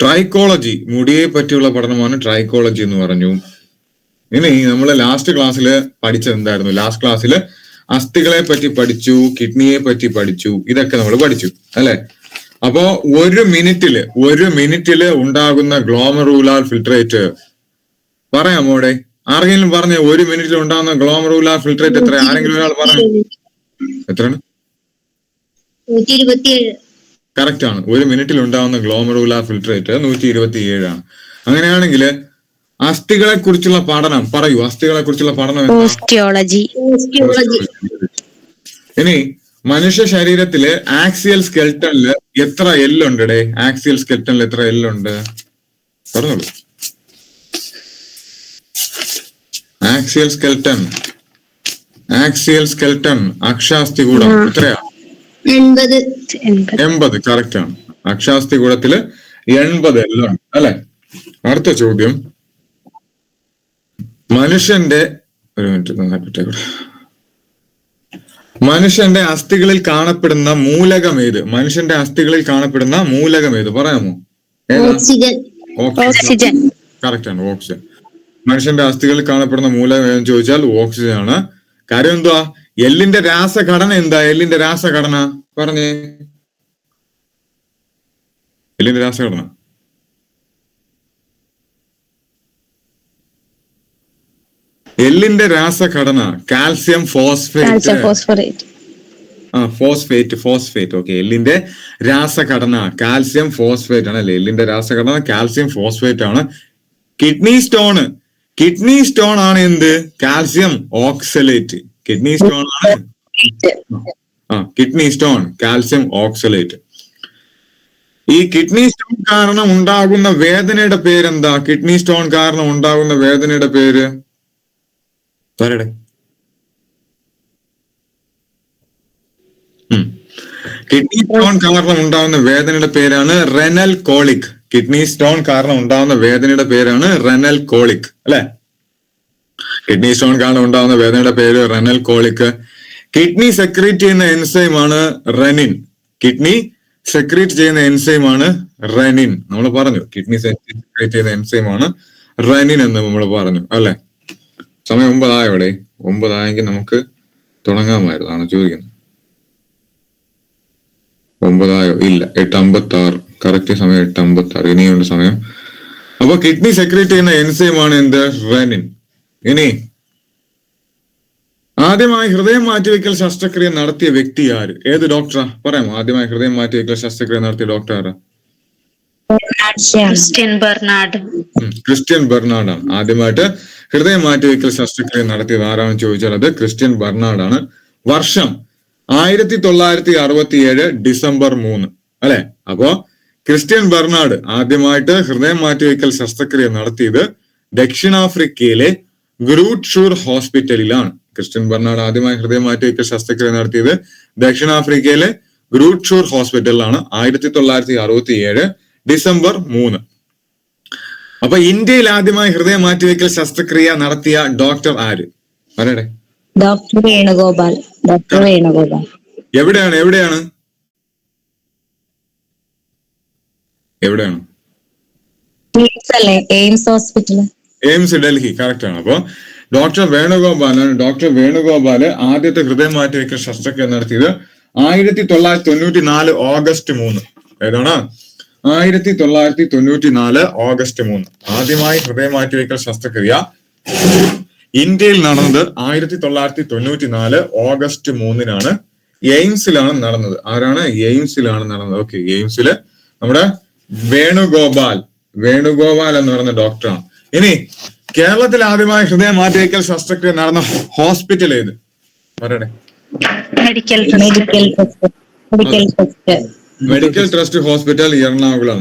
Trichology, മുടിയെ പറ്റിയുള്ള പഠനമാണ് trichology എന്ന് പറഞ്ഞു. ഇനി നമ്മൾ ലാസ്റ്റ് ക്ലാസ്സിൽ പഠിച്ചത് എന്തായിരുന്നു? ലാസ്റ്റ് ക്ലാസ്സിൽ അസ്ഥികളെ പറ്റി പഠിച്ചു, കിഡ്നിയെ പറ്റി പഠിച്ചു, ഇതൊക്കെ നമ്മൾ പഠിച്ചു അല്ലെ? അപ്പോ ഒരു മിനിറ്റില് ഉണ്ടാകുന്ന ഗ്ലോമറുലാർ ഫിൽട്രേറ്റ് പറയാമോടെ? ആരെങ്കിലും പറഞ്ഞ ഒരു മിനിറ്റിൽ ഉണ്ടാകുന്ന ഗ്ലോമറുലാർ ഫിൽട്രേറ്റ് എത്ര? ആരെങ്കിലും ഒരാൾ പറഞ്ഞു. എത്രയാണ്? കറക്റ്റ് ആണ്. ഒരു മിനിറ്റിൽ ഉണ്ടാകുന്ന ഗ്ലോമറുലാർ ഫിൽട്രേറ്റ് 127 ആണ്. അങ്ങനെയാണെങ്കിൽ അസ്ഥികളെ കുറിച്ചുള്ള പഠനം പറയൂ. അസ്ഥികളെ കുറിച്ചുള്ള പഠനം ഓസ്റ്റിയോളജി. ഇനി മനുഷ്യ ശരീരത്തില് ആക്സിയൽ സ്കെൽട്ടനില് എത്ര എല്ലുണ്ട്? ആക്സിയൽ സ്കെൽട്ടനിൽ എത്ര എല്ലുണ്ട്? പറഞ്ഞോളൂ. ആക്സിയൽ സ്കെൽട്ടൻ അക്ഷാസ്ഥികൂടം എത്രയാ? 80. കറക്റ്റ് ആണ്. അക്ഷാസ്ഥികൂടത്തില് 80 എല്ലുണ്ട് അല്ലെ? അടുത്ത ചോദ്യം, മനുഷ്യന്റെ അസ്ഥികളിൽ കാണപ്പെടുന്ന മൂലകം ഏത്? പറയാമോ? ഓക്സിജൻ. കറക്റ്റ് ആണ്, ഓക്സിജൻ. മനുഷ്യന്റെ അസ്ഥികളിൽ കാണപ്പെടുന്ന മൂലകം ഏതെന്ന് ചോദിച്ചാൽ ഓക്സിജൻ ആണ്. കാര്യം എന്തുവാ? എല്ലിന്റെ രാസഘടന എന്താ? പറഞ്ഞേ. എല്ലിന്റെ രാസഘടന കാൽസ്യം ഫോസ്ഫേറ്റ്. ഓക്കെ, എല്ലിന്റെ രാസഘടന കാൽസ്യം ഫോസ്ഫേറ്റ് ആണ് അല്ലെ? എല്ലിന്റെ രാസഘടന കാൽസ്യം ഫോസ്ഫേറ്റ് ആണ്. കിഡ്നി സ്റ്റോൺ ആണ് എന്ത്? Calcium oxalate. Kidney stone calcium oxalate. ഈ കിഡ്നി സ്റ്റോൺ കാരണം ഉണ്ടാകുന്ന വേദനയുടെ പേരെന്താ? കിഡ്നി സ്റ്റോൺ കാരണം ഉണ്ടാകുന്ന വേദനയുടെ പേര് പറയടേ. കിഡ്നി സ്റ്റോൺ കാരണം ഉണ്ടാകുന്ന വേദനയുടെ പേരാണ് റെനൽ കോളിക്. കിഡ്നി സ്റ്റോൺ കാരണം ഉണ്ടാകുന്ന വേദനയുടെ പേരാണ് റെനൽ കോളിക് അല്ലെ? കിഡ്നി സ്റ്റോൺ കാരണം ഉണ്ടാകുന്ന വേദനയുടെ പേര് റെനൽ കോളിക്. കിഡ്നി സെക്രീറ്റ് ചെയ്യുന്ന എൻസൈമാണ് റെനിൻ. നമ്മൾ പറഞ്ഞു കിഡ്നി സെക്രീറ്റ് ചെയ്യുന്ന എൻസൈമാണ് റെനിൻ എന്ന് നമ്മൾ പറഞ്ഞു അല്ലെ? സമയം 9 ആയോടെ? 9 ആയെങ്കിൽ നമുക്ക് തുടങ്ങാമായിരുന്നു. ചോദിക്കുന്നത് 9 ആയോ? ഇല്ല, 8:56. കറക്റ്റ് സമയം 8:56. ഇനിയുണ്ട് സമയം. അപ്പൊ കിഡ്നി സെക്രീറ്റ് ചെയ്യുന്ന എൻസൈമാണ് എന്ത്? റെനിൻ. ഇനി ആദ്യമായി ഹൃദയം മാറ്റിവെക്കൽ ശസ്ത്രക്രിയ നടത്തിയ വ്യക്തി ആര്? ഏത് ഡോക്ടറാ? പറയാമോ? ആദ്യമായി ഹൃദയം മാറ്റിവെക്കൽ ശസ്ത്രക്രിയ നടത്തിയ ഡോക്ടർ ആരാ? ക്രിസ്ത്യൻ ബെർണാഡ് ആണ്. ആദ്യമായിട്ട് ഹൃദയം മാറ്റിവെക്കൽ ശസ്ത്രക്രിയ നടത്തിയത് ആരാണെന്ന് ചോദിച്ചാൽ അത് ക്രിസ്ത്യൻ ബെർണാഡ് ആണ്. വർഷം 1967 ഡിസംബർ 3 അല്ലെ? അപ്പോ ക്രിസ്ത്യൻ ബെർണാഡ് ആദ്യമായിട്ട് ഹൃദയം മാറ്റിവെക്കൽ ശസ്ത്രക്രിയ നടത്തിയത് ദക്ഷിണാഫ്രിക്കയിലെ ഗ്രൂട്ട് ഷൂർ ഹോസ്പിറ്റലിലാണ്. ക്രിസ്ത്യൻ ബെർണാഡ് ആദ്യമായി ഹൃദയം മാറ്റിവെക്കൽ ശസ്ത്രക്രിയ നടത്തിയത് ദക്ഷിണാഫ്രിക്കയിലെ ഗ്രൂട്ട് ഷൂർ ഹോസ്പിറ്റലിലാണ് 1967 ഡിസംബർ 3. അപ്പൊ ഇന്ത്യയിൽ ആദ്യമായി ഹൃദയം മാറ്റിവെക്കൽ ശസ്ത്രക്രിയ നടത്തിയ ഡോക്ടർ ആര്? പറയട്ടെ. ഡോക്ടർ വേണുഗോപാൽ. എവിടെയാണ്? എയിംസ് ഡൽഹി. കറക്റ്റ് ആണ്. അപ്പൊ ഡോക്ടർ വേണുഗോപാല് ആദ്യത്തെ ഹൃദയം മാറ്റിവെക്കൽ ശസ്ത്രക്രിയ നടത്തിയത് 1994 ഓഗസ്റ്റ് 3. ഏതാണ്? 1994 ഓഗസ്റ്റ് 3. ആദ്യമായി ഹൃദയം മാറ്റിവെക്കൽ ശസ്ത്രക്രിയ ഇന്ത്യയിൽ നടന്നത് 1994 ഓഗസ്റ്റ് 3 എയിംസിലാണ് നടന്നത്. ആരാണ്? എയിംസിലാണ് നടന്നത്. ഓക്കെ, എയിംസില് നമ്മുടെ വേണുഗോപാൽ എന്ന് പറയുന്ന ഡോക്ടറാണ്. ഇനി കേരളത്തിൽ ആദ്യമായി ഹൃദയം മാറ്റിവെക്കൽ ശസ്ത്രക്രിയ നടന്ന ഹോസ്പിറ്റൽ ഏത്? പറയട്ടെ. Medical trust hospital Ernakulam.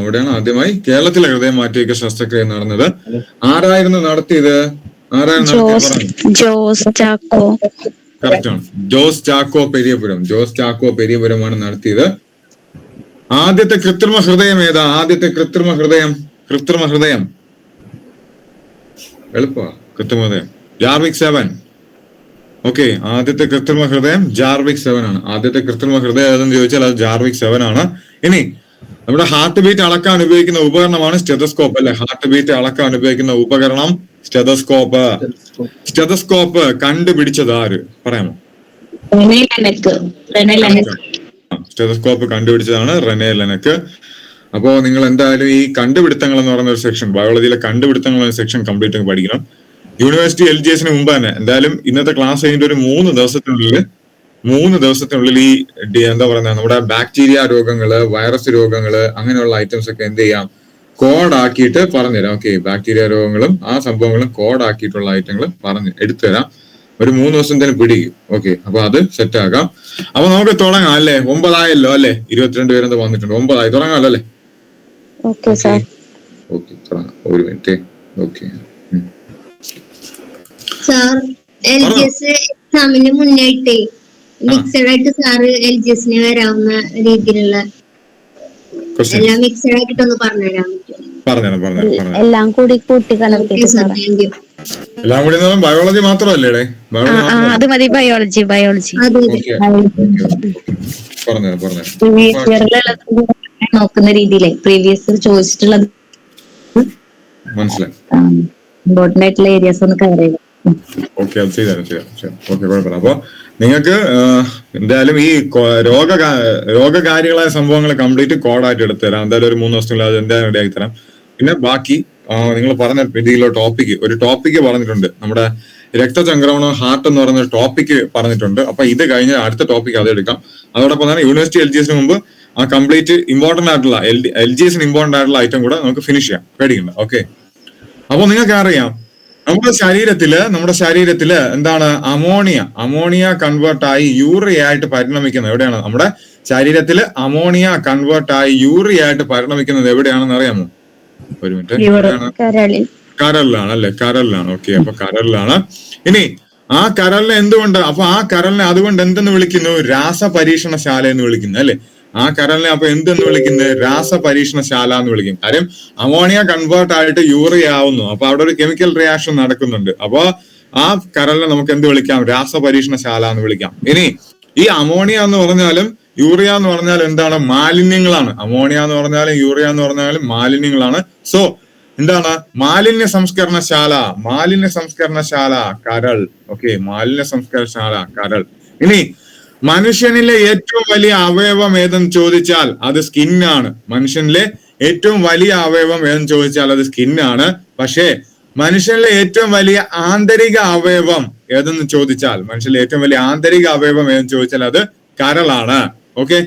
അവിടെയാണ് ആദ്യമായി കേരളത്തിലെ ഹൃദയം മാറ്റിവെക്കൽ ശസ്ത്രക്രിയ നടന്നത്. ആരായിരുന്നു നടത്തിയത്? കറക്റ്റ് ആണ്. ജോസ് ചാക്കോ പെരിയപുരമാണ് നടത്തിയത്. ആദ്യത്തെ കൃത്രിമ ഹൃദയം ഏതാ? എളുപ്പമാണ്. കൃത്രിമ ഹൃദയം ജാർവിക് 7. ഓക്കെ, ആദ്യത്തെ കൃത്രിമ ഹൃദയം ജാർവിക് 7 ആണ്. ആദ്യത്തെ കൃത്രിമ ഹൃദയം ഏതെന്ന് ചോദിച്ചാൽ അത് ജാർവിക് 7 ആണ്. ഇനി നമ്മുടെ ഹാർട്ട് ബീറ്റ് അളക്കാൻ ഉപയോഗിക്കുന്ന ഉപകരണമാണ് സ്റ്റെതസ്കോപ്പ് അല്ലെ. ഹാർട്ട് ബീറ്റ് അളക്കാൻ ഉപയോഗിക്കുന്ന ഉപകരണം സ്റ്റെതസ്കോപ്പ്. സ്റ്റെതസ്കോപ്പ് കണ്ടുപിടിച്ചത് ആര് പറയാമോ? സ്റ്റെതസ്കോപ്പ് കണ്ടുപിടിച്ചതാണ് റെനെ ലെനക്ക്. അപ്പോ നിങ്ങൾ എന്തായാലും ഈ കണ്ടുപിടുത്തങ്ങൾ എന്ന് പറയുന്ന ഒരു സെക്ഷൻ, ബയോളജിയിലെ കണ്ടുപിടുത്തങ്ങൾ എന്ന സെക്ഷൻ കംപ്ലീറ്റ് പഠിക്കണം. യൂണിവേഴ്സിറ്റി LGSന് മുമ്പ് തന്നെ എന്തായാലും ഇന്നത്തെ ക്ലാസ് കഴിഞ്ഞിട്ട് ഒരു 3 ദിവസത്തിനുള്ളിൽ ഈ എന്താ പറയുക നമ്മുടെ ബാക്ടീരിയ രോഗങ്ങള്, വൈറസ് രോഗങ്ങള്, അങ്ങനെയുള്ള ഐറ്റംസ് ഒക്കെ എന്ത് ചെയ്യാം, കോഡ് ആക്കിയിട്ട് പറഞ്ഞുതരാം. ഓക്കെ, ബാക്ടീരിയ രോഗങ്ങളും ആ സംഭവങ്ങളും കോഡ് ആക്കിയിട്ടുള്ള ഐറ്റങ്ങൾ എടുത്തുതരാം. ഒരു 3 ദിവസം തന്നെ പിടിക്കും. ഓക്കെ, അപ്പൊ അത് സെറ്റ് ആക്കാം. അപ്പൊ നമുക്ക് തുടങ്ങാം അല്ലെ. 9 ആയല്ലോ അല്ലെ, 22 പേരെന്ത് വന്നിട്ടുണ്ട്. 9 ആയി, തുടങ്ങാമല്ലോ അല്ലെ. ഓക്കെ തുടങ്ങാം. ഒരു മിനിറ്റ്. ഓക്കെ സാർ, LGS എക്സാമിന് മുന്നായിട്ട് മിക്സഡ് ആയിട്ട് സാറ് LGSന് വരാവുന്ന രീതിയിലുള്ള എല്ലാം മിക്സഡ് ആയിട്ടൊന്ന് പറഞ്ഞുതരാൻ പറ്റുമോ? എല്ലാം കൂടി കൂട്ടി കലർത്തി. എല്ലാം കൂടി ബയോളജി മാത്രമല്ലേ? അത് മതി, ബയോളജി. നോക്കുന്ന രീതിയിലെ പ്രീവിയസ് ചോദിച്ചിട്ടുള്ളത് മനസ്സിലായി. ഇമ്പോർട്ടന്റ് ആയിട്ടുള്ള ഏരിയാസ് ഒന്ന് കവർ ചെയ്യാം. ഓക്കെ, അത് ചെയ്യാം. ഓക്കെ, കുഴപ്പമില്ല. അപ്പൊ നിങ്ങൾക്ക് എന്തായാലും ഈ രോഗകാരികളായ സംഭവങ്ങൾ കംപ്ലീറ്റ് കോഡായിട്ട് എടുത്തു തരാം. എന്തായാലും ഒരു 3 ദിവസത്തിനുള്ളിൽ അത് എന്തായാലും റെഡി ആക്കി തരാം. പിന്നെ ബാക്കി നിങ്ങൾ പറഞ്ഞ രീതിയിലുള്ള ഒരു ടോപ്പിക്ക് പറഞ്ഞിട്ടുണ്ട്. നമ്മുടെ രക്തചംക്രമണം, ഹാർട്ട് എന്ന് പറയുന്ന ഒരു ടോപ്പിക്ക് പറഞ്ഞിട്ടുണ്ട്. അപ്പൊ ഇത് കഴിഞ്ഞ് അടുത്ത ടോപ്പിക്ക് അത് എടുക്കാം. അതോടൊപ്പം തന്നെ യൂണിവേഴ്സിറ്റി LGSന് മുമ്പ് ആ കംപ്ലീറ്റ് ഇമ്പോർട്ടന്റ് ആയിട്ടുള്ള LGSന് ഇമ്പോർട്ടന്റ് ആയിട്ടുള്ള ഐറ്റം കൂടെ നമുക്ക് ഫിനിഷ് ചെയ്യാം. പേടിക്കണ്ട. ഓക്കെ, അപ്പൊ നിങ്ങൾക്ക് അറിയാം നമ്മുടെ ശരീരത്തില് എന്താണ് അമോണിയ കൺവേർട്ട് ആയി യൂറിയ ആയിട്ട് പരിണമിക്കുന്നത് എവിടെയാണ്? നമ്മുടെ ശരീരത്തില് അമോണിയ കൺവേർട്ട് ആയി യൂറിയ ആയിട്ട് പരിണമിക്കുന്നത് എവിടെയാണെന്ന് അറിയാമോ? ഒരു മിനിറ്റ്. കരളിലാണ് അല്ലെ, കരളിലാണ്. ഓക്കെ, അപ്പൊ കരളിലാണ്. ഇനി ആ കരളിനെ എന്തുകൊണ്ട്, അപ്പൊ ആ കരളിനെ അതുകൊണ്ട് എന്തെന്ന് വിളിക്കുന്നു? രാസപരീക്ഷണശാല എന്ന് വിളിക്കുന്നു അല്ലെ. ആ കരളിനെ അപ്പൊ എന്തെന്ന് വിളിക്കുന്നത്? രാസപരീക്ഷണശാല എന്ന് വിളിക്കും. കാര്യം അമോണിയ കൺവേർട്ട് ആയിട്ട് യൂറിയ ആവുന്നു. അപ്പൊ അവിടെ ഒരു കെമിക്കൽ റിയാക്ഷൻ നടക്കുന്നുണ്ട്. അപ്പൊ ആ കരളിനെ നമുക്ക് എന്ത് വിളിക്കാം? രാസപരീക്ഷണശാല എന്ന് വിളിക്കാം. ഇനി ഈ അമോണിയ എന്ന് പറഞ്ഞാലും യൂറിയ എന്ന് പറഞ്ഞാലും എന്താണ്? മാലിന്യങ്ങളാണ്. അമോണിയ എന്ന് പറഞ്ഞാലും യൂറിയ എന്ന് പറഞ്ഞാലും മാലിന്യങ്ങളാണ്. സോ എന്താണ്? മാലിന്യ സംസ്കരണശാല കരൾ. ഓക്കെ, മാലിന്യ സംസ്കരണശാല കരൾ. ഇനി മനുഷ്യനിലെ ഏറ്റവും വലിയ അവയവം ഏതെന്ന് ചോദിച്ചാൽ അത് സ്കിന്നാണ്. മനുഷ്യനിലെ ഏറ്റവും വലിയ അവയവം ഏതെന്ന് ചോദിച്ചാൽ അത് സ്കിന്നാണ്. പക്ഷേ മനുഷ്യനിലെ ഏറ്റവും വലിയ ആന്തരിക അവയവം ഏതെന്ന് ചോദിച്ചാൽ അത് കരളാണ്. ഓക്കെ,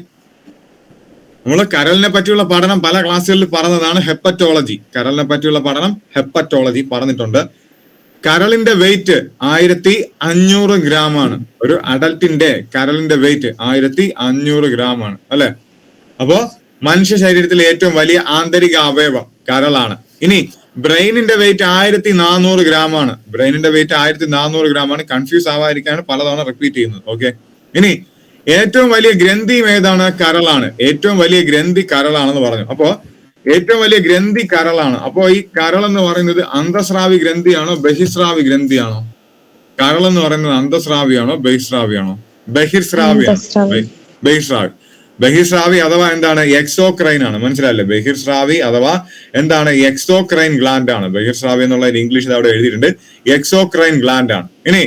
നമ്മള് കരളിനെ പറ്റിയുള്ള പഠനം പല ക്ലാസ്സുകളിൽ പറഞ്ഞതാണ് ഹെപ്പറ്റോളജി. കരളിനെ പറ്റിയുള്ള പഠനം ഹെപ്പറ്റോളജി പറഞ്ഞിട്ടുണ്ട്. കരളിന്റെ വെയിറ്റ് 1500 ഗ്രാം ആണ്. ഒരു അഡൽട്ടിന്റെ കരളിന്റെ വെയിറ്റ് 1500 ഗ്രാം ആണ് അല്ലെ. അപ്പോ മനുഷ്യ ശരീരത്തിലെ ഏറ്റവും വലിയ ആന്തരിക അവയവം കരളാണ്. ഇനി ബ്രെയിനിന്റെ വെയിറ്റ് 1400 ഗ്രാം ആണ്. ബ്രെയിനിന്റെ വെയിറ്റ് 1400 ഗ്രാം ആണ്. കൺഫ്യൂസ് ആവാതിരിക്കാണ് പലതവണ റിപ്പീറ്റ് ചെയ്യുന്നത്. ഓക്കെ, ഇനി ഏറ്റവും വലിയ ഗ്രന്ഥിയും ഏതാണ്? കരളാണ്. ഏറ്റവും വലിയ ഗ്രന്ഥി കരളാണെന്ന് പറഞ്ഞു. അപ്പോ ഏറ്റവും വലിയ ഗ്രന്ഥി കരളാണ്. അപ്പോ ഈ കരൾ എന്ന് പറയുന്നത് അന്തസ്രാവി ഗ്രന്ഥിയാണോ ബഹിസ്രാവി ഗ്രന്ഥിയാണോ? കരൾ എന്ന് പറയുന്നത് അന്തസ്രാവിയാണോ ബഹിസ്രാവിയാണോ? ബഹിസ്രാവി അഥവാ എന്താണ്? എക്സോക്രൈൻ ആണ്. മനസ്സിലായല്ലേ? ബഹിർസ്രാവി അഥവാ എന്താണ്? എക്സോക്രൈൻ ഗ്ലാൻഡ് ആണ്. ബഹിർസ്രാവി എന്നുള്ള ഇംഗ്ലീഷിൽ അവിടെ എഴുതിയിട്ടുണ്ട്. എക്സോക്രൈൻ ഗ്ലാൻഡ് ആണ്. ഇനി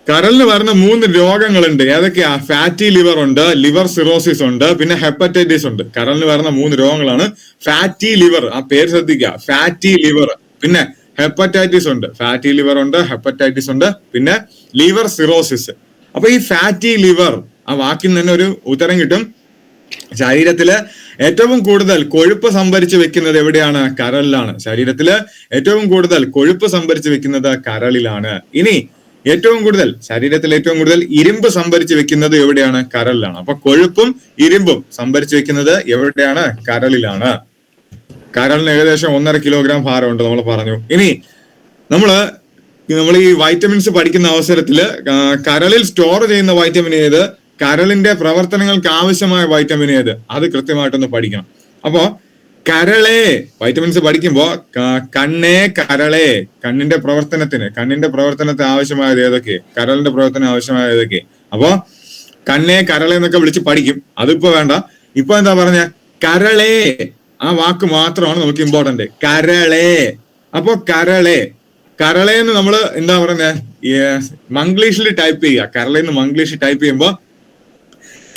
കരളിന് വരുന്ന 3 രോഗങ്ങളുണ്ട്. ഏതൊക്കെയാ? ഫാറ്റി ലിവർ ഉണ്ട്, ലിവർ സിറോസിസ് ഉണ്ട്, പിന്നെ ഹെപ്പറ്റൈറ്റിസ് ഉണ്ട്. കരളിന് വരുന്ന 3 രോഗങ്ങളാണ്. ഫാറ്റി ലിവർ, ആ പേര് ശ്രദ്ധിക്കുക, ഫാറ്റി ലിവർ. പിന്നെ ഹെപ്പറ്റൈറ്റിസ് ഉണ്ട്. ഫാറ്റി ലിവർ ഉണ്ട്, ഹെപ്പറ്റൈറ്റിസ് ഉണ്ട്, പിന്നെ ലിവർ സിറോസിസ്. അപ്പൊ ഈ ഫാറ്റി ലിവർ, ആ വാക്കിൽ തന്നെ ഒരു ഉത്തരം കിട്ടും. ശരീരത്തില് ഏറ്റവും കൂടുതൽ കൊഴുപ്പ് സംഭരിച്ചു വെക്കുന്നത് എവിടെയാണ്? കരളിലാണ്. ശരീരത്തില് ഏറ്റവും കൂടുതൽ കൊഴുപ്പ് സംഭരിച്ചു വെക്കുന്നത് കരളിലാണ്. ഇനി ശരീരത്തിൽ ഏറ്റവും കൂടുതൽ ഇരുമ്പ് സംഭരിച്ചു വെക്കുന്നത് എവിടെയാണ്? കരളിലാണ്. അപ്പൊ കൊഴുപ്പും ഇരുമ്പും സംഭരിച്ചു വെക്കുന്നത് എവിടെയാണ്? കരളിലാണ്. കരളിന് ഏകദേശം 1.5 കിലോഗ്രാം ഭാരമുണ്ട് നമ്മൾ പറഞ്ഞു. ഇനി നമ്മൾ ഈ വൈറ്റമിൻസ് പഠിക്കുന്ന അവസരത്തില് കരളിൽ സ്റ്റോർ ചെയ്യുന്ന വൈറ്റമിൻ ഏത്, കരളിന്റെ പ്രവർത്തനങ്ങൾക്ക് ആവശ്യമായ വൈറ്റമിൻ ഏത്, അത് കൃത്യമായിട്ടൊന്ന് പഠിക്കണം. അപ്പോ കരളെ വൈറ്റമിൻസ് പഠിക്കുമ്പോ കണ്ണേ കരളെ, കണ്ണിന്റെ പ്രവർത്തനത്തിന് ആവശ്യമായത് ഏതൊക്കെ, കരളിന്റെ പ്രവർത്തനം ആവശ്യമായ ഏതൊക്കെ. അപ്പോ കണ്ണേ കരളെ എന്നൊക്കെ വിളിച്ച് പഠിക്കും. അതിപ്പോ വേണ്ട. ഇപ്പൊ എന്താ പറഞ്ഞ കരളേ, ആ വാക്ക് മാത്രമാണ് നമുക്ക് ഇമ്പോർട്ടന്റ്. കരളേ. അപ്പോ കരളേ, കരളേ എന്ന് നമ്മൾ എന്താ പറയുന്നത്, മംഗ്ലീഷിൽ ടൈപ്പ് ചെയ്യുക. കരളേ എന്ന് മംഗ്ലീഷിൽ ടൈപ്പ് ചെയ്യുമ്പോൾ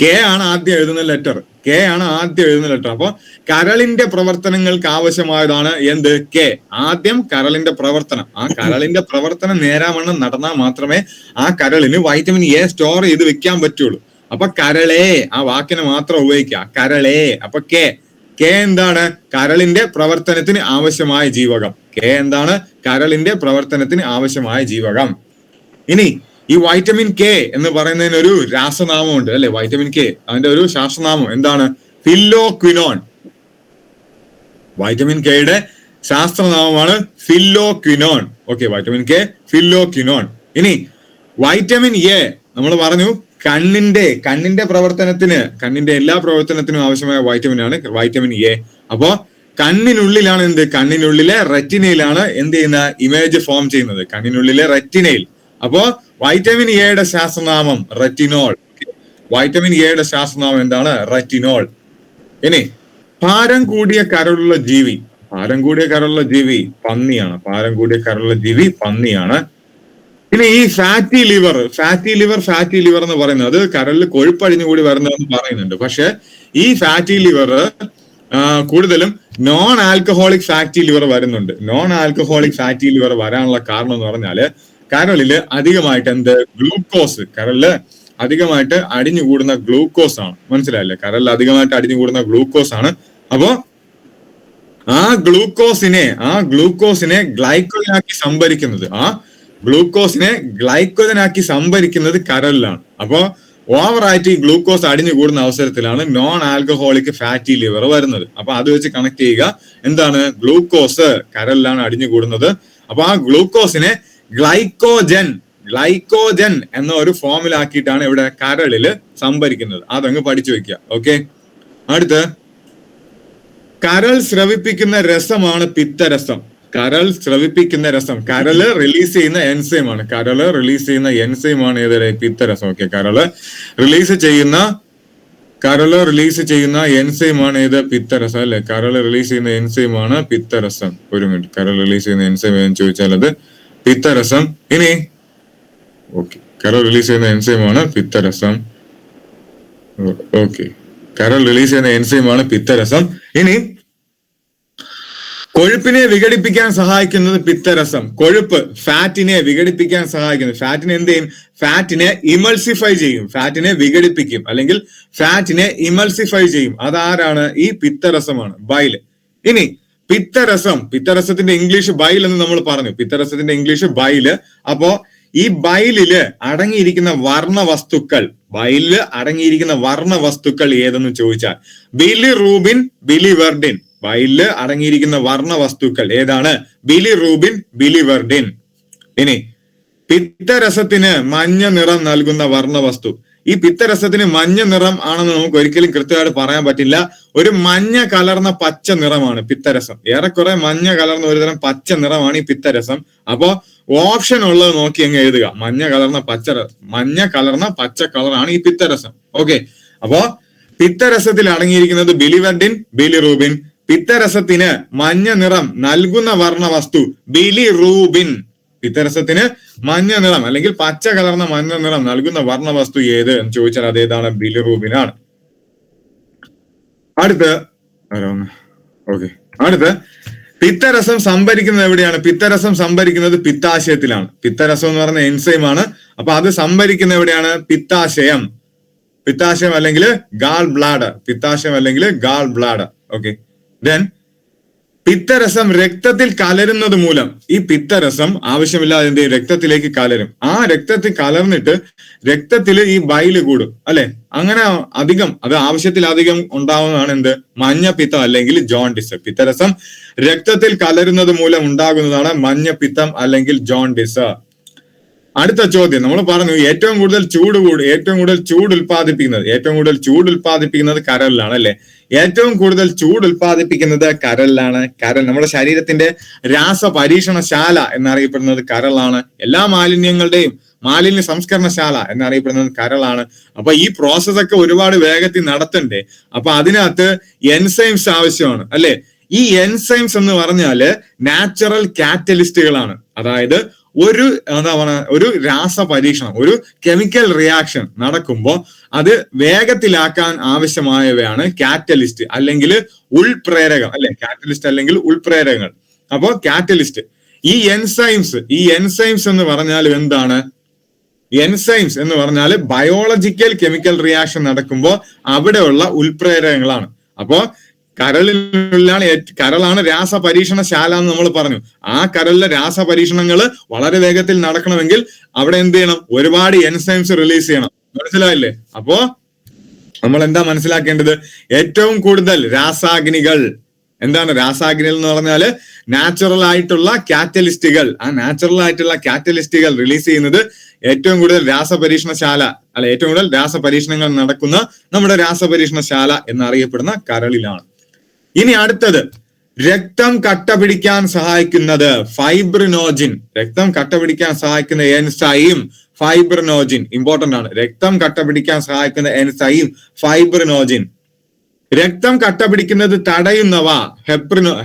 കെ ആണ് ആദ്യം എഴുതുന്ന ലെറ്റർ. കെ ആണ് ആദ്യം എഴുതുന്ന ലെറ്റർ. അപ്പൊ കരളിന്റെ പ്രവർത്തനങ്ങൾക്ക് ആവശ്യമായതാണ് എന്ത്? കെ. ആദ്യം കരളിന്റെ പ്രവർത്തനം. ആ കരളിന്റെ പ്രവർത്തനം നേരാവണ്ണം നടന്നാൽ മാത്രമേ ആ കരളിന് വൈറ്റമിൻ എ സ്റ്റോർ ചെയ്ത് വെക്കാൻ പറ്റുള്ളൂ. അപ്പൊ കരളേ, ആ വാക്കിനെ മാത്രം ഉപയോഗിക്കുക. കരളേ. അപ്പൊ കെ. കെ എന്താണ്? കരളിന്റെ പ്രവർത്തനത്തിന് ആവശ്യമായ ജീവകം. കെ എന്താണ്? കരളിന്റെ പ്രവർത്തനത്തിന് ആവശ്യമായ ജീവകം. ഇനി ഈ വൈറ്റമിൻ കെ എന്ന് പറയുന്നതിന് ഒരു രാസനാമം ഉണ്ട് അല്ലെ? വൈറ്റമിൻ കെ, അതിന്റെ ഒരു ശാസ്ത്രനാമം എന്താണ്? ഫില്ലോക്വിനോൺ. വൈറ്റമിൻ കെയുടെ ശാസ്ത്രനാമമാണ് phylloquinone. Okay, vitamin K, phylloquinone. ഇനി വൈറ്റമിൻ എ നമ്മൾ പറഞ്ഞു കണ്ണിന്റെ പ്രവർത്തനത്തിന്, കണ്ണിന്റെ എല്ലാ പ്രവർത്തനത്തിനും ആവശ്യമായ വൈറ്റമിൻ ആണ് വൈറ്റമിൻ എ. അപ്പോ കണ്ണിനുള്ളിലാണ് എന്ത്? കണ്ണിനുള്ളിലെ റെറ്റിനയിലാണ് എന്ത് ചെയ്യുന്ന ഇമേജ് ഫോം ചെയ്യുന്നത്. കണ്ണിനുള്ളിലെ റെറ്റിനയിൽ. അപ്പോ വൈറ്റമിൻ എയുടെ ശാസ്ത്രനാമം റെറ്റിനോൾ. വൈറ്റമിൻ എയുടെ ശാസ്ത്രനാമം എന്താണ്? റെറ്റിനോൾ. ഇനി ഭാരം കൂടിയ കരളുള്ള ജീവി, ഭാരം കൂടിയ കരളുള്ള ജീവി പന്നിയാണ്. ഭാരം കൂടിയ കരളുള്ള ജീവി പന്നിയാണ്. ഇനി ഈ ഫാറ്റി ലിവർ എന്ന് പറയുന്നത് അത് കരളിൽ കൊഴുപ്പടിഞ്ഞുകൂടി വരുന്നതെന്ന് പറയുന്നുണ്ട്. പക്ഷെ ഈ ഫാറ്റി ലിവർ കൂടുതലും നോൺ ആൽക്കഹോളിക് ഫാറ്റി ലിവർ വരുന്നുണ്ട്. നോൺ ആൽക്കഹോളിക് ഫാറ്റി ലിവർ വരാനുള്ള കാരണം എന്ന് പറഞ്ഞാല് കരളില് അധികമായിട്ട് എന്ത്? ഗ്ലൂക്കോസ്. കരളില് അധികമായിട്ട് അടിഞ്ഞുകൂടുന്ന ഗ്ലൂക്കോസ് ആണ്. മനസ്സിലായില്ലേ? കരളിൽ അധികമായിട്ട് അടിഞ്ഞുകൂടുന്ന ഗ്ലൂക്കോസ് ആണ്. അപ്പോ ആ ഗ്ലൂക്കോസിനെ ഗ്ലൈക്കോജനാക്കി സംഭരിക്കുന്നത് കരളിലാണ്. അപ്പോ ഓവറായിട്ട് ഈ ഗ്ലൂക്കോസ് അടിഞ്ഞുകൂടുന്ന അവസരത്തിലാണ് നോൺ ആൽക്കഹോളിക് ഫാറ്റി ലിവർ വരുന്നത്. അപ്പൊ അത് വെച്ച് കണക്ട് ചെയ്യുക. എന്താണ്? ഗ്ലൂക്കോസ് കരളിലാണ് അടിഞ്ഞുകൂടുന്നത്. അപ്പൊ ആ ഗ്ലൂക്കോസിനെ ഗ്ലൈക്കോജൻ എന്ന ഒരു ഫോമിലാക്കിയിട്ടാണ് ഇവിടെ കരളില് സംഭരിക്കുന്നത്. അതങ്ങ് പഠിച്ചു വെക്കുക. ഓക്കെ, അടുത്ത് കരൾ സ്രവിപ്പിക്കുന്ന രസമാണ് പിത്തരസം. കരൾ റിലീസ് ചെയ്യുന്ന എൻസൈമാണ് ഏത്? പിത്തരസം. ഓക്കെ, കരള് റിലീസ് ചെയ്യുന്ന എൻസൈമാണ് ഏത്? പിത്തരസം അല്ലെ? കരള് റിലീസ് ചെയ്യുന്ന എൻസൈമാണ് പിത്തരസം. ഒരു മിനിറ്റ്, കരൾ റിലീസ് ചെയ്യുന്ന എൻസൈം എന്ന് ചോദിച്ചാൽ അത് പിത്തരസം. ഇനി ഓക്കെ, കരൾ റിലീസ് ചെയ്യുന്ന എൻസൈമാണ് പിത്തരസം. ഓക്കെ, കരൾ റിലീസ് ചെയ്യുന്ന എൻസൈമാണ് പിത്തരസം. ഇനി കൊഴുപ്പിനെ വിഘടിപ്പിക്കാൻ സഹായിക്കുന്നത് പിത്തരസം. കൊഴുപ്പ്, ഫാറ്റിനെ വിഘടിപ്പിക്കാൻ സഹായിക്കുന്നത്. ഫാറ്റിനെ എന്ത് ചെയ്യും? ഫാറ്റിനെ ഇമൾസിഫൈ ചെയ്യും. ഫാറ്റിനെ വിഘടിപ്പിക്കും, അല്ലെങ്കിൽ ഫാറ്റിനെ ഇമൾസിഫൈ ചെയ്യും. അതാരാണ്? ഈ പിത്തരസമാണ്, ബൈല്. ഇനി പിത്തരസത്തിന്റെ ഇംഗ്ലീഷ് ബൈൽ എന്ന് നമ്മൾ പറഞ്ഞു. പിത്തരസത്തിന്റെ ഇംഗ്ലീഷ് ബൈല്. അപ്പോ ഈ ബൈലില് അടങ്ങിയിരിക്കുന്ന വർണ്ണവസ്തുക്കൾ ഏതെന്ന് ചോദിച്ചാൽ ബിലിറൂബിൻ, ബിലിവെർഡിൻ. ബൈലില് അടങ്ങിയിരിക്കുന്ന വർണ്ണവസ്തുക്കൾ ഏതാണ്? ബിലിറൂബിൻ, ബിലിവെർഡിൻ. ഇനി പിത്തരസത്തിന് മഞ്ഞ നിറം നൽകുന്ന വർണ്ണവസ്തു. ഈ പിത്തരസത്തിന് മഞ്ഞ നിറം ആണെന്ന് നമുക്ക് ഒരിക്കലും കൃത്യമായിട്ട് പറയാൻ പറ്റില്ല. ഒരു മഞ്ഞ കലർന്ന പച്ച നിറമാണ് പിത്തരസം. ഏറെക്കുറെ മഞ്ഞ കലർന്ന ഒരുതരം പച്ച നിറമാണ് ഈ പിത്തരസം. അപ്പോ ഓപ്ഷൻ ഉള്ളത് നോക്കി അങ്ങ് എഴുതുക. മഞ്ഞ കലർന്ന പച്ച കളറാണ് ഈ പിത്തരസം. ഓക്കെ, അപ്പോ പിത്തരസത്തിൽ അടങ്ങിയിരിക്കുന്നത് ബിലിവെർഡിൻ, ബിലിറൂബിൻ. പിത്തരസത്തിന് മഞ്ഞ നിറം നൽകുന്ന വർണ്ണവസ്തു ബിലിറൂബിൻ. പിത്തരസത്തിന് മഞ്ഞ നിറം അല്ലെങ്കിൽ പച്ച കലർന്ന മഞ്ഞ നിറം നൽകുന്ന വർണ്ണവസ്തു ഏത് എന്ന് ചോദിച്ചാൽ അതേതാണ്? ബിലിറൂബിനാണ്. അടുത്ത് പിത്തരസം സംഭരിക്കുന്നത് എവിടെയാണ്? പിത്തരസം സംഭരിക്കുന്നത് പിത്താശയത്തിലാണ്. പിത്തരസം എന്ന് പറയുന്ന എൻസൈമാണ്. അപ്പൊ അത് സംഭരിക്കുന്ന എവിടെയാണ്? പിത്താശയം അല്ലെങ്കിൽ ഗാൾ ബ്ലാഡർ. ഓക്കെ, ദെൻ പിത്തരസം രക്തത്തിൽ കലരുന്നത് മൂലം ഈ പിത്തരസം ആവശ്യമില്ലാതെ എന്ത് ചെയ്യും? രക്തത്തിലേക്ക് കലരും. ആ രക്തത്തിൽ കലർന്നിട്ട് രക്തത്തിൽ ഈ ബൈല് കൂടും അല്ലെ? അങ്ങനെ അത് ആവശ്യത്തിലധികം ഉണ്ടാവുന്നതാണ് എന്ത്? മഞ്ഞപ്പിത്തം അല്ലെങ്കിൽ ജോണ്ടിസ്. പിത്തരസം രക്തത്തിൽ കലരുന്നത് മൂലം ഉണ്ടാകുന്നതാണ് മഞ്ഞപ്പിത്തം അല്ലെങ്കിൽ ജോണ്ടിസ്. അടുത്ത ചോദ്യം നമ്മൾ പറഞ്ഞു ഏറ്റവും കൂടുതൽ ചൂട് ഉൽപ്പാദിപ്പിക്കുന്നത് കരളിലാണ് അല്ലെ? ഏറ്റവും കൂടുതൽ ചൂട് ഉൽപ്പാദിപ്പിക്കുന്നത് കരളിലാണ്. നമ്മുടെ ശരീരത്തിന്റെ രാസ പരീക്ഷണശാല എന്നറിയപ്പെടുന്നത് കരളാണ്. എല്ലാ മാലിന്യങ്ങളുടെയും മാലിന്യ സംസ്കരണശാല എന്നറിയപ്പെടുന്നത് കരളാണ്. അപ്പൊ ഈ പ്രോസസ് ഒക്കെ ഒരുപാട് വേഗത്തിൽ നടത്തണ്ടേ, അപ്പൊ അതിനകത്ത് എൻസൈംസ് ആവശ്യമാണ് അല്ലെ. ഈ എൻസൈംസ് എന്ന് പറഞ്ഞാല് നാച്ചുറൽ കാറ്റലിസ്റ്റുകളാണ്. അതായത് ഒരു രാസപരീക്ഷണം, ഒരു കെമിക്കൽ റിയാക്ഷൻ നടക്കുമ്പോൾ അത് വേഗത്തിലാക്കാൻ ആവശ്യമായവയാണ് കാറ്റലിസ്റ്റ് അല്ലെങ്കിൽ ഉൾപ്രേരകം അല്ലെ. കാറ്റലിസ്റ്റ് അല്ലെങ്കിൽ ഉൾപ്രേരകങ്ങൾ. അപ്പോ കാറ്റലിസ്റ്റ്, ഈ എൻസൈംസ് എന്ന് പറഞ്ഞാൽ എന്താണ്? എൻസൈംസ് എന്ന് പറഞ്ഞാൽ ബയോളജിക്കൽ കെമിക്കൽ റിയാക്ഷൻ നടക്കുമ്പോൾ അവിടെയുള്ള ഉൾപ്രേരകങ്ങളാണ്. അപ്പോ കരളാണ് രാസപരീക്ഷണശാല എന്ന് നമ്മൾ പറഞ്ഞു. ആ കരളിലെ രാസപരീക്ഷണങ്ങൾ വളരെ വേഗത്തിൽ നടക്കണമെങ്കിൽ അവിടെ എന്ത് ചെയ്യണം? ഒരുപാട് എൻസൈംസ് റിലീസ് ചെയ്യണം. മനസ്സിലായില്ലേ? അപ്പോ നമ്മൾ എന്താ മനസ്സിലാക്കേണ്ടത്? ഏറ്റവും കൂടുതൽ രാസാഗ്നികൾ, എന്താണ് രാസാഗ്നികൾ എന്ന് പറഞ്ഞാല്? നാച്ചുറൽ ആയിട്ടുള്ള കാറ്റലിസ്റ്റുകൾ. ആ നാച്ചുറൽ ആയിട്ടുള്ള കാറ്റലിസ്റ്റുകൾ റിലീസ് ചെയ്യുന്നത് ഏറ്റവും കൂടുതൽ രാസപരീക്ഷണശാല ഏറ്റവും കൂടുതൽ രാസപരീക്ഷണങ്ങൾ നടക്കുന്ന നമ്മുടെ രാസപരീക്ഷണശാല എന്നറിയപ്പെടുന്ന കരളിലാണ്. ഇനി അടുത്തത്, രക്തം കട്ട പിടിക്കാൻ സഹായിക്കുന്നത് ഫൈബ്രിനോജിൻ. രക്തം കട്ട പിടിക്കാൻ സഹായിക്കുന്ന എൻസൈം ഫൈബ്രിനോജിൻ ഇമ്പോർട്ടന്റ് ആണ്. രക്തം കട്ട പിടിക്കാൻ സഹായിക്കുന്ന എൻസൈം ഫൈബ്രിനോജിൻ. രക്തം കട്ട പിടിക്കുന്നത് തടയുന്നവ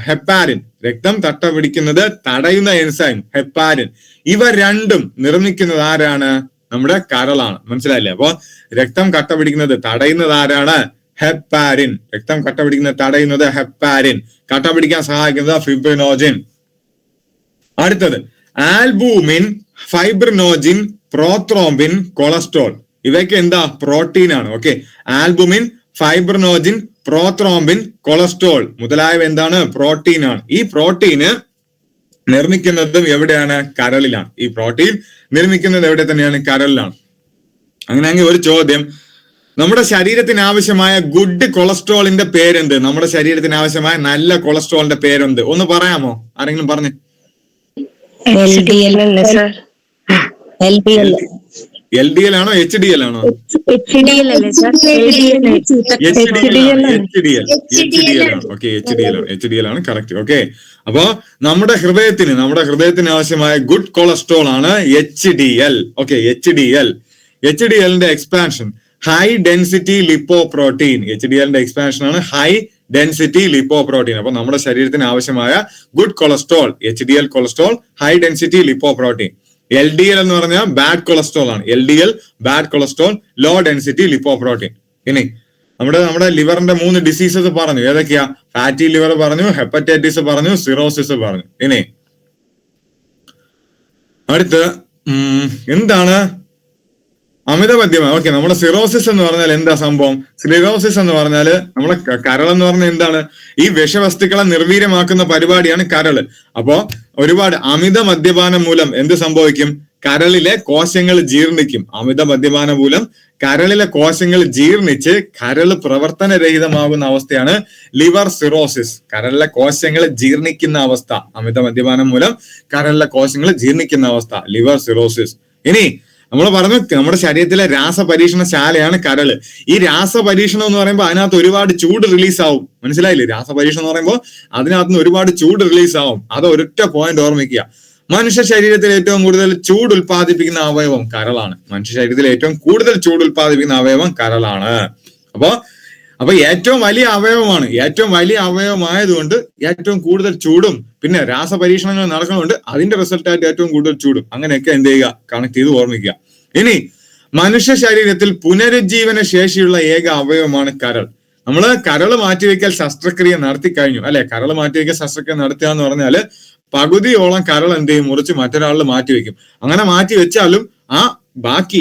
ഹെപ്പാരിൻ. രക്തം കട്ട പിടിക്കുന്നത് തടയുന്ന എൻസൈം ഹെപ്പാരിൻ. ഇവ രണ്ടും നിർമ്മിക്കുന്നത് ആരാണ്? നമ്മുടെ കരളാണ്. മനസ്സിലായില്ലേ? അപ്പൊ രക്തം കട്ട പിടിക്കുന്നത് തടയുന്നത് ആരാണ്? ഹെപ്പാരിൻ. രക്തം കട്ട പിടിക്കുന്നത് തടയുന്നത് ഹെപ്പാരിൻ. കട്ട പിടിക്കാൻ സഹായിക്കുന്നത് ഫൈബ്രിനോജിൻ. അടുത്തത് ആൽബൂമിൻ, ഫൈബ്രിനോജിൻ, പ്രോത്രോംബിൻ, കൊളസ്ട്രോൾ. ഇവയ്ക്ക് എന്താ? പ്രോട്ടീൻ ആണ്. Okay, albumin, fibrinogen, prothrombin, cholesterol മുതലായവ എന്താണ്? പ്രോട്ടീൻ ആണ്. ഈ പ്രോട്ടീന് നിർമ്മിക്കുന്നതും എവിടെയാണ്? കരളിലാണ്. ഈ പ്രോട്ടീൻ നിർമ്മിക്കുന്നത് എവിടെ തന്നെയാണ്? കരളിലാണ്. അങ്ങനെയാണെങ്കിൽ ഒരു ചോദ്യം, നമ്മുടെ ശരീരത്തിന് ആവശ്യമായ ഗുഡ് കൊളസ്ട്രോളിന്റെ പേരെന്ത്? നമ്മുടെ ശരീരത്തിന് ആവശ്യമായ നല്ല കൊളസ്ട്രോളിന്റെ പേരെന്ത്? ഒന്ന് പറയാമോ? ആരെങ്കിലും പറഞ്ഞു? LDL അല്ലേ സർ? LDL. LDL ആണോ HDL ആണോ? HDL അല്ലേ സർ? HDL ആണ് കറക്റ്റ്. ഓക്കെ, അപ്പോ നമ്മുടെ ഹൃദയത്തിന് ആവശ്യമായ ഗുഡ് കൊളസ്ട്രോൾ ആണ് HDL. ഓക്കെ, HDLന്റെ എക്സ്പാൻഷൻ ഹൈ ഡെൻസിറ്റി ലിപ്പോപ്രോട്ടീൻ. HDLന്റെ എക്സ്പാൻഷൻ ആണ് ഹൈ ഡെൻസിറ്റി ലിപ്പോപ്രോട്ടീൻ. അപ്പൊ നമ്മുടെ ശരീരത്തിന് ആവശ്യമായ good cholesterol HDL cholesterol, high density lipoprotein. LDL എന്ന് പറഞ്ഞാൽ ബാഡ് കൊളസ്ട്രോൾ ആണ്. LDL bad cholesterol, low density lipoprotein. ഇനി നമ്മുടെ ലിവറിന്റെ 3 ഡിസീസസ് പറഞ്ഞു. ഏതൊക്കെയാ? ഫാറ്റി ലിവർ പറഞ്ഞു, ഹെപ്പറ്റൈറ്റിസ് പറഞ്ഞു, സിറോസിസ് പറഞ്ഞു. ഇനി അടുത്ത് എന്താണ്? അമിതമദ്യപാനം. ഓക്കെ, നമ്മുടെ സിറോസിസ് എന്ന് പറഞ്ഞാൽ എന്താ സംഭവം? സിറോസിസ് എന്ന് പറഞ്ഞാല് നമ്മളെ കരളെന്ന് പറഞ്ഞാൽ എന്താണ്? ഈ വിഷവസ്തുക്കളെ നിർവീര്യമാക്കുന്ന പരിപാടിയാണ് കരള്. അപ്പോ ഒരുപാട് അമിത മദ്യപാനം മൂലം എന്ത് സംഭവിക്കും? കരളിലെ കോശങ്ങൾ ജീർണിക്കും. അമിത മദ്യപാനം മൂലം കരളിലെ കോശങ്ങൾ ജീർണിച്ച് കരള് പ്രവർത്തനരഹിതമാകുന്ന അവസ്ഥയാണ് ലിവർ സിറോസിസ്. കരളിലെ കോശങ്ങൾ ജീർണിക്കുന്ന അവസ്ഥ. അമിത മദ്യപാനം മൂലം കരളിലെ കോശങ്ങൾ ജീർണിക്കുന്ന അവസ്ഥ ലിവർ സിറോസിസ്. ഇനി നമ്മൾ പറഞ്ഞു നമ്മുടെ ശരീരത്തിലെ രാസപരീക്ഷണശാലയാണ് കരള്. ഈ രാസപരീക്ഷണം എന്ന് പറയുമ്പോൾ അതിനകത്ത് ഒരുപാട് ചൂട് റിലീസ് ആവും. മനസ്സിലായില്ലേ? രാസപരീക്ഷണം എന്ന് പറയുമ്പോൾ അതിനകത്ത് ഒരുപാട് ചൂട് റിലീസ് ആവും. അത് ഒരൊറ്റ പോയിന്റ് ഓർമ്മിക്കുക. മനുഷ്യ ശരീരത്തിൽ ഏറ്റവും കൂടുതൽ ചൂട് ഉൽപ്പാദിപ്പിക്കുന്ന അവയവം കരളാണ്. മനുഷ്യ ശരീരത്തിൽ ഏറ്റവും കൂടുതൽ ചൂട് ഉൽപ്പാദിപ്പിക്കുന്ന അവയവം കരളാണ്. അപ്പൊ ഏറ്റവും വലിയ അവയവമാണ്. ഏറ്റവും വലിയ അവയവമായതുകൊണ്ട് ഏറ്റവും കൂടുതൽ ചൂടും പിന്നെ രാസപരീക്ഷണങ്ങൾ നടക്കുന്നുണ്ട്. അതിന്റെ റിസൾട്ടായിട്ട് ഏറ്റവും കൂടുതൽ ചൂടും. അങ്ങനെയൊക്കെ എന്ത് ചെയ്യുക? കണക്ട് ചെയ്ത് ഓർമ്മിക്കുക. ഇനി മനുഷ്യ ശരീരത്തിൽ പുനരുജ്ജീവന ശേഷിയുള്ള ഏക അവയവമാണ് കരൾ. നമ്മള് കരള് മാറ്റിവെക്കൽ ശസ്ത്രക്രിയ നടത്തി കഴിഞ്ഞു അല്ലെ? കരള് മാറ്റിവെക്കൽ ശസ്ത്രക്രിയ നടത്തുക എന്ന് പറഞ്ഞാല് പകുതിയോളം കരൾ എന്ത് ചെയ്യും? മുറിച്ച് മറ്റൊരാളിൽ മാറ്റിവെക്കും. അങ്ങനെ മാറ്റിവെച്ചാലും ബാക്കി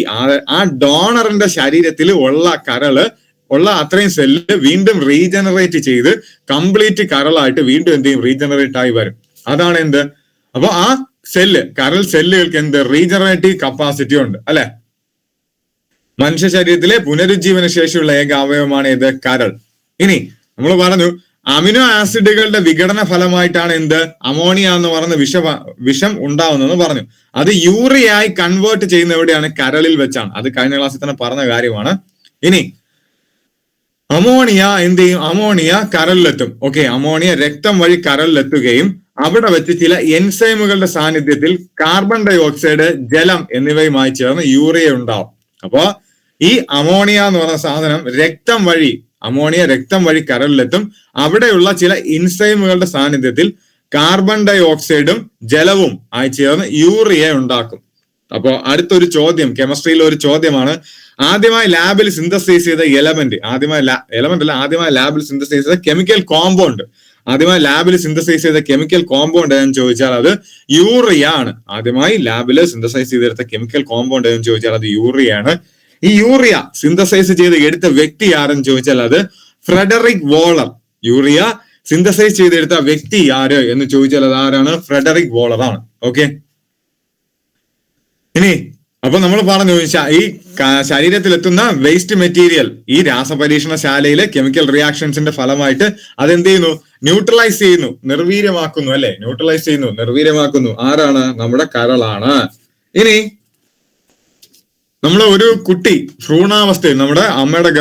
ആ ഡോണറിന്റെ ശരീരത്തിൽ ഉള്ള കരള് ഉള്ള അത്രയും സെല്ല് വീണ്ടും റീജനറേറ്റ് ചെയ്ത് കംപ്ലീറ്റ് കരളായിട്ട് വീണ്ടും എന്ത് ചെയ്യും? റീജനറേറ്റ് ആയി വരും. അതാണ് എന്ത്? അപ്പൊ ആ കരൾ സെല്ലുകൾക്ക് എന്ത്? റീജനറേറ്റീവ് കപ്പാസിറ്റി ഉണ്ട് അല്ലെ? മനുഷ്യ ശരീരത്തിലെ പുനരുജ്ജീവന ശേഷിയുള്ള ഏക അവയവമാണ് ഇത്? കരൾ. ഇനി നമ്മൾ പറഞ്ഞു അമിനോ ആസിഡുകളുടെ വിഘടന ഫലമായിട്ടാണ് എന്ത്? അമോണിയ എന്ന് പറയുന്ന വിഷം ഉണ്ടാവുന്നതെന്ന് പറഞ്ഞു. അത് യൂറിയായി കൺവേർട്ട് ചെയ്യുന്ന എവിടെയാണ്? കരളിൽ വെച്ചാണ്. അത് കഴിഞ്ഞ ക്ലാസ്സിൽ തന്നെ പറഞ്ഞ കാര്യമാണ്. ഇനി അമോണിയ എന്ത് ചെയ്യും? അമോണിയ കരളിലെത്തും. ഓക്കെ, അമോണിയ രക്തം വഴി കരളിലെത്തുകയും അവിടെ വെച്ച് ചില എൻസൈമുകളുടെ സാന്നിധ്യത്തിൽ കാർബൺ ഡൈ ഓക്സൈഡ്, ജലം എന്നിവയുമായി ചേർന്ന് യൂറിയ ഉണ്ടാവും. അപ്പോ ഈ അമോണിയ എന്ന് പറയുന്ന സാധനം അമോണിയ രക്തം വഴി കരളിലെത്തും. അവിടെയുള്ള ചില എൻസൈമുകളുടെ സാന്നിധ്യത്തിൽ കാർബൺ ഡൈ ഓക്സൈഡും ജലവും ആയി ചേർന്ന് യൂറിയ ഉണ്ടാക്കും. അപ്പോ അടുത്തൊരു ചോദ്യം, കെമിസ്ട്രിയിലെ ഒരു ചോദ്യമാണ്, ആദ്യമായി ലാബിൽ സിന്തസൈസ് ചെയ്ത ആദ്യമായി ലാബിൽ സിന്തസൈസ് ചെയ്ത കെമിക്കൽ കോമ്പൗണ്ട് എന്ന് ചോദിച്ചാൽ അത് യൂറിയ ആണ്. ആദ്യമായി ലാബിൽ സിന്തസൈസ് ചെയ്തെടുത്ത കെമിക്കൽ കോമ്പൗണ്ട് എന്ന് ചോദിച്ചാൽ അത് യൂറിയ ആണ്. ഈ യൂറിയ സിന്തസൈസ് ചെയ്ത് എടുത്ത വ്യക്തി ആരെന്ന് ചോദിച്ചാൽ അത് ഫ്രെഡറിക് വോളർ. യൂറിയ സിന്തസൈസ് ചെയ്തെടുത്ത വ്യക്തി ആര് എന്ന് ചോദിച്ചാൽ അത് ആരാണ്? ഫ്രെഡറിക് വോളർ ആണ്. ഓക്കെ, ഇനി അപ്പൊ നമ്മൾ പറഞ്ഞു ഈ ശരീരത്തിലെത്തുന്ന വേസ്റ്റ് മെറ്റീരിയൽ ഈ രാസപരീക്ഷണശാലയിലെ കെമിക്കൽ റിയാക്ഷൻസിന്റെ ഫലമായിട്ട് അതെന്ത് ചെയ്യുന്നു? ന്യൂട്രലൈസ് ചെയ്യുന്നു, നിർവീര്യമാക്കുന്നു. ആരാണ്? നമ്മുടെ കരളാണ്. ഇനി നമ്മളെ ഒരു കുട്ടി ഭ്രൂണാവസ്ഥയിൽ, നമ്മുടെ അമ്മയുടെ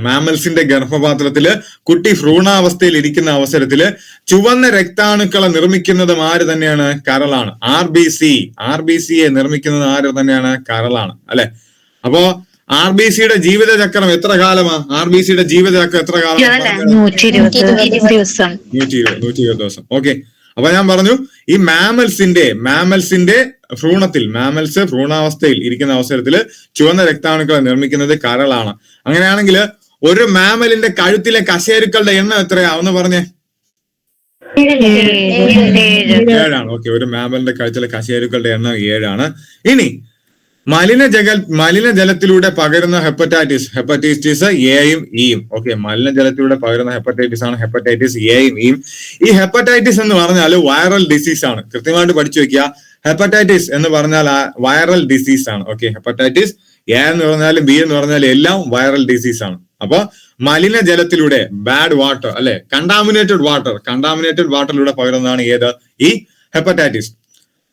മാമൽസിന്റെ ഗർഭപാത്രത്തില് കുട്ടി ഭ്രൂണാവസ്ഥയിൽ ഇരിക്കുന്ന അവസരത്തില് ചുവന്ന രക്താണുക്കളെ നിർമ്മിക്കുന്നത് ആര് തന്നെയാണ്? കരളാണ്. RBC നിർമ്മിക്കുന്നത് ആര് തന്നെയാണ്? കരളാണ്, അല്ലെ? അപ്പോ RBCയുടെ ജീവിതചക്രം എത്ര കാലമാ? RBCയുടെ ജീവിതചക്രം എത്ര കാലം? 120 ദിവസം. ഓക്കെ, അപ്പൊ ഞാൻ പറഞ്ഞു ഈ മാമൽസിന്റെ ഭ്രൂണാവസ്ഥയിൽ ഇരിക്കുന്ന അവസരത്തിൽ ചുവന്ന രക്താണുക്കളെ നിർമ്മിക്കുന്നത് കരളാണ്. അങ്ങനെയാണെങ്കിൽ ഒരു മാമലിന്റെ കഴുത്തിലെ കശേരുക്കളുടെ എണ്ണം എത്രയാ? ഒന്ന് പറഞ്ഞേ. 7 ഓക്കെ, ഒരു മാമലിന്റെ കഴുത്തിലെ കശേരുക്കളുടെ എണ്ണം 7. ഇനി മലിനജലത്തിലൂടെ പകരുന്ന ഹെപ്പറ്റൈറ്റിസ് എയും ഇയും. ഓക്കെ, മലിനജലത്തിലൂടെ പകരുന്ന ഹെപ്പറ്റൈറ്റിസ് ആണ് ഹെപ്പറ്റൈറ്റിസ് എയും ഇയും. ഈ ഹെപ്പറ്റൈറ്റിസ് എന്ന് പറഞ്ഞാൽ വൈറൽ ഡിസീസ് ആണ്. കൃത്യമായിട്ട് പഠിച്ചു വെക്കുക. ഹെപ്പറ്റൈറ്റിസ് എന്ന് പറഞ്ഞാൽ വൈറൽ ഡിസീസ് ആണ്. ഓക്കെ, ഹെപ്പറ്റൈറ്റിസ് എ എന്ന് പറഞ്ഞാലും ബി എന്ന് പറഞ്ഞാലും എല്ലാം വൈറൽ ഡിസീസ് ആണ്. അപ്പൊ മലിനജലത്തിലൂടെ, ബാഡ് വാട്ടർ അല്ലെ, കണ്ടാമിനേറ്റഡ് വാട്ടറിലൂടെ പകരുന്നതാണ് ഏത്? ഈ ഹെപ്പറ്റൈറ്റിസ്.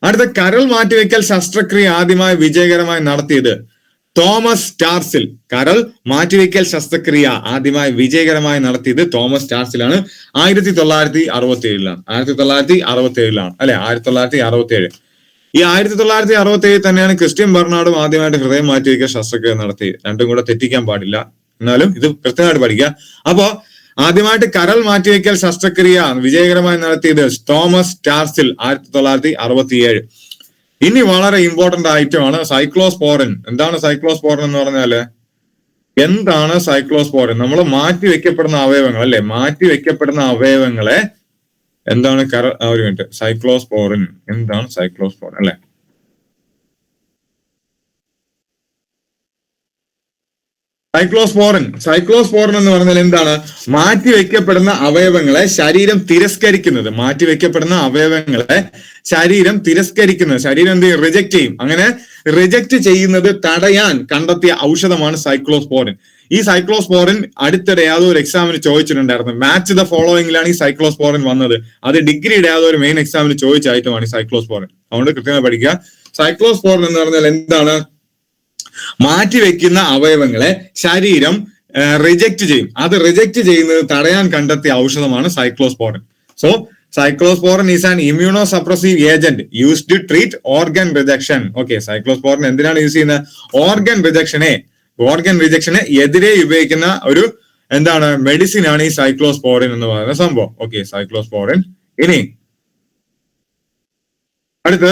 അടുത്ത, കരൾ മാറ്റിവെക്കൽ ശസ്ത്രക്രിയ ആദ്യമായി വിജയകരമായി നടത്തിയത് തോമസ് ചാർസിൽ. കരൾ മാറ്റിവെക്കൽ ശസ്ത്രക്രിയ ആദ്യമായി വിജയകരമായി നടത്തിയത് തോമസ് ചാർസിലാണ്. 1967 അല്ലെ, 1967. ഈ 1967 തന്നെയാണ് ക്രിസ്ത്യൻ ബർണാർഡും ആദ്യമായിട്ട് ഹൃദയം മാറ്റിവെക്കൽ ശസ്ത്രക്രിയ നടത്തിയത്. രണ്ടും കൂടെ തെറ്റിക്കാൻ പാടില്ല, എന്നാലും ഇത് കൃത്യമായിട്ട് പഠിക്കുക. അപ്പോ ആദ്യമായിട്ട് കരൾ മാറ്റിവെക്കൽ ശസ്ത്രക്രിയ വിജയകരമായി നടത്തിയത് തോമസ് ചാർസിൽ 1967. ഇനി വളരെ ഇമ്പോർട്ടന്റ് ഐറ്റം ആണ് സൈക്ലോസ്പോറിൻ. എന്താണ് സൈക്ലോസ്പോറിൻ എന്ന് പറഞ്ഞാല്? എന്താണ് സൈക്ലോസ്പോറിൻ? നമ്മൾ മാറ്റിവെക്കപ്പെടുന്ന അവയവങ്ങൾ അല്ലെ, മാറ്റിവെക്കപ്പെടുന്ന അവയവങ്ങളെ എന്താണ് ഒരു മിനിറ്റ്, സൈക്ലോസ്പോറിൻ എന്താണ്? സൈക്ലോസ്പോറിൻ അല്ലെ, സൈക്ലോസ്പോറിൻ എന്ന് പറഞ്ഞാൽ എന്താണ്? മാറ്റിവെക്കപ്പെടുന്ന അവയവങ്ങളെ ശരീരം തിരസ്കരിക്കുന്നത്. ശരീരം എന്ത് ചെയ്യും? റിജക്ട് ചെയ്യും. അങ്ങനെ റിജക്ട് ചെയ്യുന്നത് തടയാൻ കണ്ടെത്തിയ ഔഷധമാണ് സൈക്ലോസ്പോറിൻ. ഈ സൈക്ലോസ്പോറിൻ അടുത്തിടെ യാതൊരു എക്സാമിന് ചോദിച്ചിട്ടുണ്ടായിരുന്നു. മാച്ച് ദ ഫോളോയിങ്ങിലാണ് ഈ സൈക്ലോസ്പോറിൻ വന്നത്. അത് ഡിഗ്രിയുടെ യാതൊരു മെയിൻ എക്സാമിന് ചോദിച്ച ഐറ്റമാണ് ഈ സൈക്ലോസ്പോറിൻ. അതുകൊണ്ട് കൃത്യമായി പഠിക്കുക. സൈക്ലോസ്പോറിൻ എന്ന് പറഞ്ഞാൽ എന്താണ്? മാറ്റിവെക്കുന്ന അവയവങ്ങളെ ശരീരം റിജക്ട് ചെയ്യും. അത് റിജക്ട് ചെയ്യുന്നത് തടയാൻ കണ്ടെത്തിയ ഔഷധമാണ് cyclosporine. So cyclosporine is an immunosuppressive agent used to treat organ rejection. Okay, cyclosporine എന്തിനാണ് യൂസ് ചെയ്യുന്നത്? ഓർഗൻ റിജക്ഷനെ എതിരെ ഉപയോഗിക്കുന്ന ഒരു മെഡിസിൻ ആണ് ഈ സൈക്ലോസ്പോറിൻ എന്ന് പറയുന്ന സംഭവം. Okay, cyclosporin. ഇനി അടുത്ത്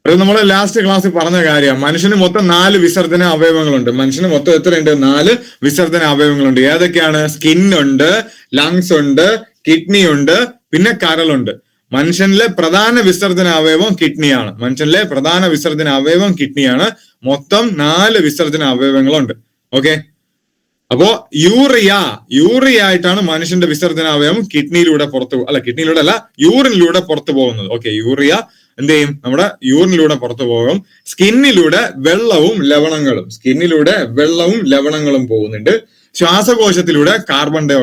അത് നമ്മൾ ലാസ്റ്റ് ക്ലാസ്സിൽ പറഞ്ഞ കാര്യമാണ്. മനുഷ്യന് മൊത്തം 4 വിസർജന അവയവങ്ങളുണ്ട്. മനുഷ്യന് മൊത്തം എത്രയുണ്ട്? 4 വിസർജന അവയവങ്ങളുണ്ട്. ഏതൊക്കെയാണ്? സ്കിൻ ഉണ്ട്, ലങ്സ് ഉണ്ട്, കിഡ്നി ഉണ്ട്, പിന്നെ കരളുണ്ട്. മനുഷ്യനിലെ പ്രധാന വിസർജന അവയവം കിഡ്നിയാണ്. മൊത്തം 4 വിസർജന അവയവങ്ങളുണ്ട്. ഓക്കെ, അപ്പോ യൂറിയ ആയിട്ടാണ് മനുഷ്യന്റെ വിസർജന അവയവം കിഡ്നിയിലൂടെ യൂറിനിലൂടെ പുറത്തു പോകുന്നത്. ഓക്കെ, യൂറിയ എന്ത് ചെയ്യും? നമ്മുടെ യൂറിനിലൂടെ പുറത്തു പോകും. സ്കിന്നിലൂടെ വെള്ളവും ലവണങ്ങളും പോകുന്നുണ്ട്. ശ്വാസകോശത്തിലൂടെ കാർബൺ ഡൈ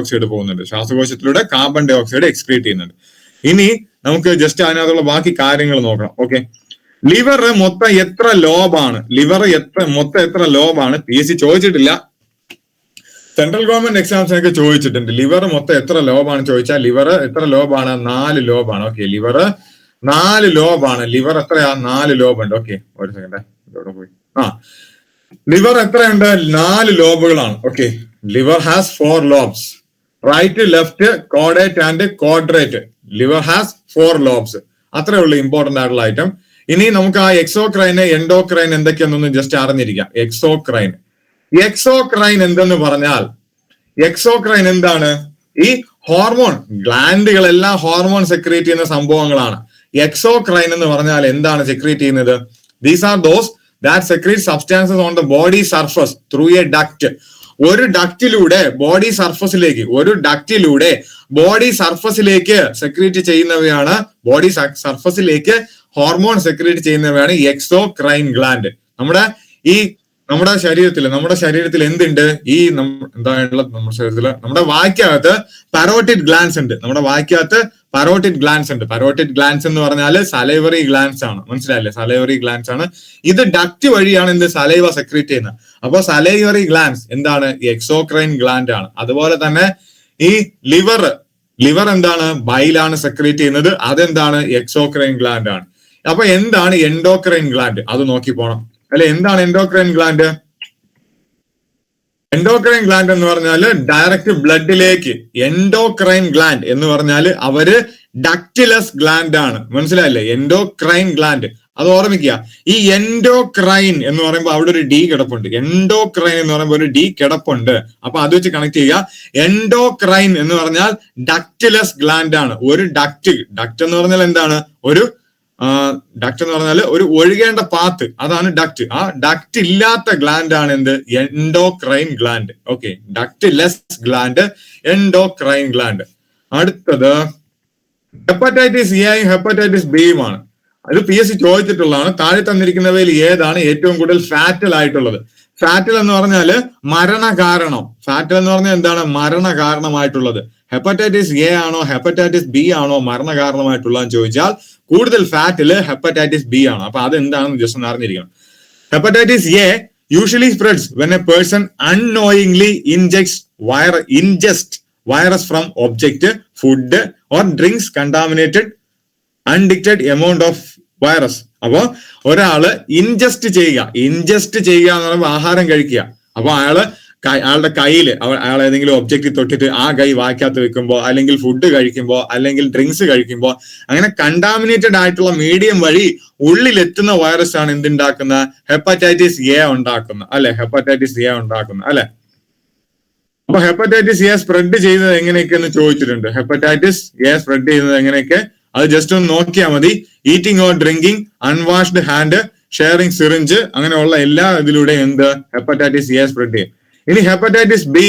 ഓക്സൈഡ് എക്സ്ക്രീറ്റ് ചെയ്യുന്നുണ്ട്. ഇനി നമുക്ക് ജസ്റ്റ് അതിനകത്തുള്ള ബാക്കി കാര്യങ്ങൾ നോക്കണം. ഓക്കെ, ലിവർ മൊത്തം എത്ര ലോബാണ്? PSC ചോദിച്ചിട്ടില്ല. സെൻട്രൽ ഗവൺമെന്റ് എക്സാംസിനൊക്കെ ചോദിച്ചിട്ടുണ്ട് ലിവർ മൊത്തം എത്ര ലോബാണ് ചോദിച്ചാൽ ലിവർ എത്ര ലോബാണ്? 4 ലോബാണ്. ഓക്കെ, ലിവർ 4 ലോബാണ്. ലിവർ എത്രയാ? 4 ലോബ് ഉണ്ട്. ഓക്കെ, ഒരു സെക്കൻഡ്, ഇതോടെ പോയി. ലിവർ എത്രയുണ്ട്? 4 ലോബുകളാണ്. Okay, liver has 4 lobes, right, left, caudate and quadrate. Liver has 4 lobes. അത്രേ ഉള്ളൂ ഇമ്പോർട്ടന്റ് ആയിട്ടുള്ള ഐറ്റം. ഇനി നമുക്ക് ആ എക്സോക്രൈൻ എൻഡോക്രൈൻ എന്തൊക്കെയാണെന്ന് ജസ്റ്റ് അറിഞ്ഞിരിക്കാം. എക്സോക്രൈൻ എന്തെന്ന് പറഞ്ഞാൽ, എക്സോക്രൈൻ എന്താണ്? ഈ ഹോർമോൺ ഗ്ലാൻഡുകളെല്ലാം ഹോർമോൺ സെക്രീറ്റ് ചെയ്യുന്ന സംഭവങ്ങളാണ്. എക്സോക്രൈൻ എന്ന് പറഞ്ഞാൽ എന്താണ് സെക്രീറ്റ് ചെയ്യുന്നത്? These are those that secrete substances on the body surface through a duct. ഒരു ഡക്റ്റിലൂടെ ബോഡി സർഫസിലേക്ക് സെക്രീറ്റ് ചെയ്യുന്നവയാണ്, ബോഡി സർഫസിലേക്ക് ഹോർമോൺ സെക്രീറ്റ് ചെയ്യുന്നവയാണ് എക്സോക്രൈൻ ഗ്ലാൻഡ്. നമ്മുടെ ശരീരത്തിൽ എന്തുണ്ട്? ഈ എന്താണുള്ളത്? നമ്മുടെ ശരീരത്തിൽ നമ്മുടെ വായ്ക്കകത്ത് പരോട്ടിഡ് ഗ്ലാൻസ് ഉണ്ട്. പരോട്ടിഡ് ഗ്ലാൻസ് എന്ന് പറഞ്ഞാൽ സലൈവറി ഗ്ലാൻസ് ആണ്. മനസ്സിലായില്ലേ? സലൈവറി ഗ്ലാൻസ് ആണ്. ഇത് ഡക്റ്റ് വഴിയാണ് എന്ത് സലൈവ സെക്രീറ്റ് ചെയ്യുന്നത്. അപ്പൊ സലൈവറി ഗ്ലാൻസ് എന്താണ്? എക്സോക്രൈൻ ഗ്ലാൻഡ് ആണ്. അതുപോലെ തന്നെ ഈ ലിവർ എന്താണ്? ബൈലാണ് സെക്രീറ്റ് ചെയ്യുന്നത്. അതെന്താണ്? എക്സോക്രൈൻ ഗ്ലാൻഡ് ആണ്. അപ്പൊ എന്താണ് എൻഡോക്രൈൻ ഗ്ലാൻഡ്? അത് നോക്കി പോണം അല്ലെ. എന്താണ് എൻഡോക്രൈൻ ഗ്ലാൻഡ്? എൻഡോക്രൈൻ ഗ്ലാൻഡ് എന്ന് പറഞ്ഞാല് ഡയറക്റ്റ് ബ്ലഡിലേക്ക്. എൻഡോക്രൈൻ ഗ്ലാൻഡ് എന്ന് പറഞ്ഞാല് അവര് ഡക്റ്റിലസ് ഗ്ലാൻഡ് ആണ്. മനസ്സിലായില്ലേ? എൻഡോക്രൈൻ ഗ്ലാൻഡ് അത് ഓർമ്മിക്കുക. ഈ എൻഡോക്രൈൻ എന്ന് പറയുമ്പോൾ അവിടെ ഒരു ഡി കിടപ്പുണ്ട്. അപ്പൊ അത് വെച്ച് കണക്ട് ചെയ്യുക. എൻഡോക്രൈൻ എന്ന് പറഞ്ഞാൽ ഡക്റ്റിലസ് ഗ്ലാൻഡ് ആണ്. ഒരു ഡക്റ്റ് എന്ന് പറഞ്ഞാൽ എന്താണ്? ഡക്റ്റ് എന്ന് പറഞ്ഞാൽ ഒരു ഒഴുകേണ്ട പാത്ത്, അതാണ് ഡക്റ്റ്. ആ ഡക്റ്റ് ഇല്ലാത്ത ഗ്ലാൻഡ് ആണ് എന്ത്? Endocrine gland. Okay, duct less gland, endocrine gland. അടുത്തത് ഹെപ്പറ്റൈറ്റിസ് എയും ഹെപ്പറ്റൈറ്റിസ് ബിയും ആണ്. അത് PSC ചോദിച്ചിട്ടുള്ളതാണ്. താഴെ തന്നിരിക്കുന്നവയിൽ ഏതാണ് ഏറ്റവും കൂടുതൽ ഫാറ്റൽ ആയിട്ടുള്ളത്? ഫാറ്റൽ എന്ന് പറഞ്ഞാല് മരണകാരണം. ഫാറ്റൽ എന്ന് പറഞ്ഞാൽ എന്താണ്? മരണകാരണമായിട്ടുള്ളത്. ഹെപ്പറ്റൈറ്റിസ് എ ആണോ ഹെപ്പറ്റൈറ്റിസ് ബി ആണോ മരണകാരണമായിട്ടുള്ളതെന്ന് ചോദിച്ചാൽ കൂടുതൽ ഫാറ്റില് ഹെപ്പറ്റൈറ്റിസ് ബി ആണ്. അപ്പൊ അത് എന്താണെന്ന് ജസ്റ്റ് ഒന്ന് അറിഞ്ഞിരിക്കണം. Hepatitis A usually spreads when A person unknowingly ingest virus from object, food or drinks contaminated undetected amount of virus. അപ്പൊ ഒരാള് ഇൻജസ്റ്റ് ചെയ്യുക എന്ന് പറയുമ്പോൾ ആഹാരം കഴിക്കുക. അപ്പൊ അയാളുടെ കയ്യിൽ അയാൾ ഏതെങ്കിലും ഒബ്ജക്റ്റ് തൊട്ടിട്ട് ആ കൈ വായ്ക്കകത്ത് വെക്കുമ്പോൾ, അല്ലെങ്കിൽ ഫുഡ് കഴിക്കുമ്പോൾ, അല്ലെങ്കിൽ ഡ്രിങ്ക്സ് കഴിക്കുമ്പോൾ, അങ്ങനെ കണ്ടാമിനേറ്റഡ് ആയിട്ടുള്ള മീഡിയം വഴി ഉള്ളിലെത്തുന്ന വൈറസ് ആണ് എന്തുണ്ടാക്കുന്ന? ഹെപ്പറ്റൈറ്റിസ് എ ഉണ്ടാക്കുന്ന അല്ലെ. അപ്പൊ ഹെപ്പറ്റൈറ്റിസ് എ സ്പ്രെഡ് ചെയ്യുന്നത് എങ്ങനെയൊക്കെ എന്ന് ചോദിച്ചിട്ടുണ്ട്. ഹെപ്പറ്റൈറ്റിസ് എ സ്പ്രെഡ് ചെയ്യുന്നത് എങ്ങനെയൊക്കെ അത് ജസ്റ്റ് ഒന്ന് നോക്കിയാൽ മതി. Eating or drinking, unwashed hand, sharing syringe, അങ്ങനെയുള്ള എല്ലാ ഇതിലൂടെയും എന്ത്? ഹെപ്പറ്റൈറ്റിസ് എ സ്പ്രെഡ് ചെയ്യും. ഇനി ഹെപ്പറ്റൈറ്റിസ് ബി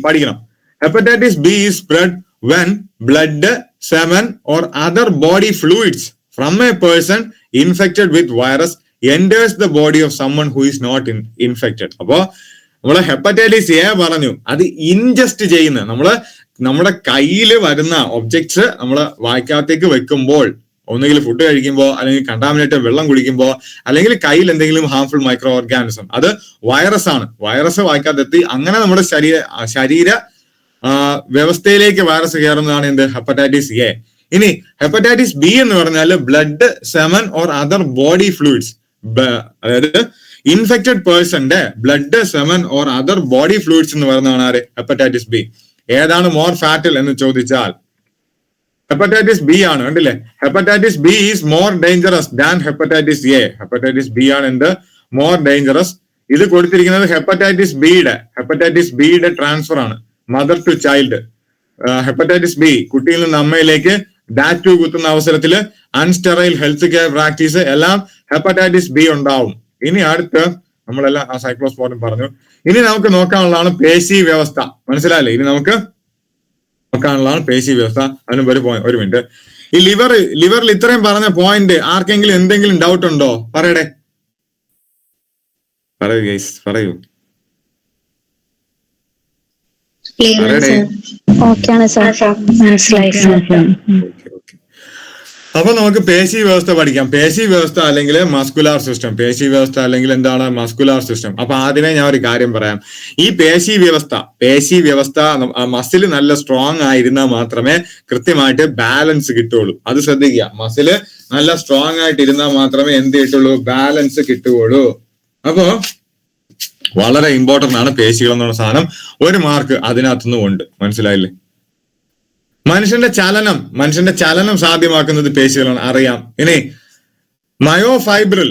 പഠിക്കണം. Hepatitis B is spread when blood, semen or other body fluids from a person infected with virus enters the body of someone who is not infected. അപ്പോ നമ്മള് hepatitis A പറഞ്ഞു, അത് ingest ചെയ്യുന്ന നമ്മുടെ കയ്യിൽ വരുന്ന objects നമ്മള് വായ്ക്കകത്തേക്ക് വെക്കുമ്പോൾ, ഒന്നുകിൽ ഫുഡ് കഴിക്കുമ്പോൾ, അല്ലെങ്കിൽ കണ്ടാമിനേറ്റഡ് വെള്ളം കുടിക്കുമ്പോൾ, അല്ലെങ്കിൽ കയ്യിൽ എന്തെങ്കിലും ഹാർംഫുൾ മൈക്രോ ഓർഗാനിസം, അത് വൈറസ് ആണ്. വൈറസ് വായിക്കാതെത്തി അങ്ങനെ നമ്മുടെ ശരീര വ്യവസ്ഥയിലേക്ക് വൈറസ് കയറുന്നതാണ് എന്ത്? Hepatitis A. ഇനി ഹെപ്പറ്റൈറ്റിസ് ബി എന്ന് പറഞ്ഞാൽ blood, semen or other body fluids, അതായത് ഇൻഫെക്റ്റഡ് പേഴ്സന്റെ blood, semen or other body fluids എന്ന് പറയുന്നതാണ് ആര്? Hepatitis B. ഏതാണ് മോർ ഫാറ്റൽ എന്ന് ചോദിച്ചാൽ ഹെപ്പറ്റൈറ്റിസ് ബി ആണ്. കണ്ടില്ലേ? Hepatitis B is more dangerous than hepatitis A. Hepatitis B ആണ് എന്ത്? More dangerous. ഇത് കൊടുത്തിരിക്കുന്നത് ഹെപ്പറ്റൈറ്റിസ് ബിയുടെ ട്രാൻസ്ഫർ ആണ്, mother to child. Hepatitis B കുട്ടിയിൽ നിന്ന് അമ്മയിലേക്ക് ഡാറ്റു കുത്തുന്ന അവസരത്തിൽ അൺസ്റ്റെറൈൽ ഹെൽത്ത് കെയർ പ്രാക്ടീസ് എല്ലാം ഹെപ്പറ്റൈറ്റിസ് ബി ഉണ്ടാവും. ഇനി അടുത്ത് നമ്മളെല്ലാം ആ സൈക്ലോസ്പോറിൻ പറഞ്ഞു. ഇനി നമുക്ക് നോക്കാനുള്ളതാണ് പേശി വ്യവസ്ഥ. മനസ്സിലായില്ലേ? ഇനി നമുക്ക് നോക്കാനുള്ളതാണ് പേശി വ്യവസ്ഥ. അതിന് ഒരു മിനിറ്റ്. ഈ ലിവറിൽ ഇത്രയും പറഞ്ഞ പോയിന്റ് ആർക്കെങ്കിലും എന്തെങ്കിലും ഡൗട്ട് ഉണ്ടോ? പറയൂ ഗൈസ്, പറയൂ. അപ്പൊ നമുക്ക് പേശി വ്യവസ്ഥ പഠിക്കാം. പേശി വ്യവസ്ഥ അല്ലെങ്കിൽ മസ്കുലാർ സിസ്റ്റം. പേശി വ്യവസ്ഥ അല്ലെങ്കിൽ എന്താണ് മസ്കുലാർ സിസ്റ്റം. അപ്പൊ ആദ്യമേ ഞാൻ ഒരു കാര്യം പറയാം. ഈ പേശി വ്യവസ്ഥ മസിൽ നല്ല സ്ട്രോങ് ആയിരുന്നാൽ മാത്രമേ കൃത്യമായിട്ട് ബാലൻസ് കിട്ടുള്ളൂ. അത് ശ്രദ്ധിക്കുക. മസില് നല്ല സ്ട്രോങ് ആയിട്ട് ഇരുന്നാൽ മാത്രമേ എന്ത് കിട്ടുള്ളൂ, ബാലൻസ് കിട്ടുകയുള്ളൂ. അപ്പോ വളരെ ഇമ്പോർട്ടന്റ് ആണ് പേശികൾ എന്നുള്ള സാധനം. ഒരു മാർക്ക് അതിനകത്തുനിന്നും ഉണ്ട്. മനസ്സിലായില്ലേ? മനുഷ്യന്റെ ചലനം സാധ്യമാക്കുന്നത് പേശികളാണ്, അറിയാം. ഇനി മയോഫൈബ്രിൽ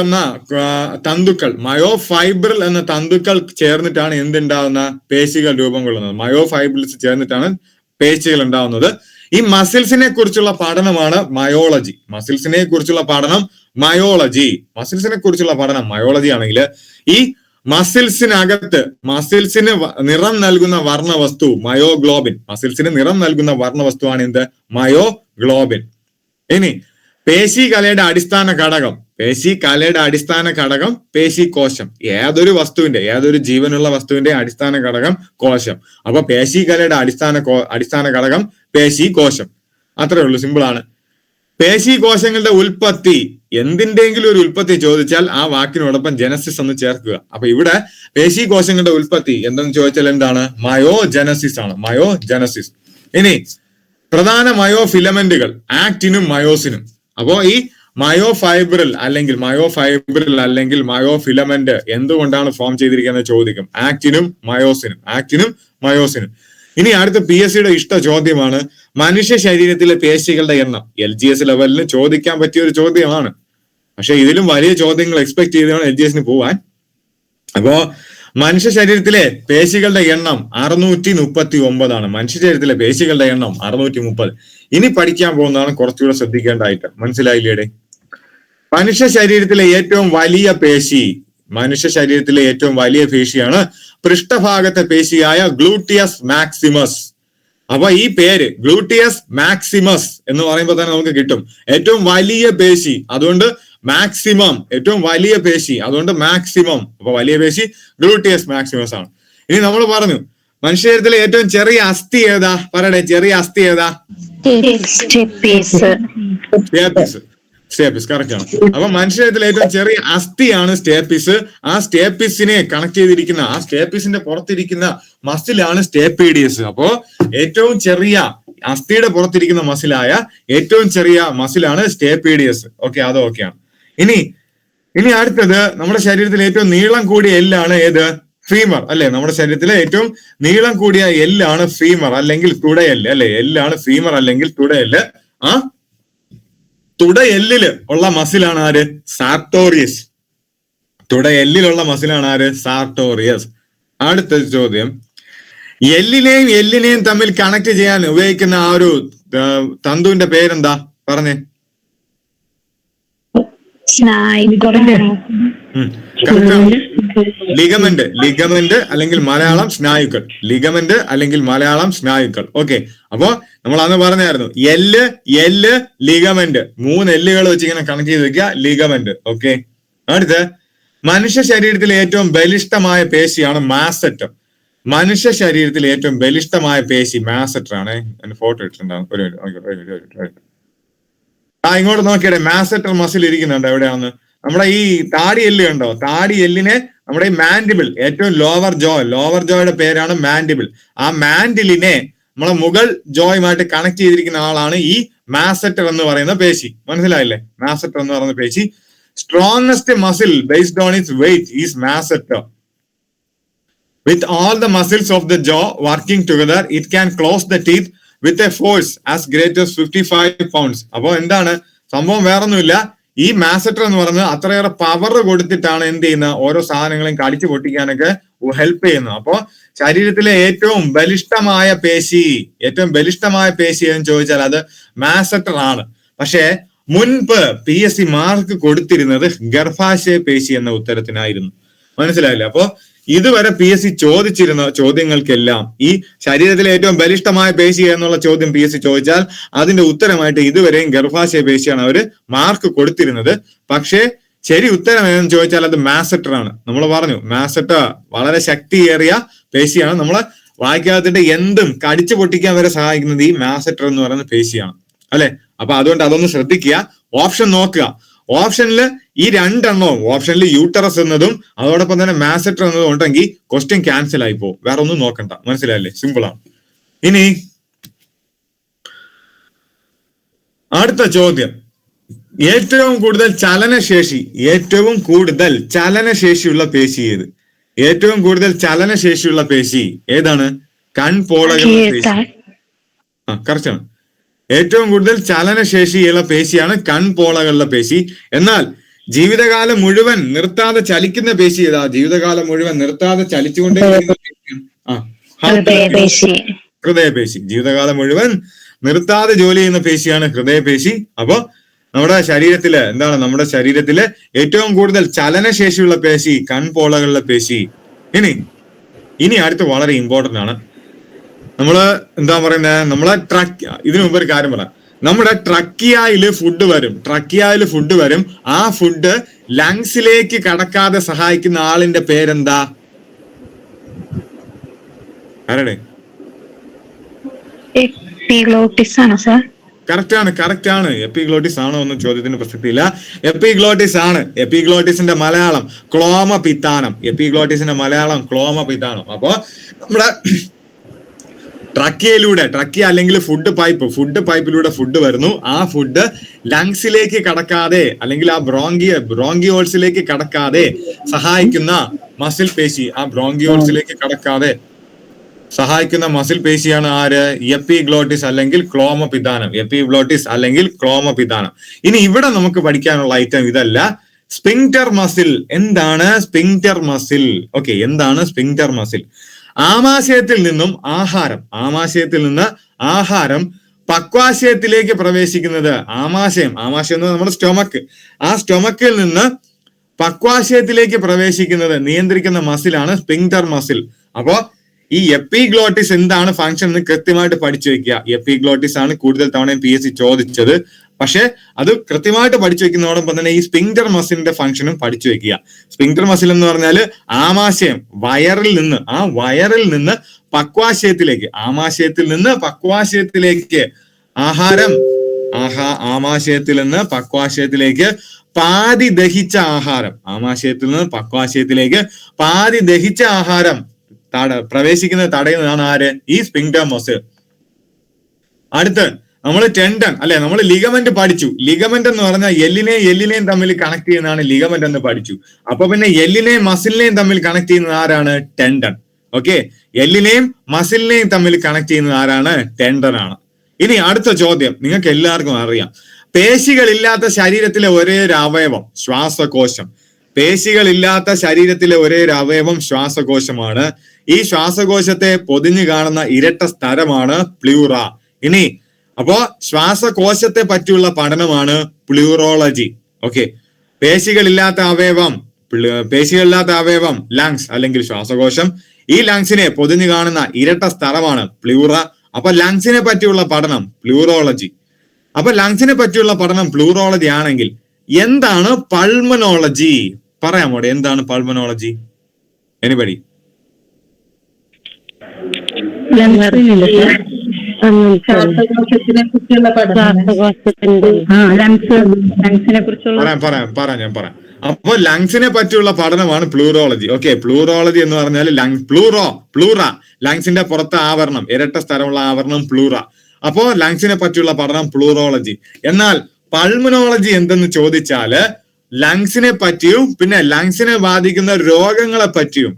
എന്ന തന്തുക്കൾ ചേർന്നിട്ടാണ് എന്തുണ്ടാവുന്ന പേശികൾ രൂപം കൊള്ളുന്നത്. മയോഫൈബ്രിൽസ് ചേർന്നിട്ടാണ് പേശികൾ ഉണ്ടാവുന്നത്. ഈ മസിൽസിനെ കുറിച്ചുള്ള പഠനമാണ് മയോളജി. മസിൽസിനെ കുറിച്ചുള്ള പഠനം മയോളജി ആണെങ്കിൽ ഈ മസിൽസിനകത്ത് മസിൽസിന് നിറം നൽകുന്ന വർണ്ണവസ്തു മയോഗ്ലോബിൻ. മസിൽസിന് നിറം നൽകുന്ന വർണ്ണവസ്തുവാണ് എന്ത്, മയോഗ്ലോബിൻ. ഇനി പേശികലയുടെ അടിസ്ഥാന ഘടകം പേശികോശം. ഏതൊരു ജീവനുള്ള വസ്തുവിന്റെ അടിസ്ഥാന ഘടകം കോശം. അപ്പൊ പേശികലയുടെ അടിസ്ഥാന ഘടകം പേശികോശം. അത്രേ ഉള്ളൂ, സിമ്പിൾ ആണ്. പേശികോശങ്ങളുടെ ഉൽപ്പത്തി, എന്തിന്റെങ്കിലും ഒരു ഉൽപ്പത്തി ചോദിച്ചാൽ ആ വാക്കിനോടൊപ്പം ജനസിസ് എന്ന് ചേർക്കുക. അപ്പൊ ഇവിടെ പേശികോശങ്ങളുടെ ഉൽപ്പത്തി എന്തെന്ന് ചോദിച്ചാൽ എന്താണ്, മയോജനസിസ് ആണ്. മയോജനസിസ്. ഇനി പ്രധാന മയോഫിലമെന്റുകൾ ആക്റ്റിനും മയോസിനും. അപ്പോ ഈ മയോഫൈബ്രിൽ അല്ലെങ്കിൽ മയോഫിലമെന്റ് എന്തുകൊണ്ടാണ് ഫോം ചെയ്തിരിക്കുന്നത് ചോദിക്കും. ആക്റ്റിനും മയോസിനും. ഇനി അടുത്ത PSCയുടെ ഇഷ്ട ചോദ്യമാണ് മനുഷ്യ ശരീരത്തിലെ പേശികളുടെ എണ്ണം. LGS ലെവലിന് ചോദിക്കാൻ പറ്റിയ ഒരു ചോദ്യമാണ്. പക്ഷെ ഇതിലും വലിയ ചോദ്യങ്ങൾ എക്സ്പെക്ട് ചെയ്താണ് LGSന് പോവാൻ. അപ്പോ മനുഷ്യ ശരീരത്തിലെ പേശികളുടെ എണ്ണം 639 ആണ്. മനുഷ്യ ശരീരത്തിലെ പേശികളുടെ എണ്ണം 630. ഇനി പഠിക്കാൻ പോകുന്നതാണ് കുറച്ചുകൂടെ ശ്രദ്ധിക്കേണ്ടതായിട്ട്. മനസ്സിലായില്ലേ? മനുഷ്യ ശരീരത്തിലെ ഏറ്റവും വലിയ പേശിയാണ് പൃഷ്ഠഭാഗത്തെ പേശിയായ ഗ്ലൂട്ടിയസ് മാക്സിമസ്. അപ്പൊ ഈ പേര് ഗ്ലൂട്ടിയസ് മാക്സിമസ് എന്ന് പറയുമ്പോൾ തന്നെ നമുക്ക് കിട്ടും ഏറ്റവും വലിയ പേശി, അതുകൊണ്ട് മാക്സിമം. ഏറ്റവും വലിയ പേശി, അതുകൊണ്ട് മാക്സിമം. അപ്പൊ വലിയ പേശി ഗ്ലൂട്ടിയസ് മാക്സിമസ് ആണ്. ഇനി നമ്മൾ പറഞ്ഞു മനുഷ്യ ശരീരത്തിലെ ഏറ്റവും ചെറിയ അസ്ഥി ഏതാ? പറയട്ടെ, ചെറിയ അസ്ഥി ഏതാ? സ്റ്റേപ്പിസ്. കറക്റ്റ് ആണ്. അപ്പൊ മനുഷ്യത്തിൽ ഏറ്റവും ചെറിയ അസ്ഥിയാണ് സ്റ്റേപ്പിസ്. ആ സ്റ്റേപ്പിസിനെ കണക്ട് ചെയ്തിരിക്കുന്ന, ആ സ്റ്റേപ്പിസിന്റെ പുറത്തിരിക്കുന്ന മസിലാണ് സ്റ്റേപ്പീഡിയസ്. അപ്പോ ഏറ്റവും ചെറിയ അസ്ഥിയുടെ പുറത്തിരിക്കുന്ന മസിലായ ഏറ്റവും ചെറിയ മസിലാണ് സ്റ്റേപ്പീഡിയസ്. ഓക്കെ, അത് ഓക്കെയാണ്. ഇനി അടുത്തത് നമ്മുടെ ശരീരത്തിൽ ഏറ്റവും നീളം കൂടിയ എല്ലാണ് ഏത്? ഫീമർ അല്ലെ? നമ്മുടെ ശരീരത്തിലെ ഏറ്റവും നീളം കൂടിയ എല്ലാണ് ഫീമർ അല്ലെങ്കിൽ തുടയെല്ല് അല്ലെ? എല്ലാണ് ഫീമർ അല്ലെങ്കിൽ തുടയെല്ല്. ആ തുടയെല്ലില് ഉള്ള മസിലാണ് ആര്? സാർട്ടോറിയസ്. തുടയെല്ലിലുള്ള മസിലാണ് ആര്? സാർട്ടോറിയസ്. അടുത്ത ചോദ്യം, എല്ലിനെയും തമ്മിൽ കണക്ട് ചെയ്യാൻ ഉപയോഗിക്കുന്ന ആ ഒരു തന്തുവിന്റെ പേരെന്താ? പറഞ്ഞേ. ലിഗമെന്റ് അല്ലെങ്കിൽ മലയാളം സ്നായുക്കൾ. ഓക്കെ, അപ്പോ നമ്മൾ അന്ന് പറഞ്ഞായിരുന്നു എല്ല് ലിഗമെന്റ്, 3 എല്ലുകൾ വെച്ച് ഇങ്ങനെ കണക്ട് ചെയ്ത് വെക്കുക, ലിഗമെന്റ്. ഓക്കെ, അടുത്ത് മനുഷ്യ ശരീരത്തിലെ ഏറ്റവും ബലിഷ്ഠമായ പേശിയാണ് മാസറ്റം. മനുഷ്യ ശരീരത്തിലെ ഏറ്റവും ബലിഷ്ഠമായ പേശി മാസറ്റർ ആണ്. ഫോട്ടോ ഇട്ടിട്ടുണ്ടാവും. ഇങ്ങോട്ട് നോക്കിയേ, മാസറ്റർ മസിൽ ഇരിക്കുന്നുണ്ട്. എവിടെയാണെന്ന്? നമ്മുടെ ഈ താടി എല്ല് കണ്ടോ? താടി എല്ലിനെ നമ്മുടെ ഈ മാൻഡിബിൾ, ഏറ്റവും ലോവർ ജോയുടെ പേരാണ് മാൻഡിബിൾ. ആ മാൻഡിലിനെ നമ്മളെ മുകൾ ജോയുമായിട്ട് കണക്ട് ചെയ്തിരിക്കുന്ന ആളാണ് ഈ മാസറ്റർ എന്ന് പറയുന്ന പേശി. മനസ്സിലായില്ലേ? മാസറ്റർ എന്ന് പറയുന്ന പേശി. Strongest muscle based on its weight is masseter. With all the muscles of the jaw working together, it can close the teeth with a force as great as 55 pounds. അപ്പോ എന്താണ് സംഭവം? വേറൊന്നുമില്ല, ഈ മാസറ്റർ എന്ന് പറയുന്നത് അത്രയേറെ പവർ കൊടുത്തിട്ടാണ് എന്ത് ചെയ്യുന്ന ഓരോ സാധനങ്ങളെയും കടിച്ചു പൊട്ടിക്കാനൊക്കെ ഹെൽപ്പ് ചെയ്യുന്നത്. അപ്പോ ശരീരത്തിലെ ഏറ്റവും ബലിഷ്ഠമായ പേശി എന്ന് ചോദിച്ചാൽ അത് മാസറ്റർ ആണ്. പക്ഷേ മുൻപ് PSC മാർക്ക് കൊടുത്തിരുന്നത് ഗർഭാശയ പേശി എന്ന ഉത്തരത്തിനായിരുന്നു. മനസ്സിലായില്ലേ? അപ്പോ ഇതുവരെ PSC ചോദിച്ചിരുന്ന ചോദ്യങ്ങൾക്കെല്ലാം ഈ ശരീരത്തിലെ ഏറ്റവും ബലിഷ്ഠമായ പേശി എന്നുള്ള ചോദ്യം PSC ചോദിച്ചാൽ അതിന്റെ ഉത്തരമായിട്ട് ഇതുവരെയും ഗർഭാശയ പേശിയാണ് അവര് മാർക്ക് കൊടുത്തിരുന്നത്. പക്ഷേ ശരി ഉത്തരം ഏതെന്ന് ചോദിച്ചാൽ അത് മാസറ്റർ ആണ്. നമ്മൾ പറഞ്ഞു മാസറ്റർ വളരെ ശക്തിയേറിയ പേശിയാണ്. നമ്മള് വായിക്കാത്തിന്റെ എന്തും കടിച്ചു പൊട്ടിക്കാൻ വരെ സഹായിക്കുന്നത് ഈ മാസറ്റർ എന്ന് പറയുന്ന പേശിയാണ് അല്ലെ? അപ്പൊ അതുകൊണ്ട് അതൊന്ന് ശ്രദ്ധിക്കുക. ഓപ്ഷൻ നോക്കുക. ഓപ്ഷനിൽ ഈ രണ്ടെണ്ണവും, ഓപ്ഷനിൽ യൂട്ടറസ് എന്നതും അതോടൊപ്പം തന്നെ മാസെറ്റർ എന്നതും ഉണ്ടെങ്കിൽ ക്വസ്റ്റ്യൻ ക്യാൻസൽ ആയി പോകും. വേറെ ഒന്നും നോക്കണ്ട. മനസ്സിലായല്ലേ? സിമ്പിൾ ആണ്. ഇനി അടുത്ത ചോദ്യം, ഏറ്റവും കൂടുതൽ ചലനശേഷിയുള്ള പേശി ഏത്? ഏറ്റവും കൂടുതൽ ചലനശേഷിയുള്ള പേശി ഏതാണ്? കൺപോളകളുടെ പേശി. കറക്റ്റ് ആണ്. ഏറ്റവും കൂടുതൽ ചലനശേഷിയുള്ള പേശിയാണ് കൺപോളകളുടെ പേശി. എന്നാൽ ജീവിതകാലം മുഴുവൻ നിർത്താതെ ചലിക്കുന്ന പേശി ഏതാ? ജീവിതകാലം മുഴുവൻ നിർത്താതെ ചലിച്ചുകൊണ്ടേ ഹൃദയപേശി. ജീവിതകാലം മുഴുവൻ നിർത്താതെ ജോലി ചെയ്യുന്ന പേശിയാണ് ഹൃദയപേശി. അപ്പോ നമ്മുടെ ശരീരത്തിലെ ഏറ്റവും കൂടുതൽ ചലനശേഷിയുള്ള പേശി കൺപോളകളുടെ പേശി. ഇനി അടുത്ത് വളരെ ഇമ്പോർട്ടന്റ് ആണ്. നമ്മള് നമ്മളെ ഇതിനു മുമ്പ് ഒരു കാര്യം പറയാം. നമ്മുടെ ട്രക്കിയായില് ഫുഡ് വരും. ആ ഫുഡ് ലങ്സിലേക്ക് കടക്കാതെ സഹായിക്കുന്ന ആളിന്റെ പേരെന്താ? ആരുടെ? കറക്റ്റ് ആണ്. എപ്പിഗ്ലോട്ടിസ് ആണോ എന്ന ചോദ്യത്തിന് പ്രസക്തിയില്ല. എപ്പിഗ്ലോട്ടിസ് ആണ്. എപ്പിഗ്ലോട്ടിസിന്റെ മലയാളം ക്ലോമപിത്താനം. അപ്പോ നമ്മുടെ ട്രക്കിയ അല്ലെങ്കിൽ ഫുഡ് പൈപ്പിലൂടെ ഫുഡ് വരുന്നു. ആ ഫുഡ് ലങ്സിലേക്ക് കടക്കാതെ അല്ലെങ്കിൽ ആ ബ്രോങ്കിയോൾസിലേക്ക് കടക്കാതെ സഹായിക്കുന്ന മസിൽ പേശി. സഹായിക്കുന്ന മസിൽ പേശിയാണ് ആര്? എപ്പിഗ്ലോട്ടിസ് അല്ലെങ്കിൽ ക്ലോമപിതാനം. ഇനി ഇവിടെ നമുക്ക് പഠിക്കാനുള്ള ഐറ്റം ഇതല്ല. Sphincter muscle. എന്താണ് സ്പിങ്ക്ടർ മസിൽ? ഓക്കെ, എന്താണ് സ്പിങ്ക്ടർ മസിൽ? ആമാശയത്തിൽ നിന്ന് ആഹാരം പക്വാശയത്തിലേക്ക് പ്രവേശിക്കുന്നത്. ആമാശയം എന്ന് നമ്മുടെ സ്റ്റൊമക്ക്. ആ സ്റ്റൊമക്കിൽ നിന്ന് പക്വാശയത്തിലേക്ക് പ്രവേശിക്കുന്നത് നിയന്ത്രിക്കുന്ന മസിലാണ് സ്പിങ്ക്ടർ മസിൽ. അപ്പോ ഈ എപ്പിഗ്ലോട്ടിസ് എന്താണ് ഫംഗ്ഷൻ എന്ന് കൃത്യമായിട്ട് പഠിച്ചു വെക്കുക. എപ്പിഗ്ലോട്ടിസ് ആണ് കൂടുതൽ തവണ PSC ചോദിച്ചത്. പക്ഷെ അത് കൃത്യമായിട്ട് പഠിച്ചു വെക്കുന്നതോടൊപ്പം തന്നെ ഈ സ്പിങ്ക്ടർ മസിലിന്റെ ഫംഗ്ഷനും പഠിച്ചു വെക്കുക. സ്പിങ്ക്ടർ മസിൽ എന്ന് പറഞ്ഞാൽ ആമാശയം, വയറിൽ നിന്ന് പക്വാശയത്തിലേക്ക്, ആഹാരം ആമാശയത്തിൽ നിന്ന് പക്വാശയത്തിലേക്ക് പാതി ദഹിച്ച ആഹാരം പ്രവേശിക്കുന്നത് തടയുന്നതാണ് ആര്? ഈ സ്പിങ്ക്ടർ മസിൽ. അടുത്ത് നമ്മൾ ടെൻഡൻ നമ്മൾ ലിഗമെന്റ് പഠിച്ചു. ലിഗമെന്റ് എന്ന് പറഞ്ഞാൽ എല്ലിനെയും തമ്മിൽ കണക്ട് ചെയ്യുന്നതാണ് ലിഗമെന്റ് എന്ന് പഠിച്ചു. അപ്പൊ പിന്നെ എല്ലിനെയും മസിലിനെയും തമ്മിൽ കണക്ട് ചെയ്യുന്നത് ആരാണ്? ടെൻഡൻ. ഓക്കെ, എല്ലിനെയും മസിലിനെയും തമ്മിൽ കണക്ട് ചെയ്യുന്നത് ആരാണ്? ടെൻഡൻ ആണ്. ഇനി അടുത്ത ചോദ്യം നിങ്ങൾക്ക് എല്ലാവർക്കും അറിയാം. പേശികളില്ലാത്ത ശരീരത്തിലെ ഒരേ ഒരു അവയവം ശ്വാസകോശം. പേശികളില്ലാത്ത ശരീരത്തിലെ ഒരേ ഒരു അവയവം ശ്വാസകോശമാണ്. ഈ ശ്വാസകോശത്തെ പൊതിഞ്ഞു കാണുന്ന ഇരട്ട സ്തരമാണ് പ്ലൂറ. അപ്പോ ശ്വാസകോശത്തെ പറ്റിയുള്ള പഠനമാണ് പ്ലൂറോളജി. ഓക്കെ, പേശികളില്ലാത്ത അവയവം ലങ്സ് അല്ലെങ്കിൽ ശ്വാസകോശം. ഈ ലങ്സിനെ പൊതിഞ്ഞു കാണുന്ന ഇരട്ട സ്ഥലമാണ് പ്ലൂറ. അപ്പൊ ലങ്സിനെ പറ്റിയുള്ള പഠനം പ്ലൂറോളജി. അപ്പൊ ലങ്സിനെ പറ്റിയുള്ള പഠനം പ്ലൂറോളജി ആണെങ്കിൽ എന്താണ് പൾമനോളജി? പറയാമോ? എന്താണ് പൾമനോളജി? എനിബഡി? പറയാം. അപ്പൊ ലങ്സിനെ പറ്റിയുള്ള പഠനമാണ് പ്ലൂറോളജി. ഓക്കെ, പ്ലൂറോളജി എന്ന് പറഞ്ഞാൽ പ്ലൂറ ലങ്സിന്റെ പുറത്തെ ആവരണം, ഇരട്ട സ്ഥലമുള്ള ആവരണം പ്ലൂറ. അപ്പോ ലങ്സിനെ പറ്റിയുള്ള പഠനം പ്ലൂറോളജി. എന്നാൽ പൾമനോളജി എന്തെന്ന് ചോദിച്ചാല് ലങ്സിനെ പറ്റിയും പിന്നെ ലങ്സിനെ ബാധിക്കുന്ന രോഗങ്ങളെ പറ്റിയും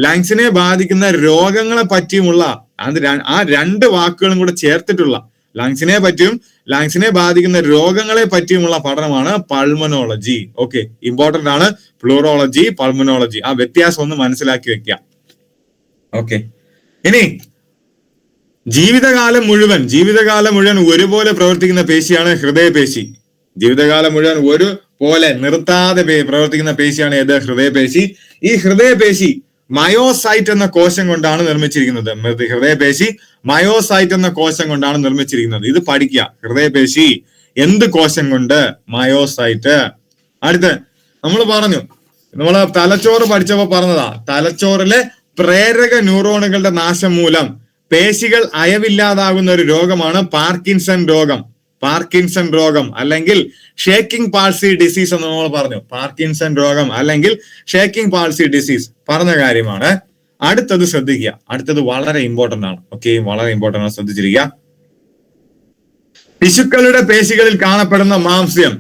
ലങ്സിനെ ബാധിക്കുന്ന രോഗങ്ങളെ പറ്റിയുമുള്ള ആ രണ്ട് വാക്കുകളും കൂടെ ചേർത്തിട്ടുള്ള ലങ്സിനെ പറ്റിയും ലങ്സിനെ ബാധിക്കുന്ന രോഗങ്ങളെ പറ്റിയുമുള്ള പഠനമാണ് പൾമനോളജി. ഓക്കെ, ഇമ്പോർട്ടന്റ് ആണ് പ്ലൂറോളജി, പൾമനോളജി. ആ വ്യത്യാസം ഒന്ന് മനസ്സിലാക്കി വെക്കുക. ഓക്കെ, ഇനി ജീവിതകാലം മുഴുവൻ ഒരുപോലെ പ്രവർത്തിക്കുന്ന പേശിയാണ് ഹൃദയപേശി. ജീവിതകാലം മുഴുവൻ ഒരുപോലെ നിർത്താതെ പ്രവർത്തിക്കുന്ന പേശിയാണ് ഏത്? ഹൃദയപേശി. ഈ ഹൃദയപേശി മയോസൈറ്റ് എന്ന കോശം കൊണ്ടാണ് നിർമ്മിച്ചിരിക്കുന്നത്. ഹൃദയപേശി മയോസൈറ്റ് എന്ന കോശം കൊണ്ടാണ് നിർമ്മിച്ചിരിക്കുന്നത്. ഇത് പഠിക്കുക. ഹൃദയപേശി എന്ത് കോശം കൊണ്ട്? മയോസൈറ്റ്. അടുത്ത് നമ്മൾ തലച്ചോറ് പഠിച്ചപ്പോ പറഞ്ഞതാ, തലച്ചോറിലെ പ്രേരക ന്യൂറോണുകളുടെ നാശം മൂലം പേശികൾ അയവില്ലാതാകുന്ന ഒരു രോഗമാണ് പാർക്കിൻസൺ രോഗം. പാർക്കിൻസൺ രോഗം അല്ലെങ്കിൽ ഷേക്കിംഗ് പാൾസി ഡിസീസ് എന്ന് നമ്മൾ പറഞ്ഞു. പാർക്കിൻസൺ രോഗം അല്ലെങ്കിൽ ഷേക്കിംഗ് പാൾസി ഡിസീസ് പറഞ്ഞ കാര്യമാണ്. അടുത്തത് ശ്രദ്ധിക്കുക, അടുത്തത് വളരെ ഇമ്പോർട്ടന്റ് ആണ്. ഓക്കെ, വളരെ ഇമ്പോർട്ടന്റ് ആണ്, ശ്രദ്ധിച്ചിരിക്കുക. ശിശുക്കളുടെ പേശികളിൽ കാണപ്പെടുന്ന മാംസ്യം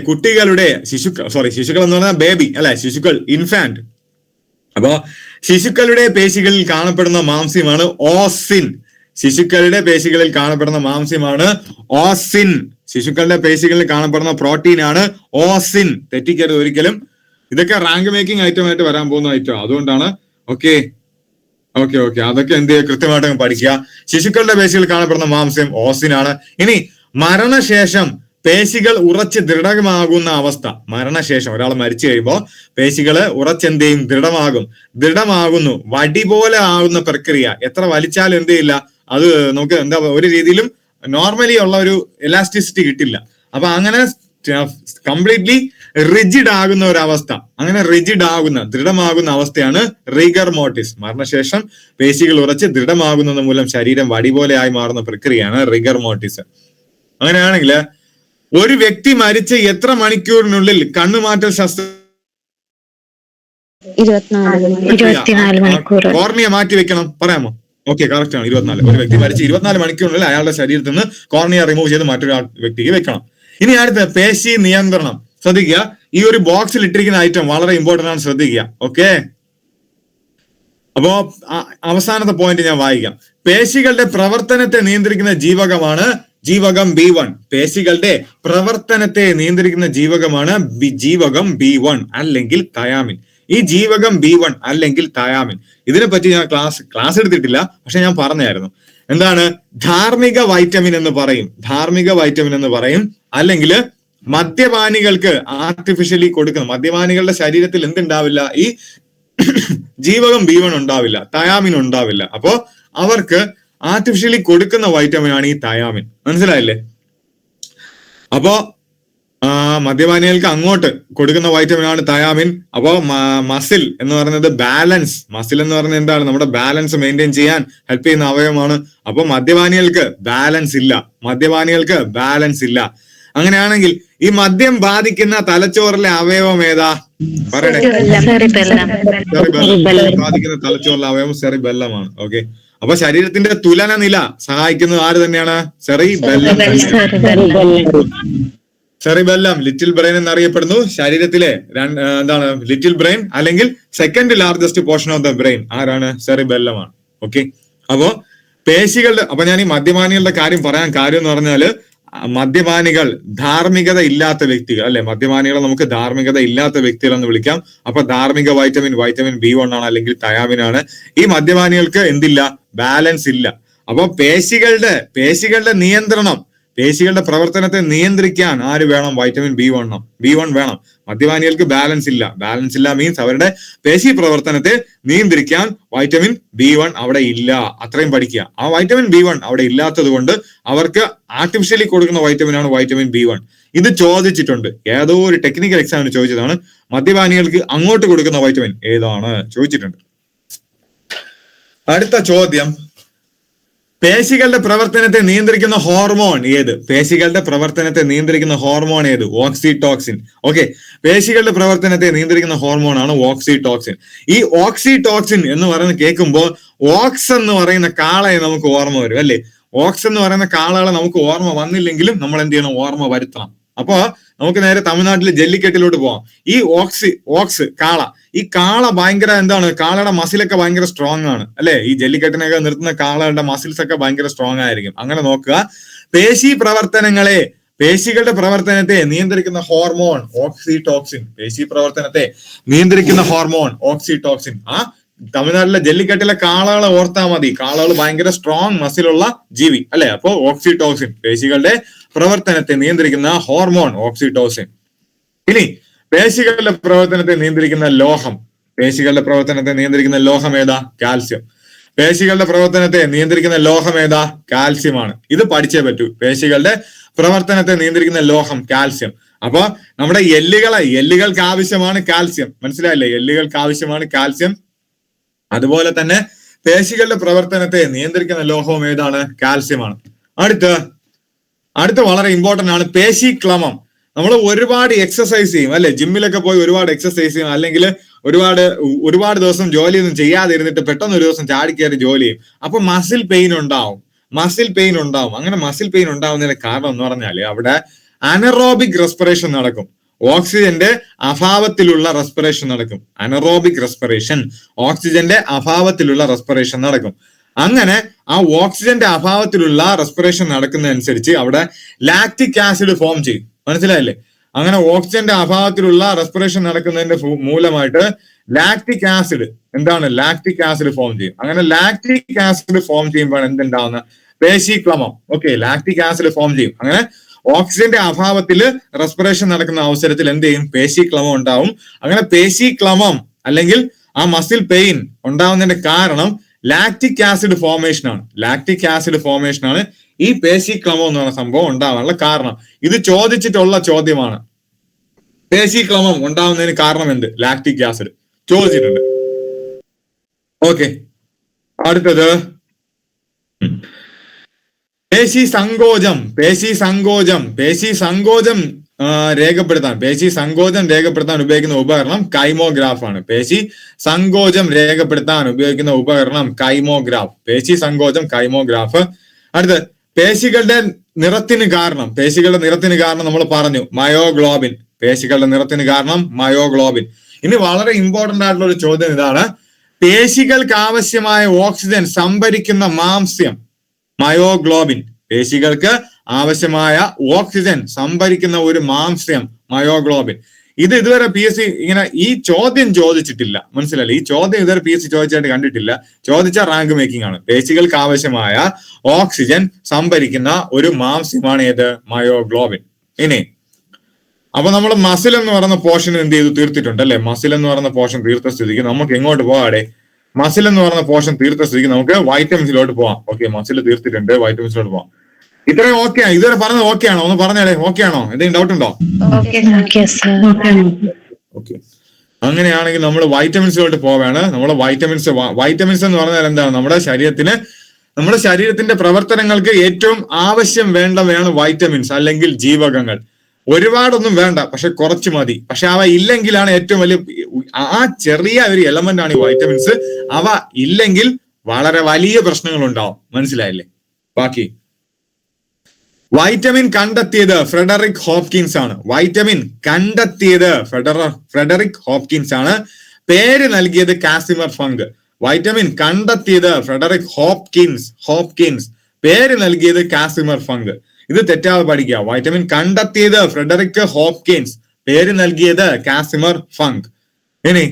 കുട്ടികൾ എന്ന് പറഞ്ഞാൽ ബേബി അല്ലെ, ശിശുക്കൾ, ഇൻഫാന്റ്. അപ്പോ ശിശുക്കളുടെ പേശികളിൽ കാണപ്പെടുന്ന മാംസ്യമാണ് ഓസിൻ. ശിശുക്കളുടെ പേശികളിൽ കാണപ്പെടുന്ന മാംസ്യമാണ് ഓസിൻ. ശിശുക്കളുടെ പേശികളിൽ കാണപ്പെടുന്ന പ്രോട്ടീൻ ആണ് ഓസിൻ. തെറ്റിക്കരുത് ഒരിക്കലും. ഇതൊക്കെ റാങ്ക് മേക്കിംഗ് ഐറ്റം ആയിട്ട് വരാൻ പോകുന്ന ഐറ്റം, അതുകൊണ്ടാണ്. ഓക്കെ, അതൊക്കെ എന്ത് ചെയ്യുക, കൃത്യമായിട്ട് പഠിക്കുക. ശിശുക്കളുടെ പേശികളിൽ കാണപ്പെടുന്ന മാംസ്യം ഓസിൻ ആണ്. ഇനി മരണശേഷം പേശികൾ ഉറച്ച് ദൃഢമാകുന്ന അവസ്ഥ. മരണശേഷം ഒരാൾ മരിച്ചു കഴിയുമ്പോൾ പേശികള് ഉറച്ചെന്ത് ചെയ്യും, ദൃഢമാകുന്നു, വടി പോലെ ആകുന്ന പ്രക്രിയ. എത്ര വലിച്ചാലും എന്ത് ചെയ്യില്ല, അത് നമുക്ക് എന്താ ഒരു രീതിയിലും നോർമലി ഉള്ള ഒരു എലാസ്റ്റിസിറ്റി കിട്ടില്ല. അപ്പൊ അങ്ങനെ കംപ്ലീറ്റ്ലി റിജിഡ് ആകുന്ന ഒരു അവസ്ഥ, അങ്ങനെ റിജിഡ് ആകുന്ന ദൃഢമാകുന്ന അവസ്ഥയാണ് റിഗർ മോർട്ടിസ്. മരണശേഷം പേശികൾ ഉറച്ച് ദൃഢമാകുന്നത് മൂലം ശരീരം വടി പോലെ ആയി മാറുന്ന പ്രക്രിയയാണ് റിഗർ മോർട്ടിസ്. അങ്ങനെയാണെങ്കിൽ ഒരു വ്യക്തി മരിച്ച് എത്ര മണിക്കൂറിനുള്ളിൽ കണ്ണുമാറ്റൽ 24 മണിക്കൂർ കോർണിയ മാറ്റി വെക്കണം, പറയാമോ? ഓക്കെ, കറക്റ്റ് ആണ്, 24. ഒരു വ്യക്തി മരിച്ച് 24 മണിക്കൂറിനുള്ളിൽ അയാളുടെ ശരീരത്തിൽ നിന്ന് കോർണിയ റിമൂവ് ചെയ്ത് മറ്റൊരു വ്യക്തിക്ക് വെക്കണം. ഇനി അടുത്ത പേശി നിയന്ത്രണം. ശ്രദ്ധിക്കുക, ഈ ഒരു ബോക്സിൽ ഇട്ടിരിക്കുന്ന ഐറ്റം വളരെ ഇമ്പോർട്ടന്റ് ആണ്, ശ്രദ്ധിക്കുക. ഓക്കെ, അപ്പോ അവസാനത്തെ പോയിന്റ് ഞാൻ വായിക്കാം. പേശികളുടെ പ്രവർത്തനത്തെ നിയന്ത്രിക്കുന്ന ജീവകമാണ് ജീവകം B1. പേശികളുടെ പ്രവർത്തനത്തെ നിയന്ത്രിക്കുന്ന ജീവകമാണ് ജീവകം B1 അല്ലെങ്കിൽ തയാമിൻ. ഈ ജീവകം B1 അല്ലെങ്കിൽ തയാമിൻ, ഇതിനെപ്പറ്റി ഞാൻ ക്ലാസ് എടുത്തിട്ടില്ല, പക്ഷെ ഞാൻ പറഞ്ഞായിരുന്നു. എന്താണ് ധാർമ്മിക വൈറ്റമിൻ എന്ന് പറയും. അല്ലെങ്കിൽ മദ്യപാനികൾക്ക് ആർട്ടിഫിഷ്യലി കൊടുക്കുന്ന, മദ്യപാനികളുടെ ശരീരത്തിൽ എന്തുണ്ടാവില്ല, ഈ ജീവകം B1 ഉണ്ടാവില്ല, തയാമിൻ ഉണ്ടാവില്ല. അപ്പോ അവർക്ക് ആർട്ടിഫിഷ്യലി കൊടുക്കുന്ന വൈറ്റമിൻ ആണ് ഈ തയാമിൻ. മനസ്സിലായില്ലേ? അപ്പോ മദ്യപാനികൾക്ക് അങ്ങോട്ട് കൊടുക്കുന്ന വൈറ്റമിൻ ആണ് തയാമിൻ. അപ്പോ മസിൽ എന്ന് പറയുന്നത് മസിൽ എന്ന് പറയുന്നത് എന്താണ്, നമ്മുടെ ബാലൻസ് മെയിൻറ്റെയിൻ ചെയ്യാൻ ഹെൽപ്പ് ചെയ്യുന്ന അവയവമാണ്. അപ്പൊ മദ്യപാനികൾക്ക് ബാലൻസ് ഇല്ല. അങ്ങനെയാണെങ്കിൽ ഈ മദ്യം ബാധിക്കുന്ന തലച്ചോറിലെ അവയവം ഏതാ? പറയണേ. ബാധിക്കുന്ന തലച്ചോറിലെ അവയവം സെറിബെല്ലമാണ്. ഓക്കെ, അപ്പൊ ശരീരത്തിന്റെ തുലന നില സഹായിക്കുന്നത് ആര് തന്നെയാണ്? സെറിബെല്ലം ലിറ്റിൽ ബ്രെയിൻ എന്നറിയപ്പെടുന്നു. ശരീരത്തിലെ എന്താണ് ലിറ്റിൽ ബ്രെയിൻ അല്ലെങ്കിൽ second largest portion of the brain ആരാണ്? സെറിബെല്ലമാണ്. ഓക്കെ, അപ്പോ പേശികളുടെ, അപ്പൊ ഞാൻ ഈ മദ്യപാനികളുടെ കാര്യം എന്ന് പറഞ്ഞാല്, മദ്യപാനികൾ ധാർമ്മികത ഇല്ലാത്ത വ്യക്തികൾ അല്ലെ, മദ്യപാനികളെ നമുക്ക് ധാർമ്മികത ഇല്ലാത്ത വ്യക്തികൾ എന്ന് വിളിക്കാം. അപ്പൊ ധാർമ്മിക വൈറ്റമിൻ B1 ആണ് അല്ലെങ്കിൽ തയാമിൻ ആണ്. ഈ മദ്യപാനികൾക്ക് എന്തില്ല? ബാലൻസ് ഇല്ല. അപ്പൊ പേശികളുടെ നിയന്ത്രണം, പേശികളുടെ പ്രവർത്തനത്തെ നിയന്ത്രിക്കാൻ ആര് വേണം? വൈറ്റമിൻ B1 വേണം. മദ്യപാനികൾക്ക് ബാലൻസ് ഇല്ല മീൻസ് അവരുടെ പേശി പ്രവർത്തനത്തെ നിയന്ത്രിക്കാൻ വൈറ്റമിൻ B1 അവിടെ ഇല്ല. അത്രയും പഠിക്കുക. ആ വൈറ്റമിൻ B1 അവിടെ ഇല്ലാത്തത് കൊണ്ട് അവർക്ക് ആർട്ടിഫിഷ്യലി കൊടുക്കുന്ന വൈറ്റമിൻ ആണ് വൈറ്റമിൻ B1. ഇത് ചോദിച്ചിട്ടുണ്ട്, ഏതോ ഒരു ടെക്നിക്കൽ എക്സാമിന് ചോദിച്ചതാണ്. മദ്യപാനികൾക്ക് അങ്ങോട്ട് കൊടുക്കുന്ന വൈറ്റമിൻ ഏതാണ് ചോദിച്ചിട്ടുണ്ട്. അടുത്ത ചോദ്യം, പേശികളുടെ പ്രവർത്തനത്തെ നിയന്ത്രിക്കുന്ന ഹോർമോൺ ഏത്? ഓക്സിറ്റോക്സിൻ. ഓക്കെ, പേശികളുടെ പ്രവർത്തനത്തെ നിയന്ത്രിക്കുന്ന ഹോർമോൺ ആണ് ഓക്സിറ്റോക്സിൻ. ഈ ഓക്സിറ്റോക്സിൻ എന്ന് പറയുന്നത് കേൾക്കുമ്പോൾ ഓക്സ് എന്ന് പറയുന്ന കാളയെ നമുക്ക് ഓർമ്മ വരും അല്ലേ? ഓക്സ് എന്ന് പറയുന്ന കാളകളെ നമുക്ക് ഓർമ്മ വന്നില്ലെങ്കിലും നമ്മൾ എന്ത് ചെയ്യണം? ഓർമ്മ വരുത്തണം. അപ്പൊ നമുക്ക് നേരെ തമിഴ്നാട്ടിലെ ജല്ലിക്കെട്ടിലോട്ട് പോവാം. ഈ ഓക്സ് കാള, ഈ കാള ഭയങ്കര എന്താണ്, കാളയുടെ മസിലൊക്കെ ഭയങ്കര സ്ട്രോങ് ആണ് അല്ലെ? ഈ ജല്ലിക്കെട്ടിനൊക്കെ നിർത്തുന്ന കാളകളുടെ മസിൽസ് ഒക്കെ ഭയങ്കര സ്ട്രോങ് ആയിരിക്കും. അങ്ങനെ നോക്കുക, പേശികളുടെ പ്രവർത്തനത്തെ നിയന്ത്രിക്കുന്ന ഹോർമോൺ ഓക്സിറ്റോക്സിൻ. പേശി പ്രവർത്തനത്തെ നിയന്ത്രിക്കുന്ന ഹോർമോൺ ഓക്സിറ്റോക്സിൻ. തമിഴ്നാട്ടിലെ ജല്ലിക്കെട്ടിലെ കാളകളെ ഓർത്താൽ മതി. കാളകൾ ഭയങ്കര സ്ട്രോങ് മസിലുള്ള ജീവി അല്ലെ? അപ്പോ ഓക്സിറ്റോക്സിൻ പേശികളുടെ പ്രവർത്തനത്തെ നിയന്ത്രിക്കുന്ന ഹോർമോൺ ഓക്സിറ്റോക്സിൻ. ഇനി പേശികളുടെ പ്രവർത്തനത്തെ നിയന്ത്രിക്കുന്ന ലോഹം ഏതാ? കാൽസ്യം. പേശികളുടെ പ്രവർത്തനത്തെ നിയന്ത്രിക്കുന്ന ലോഹം ഏതാ? കാൽസ്യമാണ്. ഇത് പഠിച്ചേ പറ്റൂ. പേശികളുടെ പ്രവർത്തനത്തെ നിയന്ത്രിക്കുന്ന ലോഹം കാൽസ്യം. അപ്പൊ നമ്മുടെ എല്ലുകൾക്ക് ആവശ്യമാണ് കാൽസ്യം. മനസ്സിലായില്ലേ? എല്ലുകൾക്ക് ആവശ്യമാണ് കാൽസ്യം. അതുപോലെ തന്നെ പേശികളുടെ പ്രവർത്തനത്തെ നിയന്ത്രിക്കുന്ന ലോഹവും ഏതാണ്? കാൽസ്യമാണ്. അടുത്ത വളരെ ഇമ്പോർട്ടന്റ് ആണ് പേശിക്ലമം. നമ്മൾ ഒരുപാട് എക്സസൈസ് ചെയ്യും അല്ലെ, ജിമ്മിലൊക്കെ പോയി ഒരുപാട് എക്സസൈസ് ചെയ്യും, അല്ലെങ്കിൽ ഒരുപാട് ദിവസം ജോലിയൊന്നും ചെയ്യാതെ ഇരുന്നിട്ട് പെട്ടെന്ന് ഒരു ദിവസം ചാടിക്കയറി ജോലി ചെയ്യും. അപ്പൊ മസിൽ പെയിൻ ഉണ്ടാവും. അങ്ങനെ മസിൽ പെയിൻ ഉണ്ടാവുന്നതിന്റെ കാരണം എന്ന് പറഞ്ഞാല് അവിടെ അനറോബിക് റെസ്പിറേഷൻ നടക്കും. ഓക്സിജന്റെ അഭാവത്തിലുള്ള റെസ്പിറേഷൻ നടക്കും. അനറോബിക് റെസ്പിറേഷൻ, ഓക്സിജന്റെ അഭാവത്തിലുള്ള റെസ്പിറേഷൻ നടക്കും. അങ്ങനെ ആ ഓക്സിജന്റെ അഭാവത്തിലുള്ള റെസ്പിറേഷൻ നടക്കുന്നതനുസരിച്ച് അവിടെ ലാക്റ്റിക് ആസിഡ് ഫോം ചെയ്യും. മനസ്സിലായില്ലേ? അങ്ങനെ ഓക്സിജന്റെ അഭാവത്തിലുള്ള റെസ്പിറേഷൻ നടക്കുന്നതിന്റെ മൂലമായിട്ട് ലാക്റ്റിക് ആസിഡ് ഫോം ചെയ്യും. അങ്ങനെ ലാക്റ്റിക് ആസിഡ് ഫോം ചെയ്യുമ്പോൾ എന്തുണ്ടാവുന്ന? പേശിക്ലമം. ഓക്കെ, ലാക്റ്റിക് ആസിഡ് ഫോം ചെയ്യും. അങ്ങനെ ഓക്സിജന്റെ അഭാവത്തിൽ റെസ്പിറേഷൻ നടക്കുന്ന അവസരത്തിൽ എന്ത് ചെയ്യും? പേശിക്ലമം ഉണ്ടാവും. അങ്ങനെ പേശിക്ലമം അല്ലെങ്കിൽ ആ മസിൽ പെയിൻ ഉണ്ടാവുന്നതിന്റെ കാരണം ലാക്റ്റിക് ആസിഡ് ഫോർമേഷൻ ആണ് ഈ പേശിക്ലമം എന്ന് പറയുന്ന സംഭവം ഉണ്ടാവാനുള്ള കാരണം. ഇത് ചോദിച്ചിട്ടുള്ള ചോദ്യമാണ്. പേശിക്ലമം ഉണ്ടാവുന്നതിന് കാരണം എന്ത്? ലാക്റ്റിക് ആസിഡ് ചോദിച്ചിട്ടുണ്ട്. ഓക്കെ, അടുത്തത് പേശി സങ്കോചം രേഖപ്പെടുത്താൻ ഉപയോഗിക്കുന്ന ഉപകരണം കൈമോഗ്രാഫ് ആണ്. പേശി സങ്കോചം രേഖപ്പെടുത്താൻ ഉപയോഗിക്കുന്ന ഉപകരണം കൈമോഗ്രാഫ്. അടുത്ത് പേശികളുടെ നിറത്തിന് കാരണം നമ്മൾ പറഞ്ഞു മയോഗ്ലോബിൻ. ഇനി വളരെ ഇമ്പോർട്ടന്റ് ആയിട്ടുള്ള ഒരു ചോദ്യം ഇതാണ്: പേശികൾക്ക് ആവശ്യമായ ഓക്സിജൻ സംഭരിക്കുന്ന മാംസ്യം മയോഗ്ലോബിൻ. പേശികൾക്ക് ആവശ്യമായ ഓക്സിജൻ സംഭരിക്കുന്ന ഒരു മാംസ്യം മയോഗ്ലോബിൻ. ഇത് ഇതുവരെ PSC ഇങ്ങനെ ഈ ചോദ്യം ചോദിച്ചിട്ടില്ല. മനസ്സിലല്ലേ? ഈ ചോദ്യം ഇതുവരെ PSC ചോദിച്ചായിട്ട് കണ്ടിട്ടില്ല. ചോദിച്ച റാങ്ക് മേക്കിംഗ് ആണ്. പേശികൾക്ക് ആവശ്യമായ ഓക്സിജൻ സംഭരിക്കുന്ന ഒരു മാംസ്യമാണ് ഏത്? മയോഗ്ലോബിൻ. ഇനി അപ്പൊ നമ്മൾ മസിൽ എന്ന് പറയുന്ന പോർഷൻ എന്ത് ചെയ്തു? തീർത്തിട്ടുണ്ട് അല്ലെ? മസിൽ എന്ന് പറയുന്ന പോർഷൻ തീർത്ത സ്ഥിതിക്ക് നമുക്ക് എങ്ങോട്ട് പോകാടെ? മസിൽ എന്ന് പറയുന്ന പോർഷൻ തീർത്ത സ്ഥിതിക്ക് നമുക്ക് വൈറ്റമിൻസിലോട്ട് പോവാം. ഓക്കെ, മസിൽ തീർത്തിട്ടുണ്ട്, വൈറ്റമിൻസിലോട്ട് പോവാം. ഇത്രയും ഓക്കെ ആണ്? ഇതുവരെ പറഞ്ഞത് ഓക്കെ ആണോ? ഒന്ന് പറഞ്ഞേ, ഓക്കെ ആണോ? എന്തെങ്കിലും ഡൗട്ട് ഉണ്ടോ? ഓക്കെ, അങ്ങനെയാണെങ്കിൽ നമ്മൾ വൈറ്റമിൻസിലോട്ട് പോവാണ്. നമ്മൾ വൈറ്റമിൻസ് എന്ന് പറഞ്ഞാൽ എന്താണ്? നമ്മുടെ ശരീരത്തിന്റെ പ്രവർത്തനങ്ങൾക്ക് ഏറ്റവും വേണ്ടവയാണ് വൈറ്റമിൻസ് അല്ലെങ്കിൽ ജീവകങ്ങൾ. ഒരുപാടൊന്നും വേണ്ട, പക്ഷെ കുറച്ച് മതി. പക്ഷെ അവ ഇല്ലെങ്കിലാണ് ഏറ്റവും വലിയ ചെറിയ ഒരു എലമെന്റ് ആണ് ഈ വൈറ്റമിൻസ്. അവ ഇല്ലെങ്കിൽ വളരെ വലിയ പ്രശ്നങ്ങൾ ഉണ്ടാവും. മനസ്സിലായില്ലേ? ബാക്കി വൈറ്റമിൻ കണ്ടെത്തിയത് ഫ്രെഡറിക് ഹോപ്കിൻസ് ആണ്. പേര് നൽകിയത് കാസിമർ ഫങ്ക്. വൈറ്റമിൻ കണ്ടെത്തിയത് ഫ്രെഡറിക് ഹോപ്കിൻസ്, പേര് നൽകിയത് കാസിമർ ഫങ്ക്. ഇത് തെറ്റാതെ പഠിക്കുക. വൈറ്റമിൻ കണ്ടെത്തിയത് ഫ്രെഡറിക് ഹോപ്കിൻസ്, പേര് നൽകിയത് കാസിമർ ഫങ്ക്. ഇനി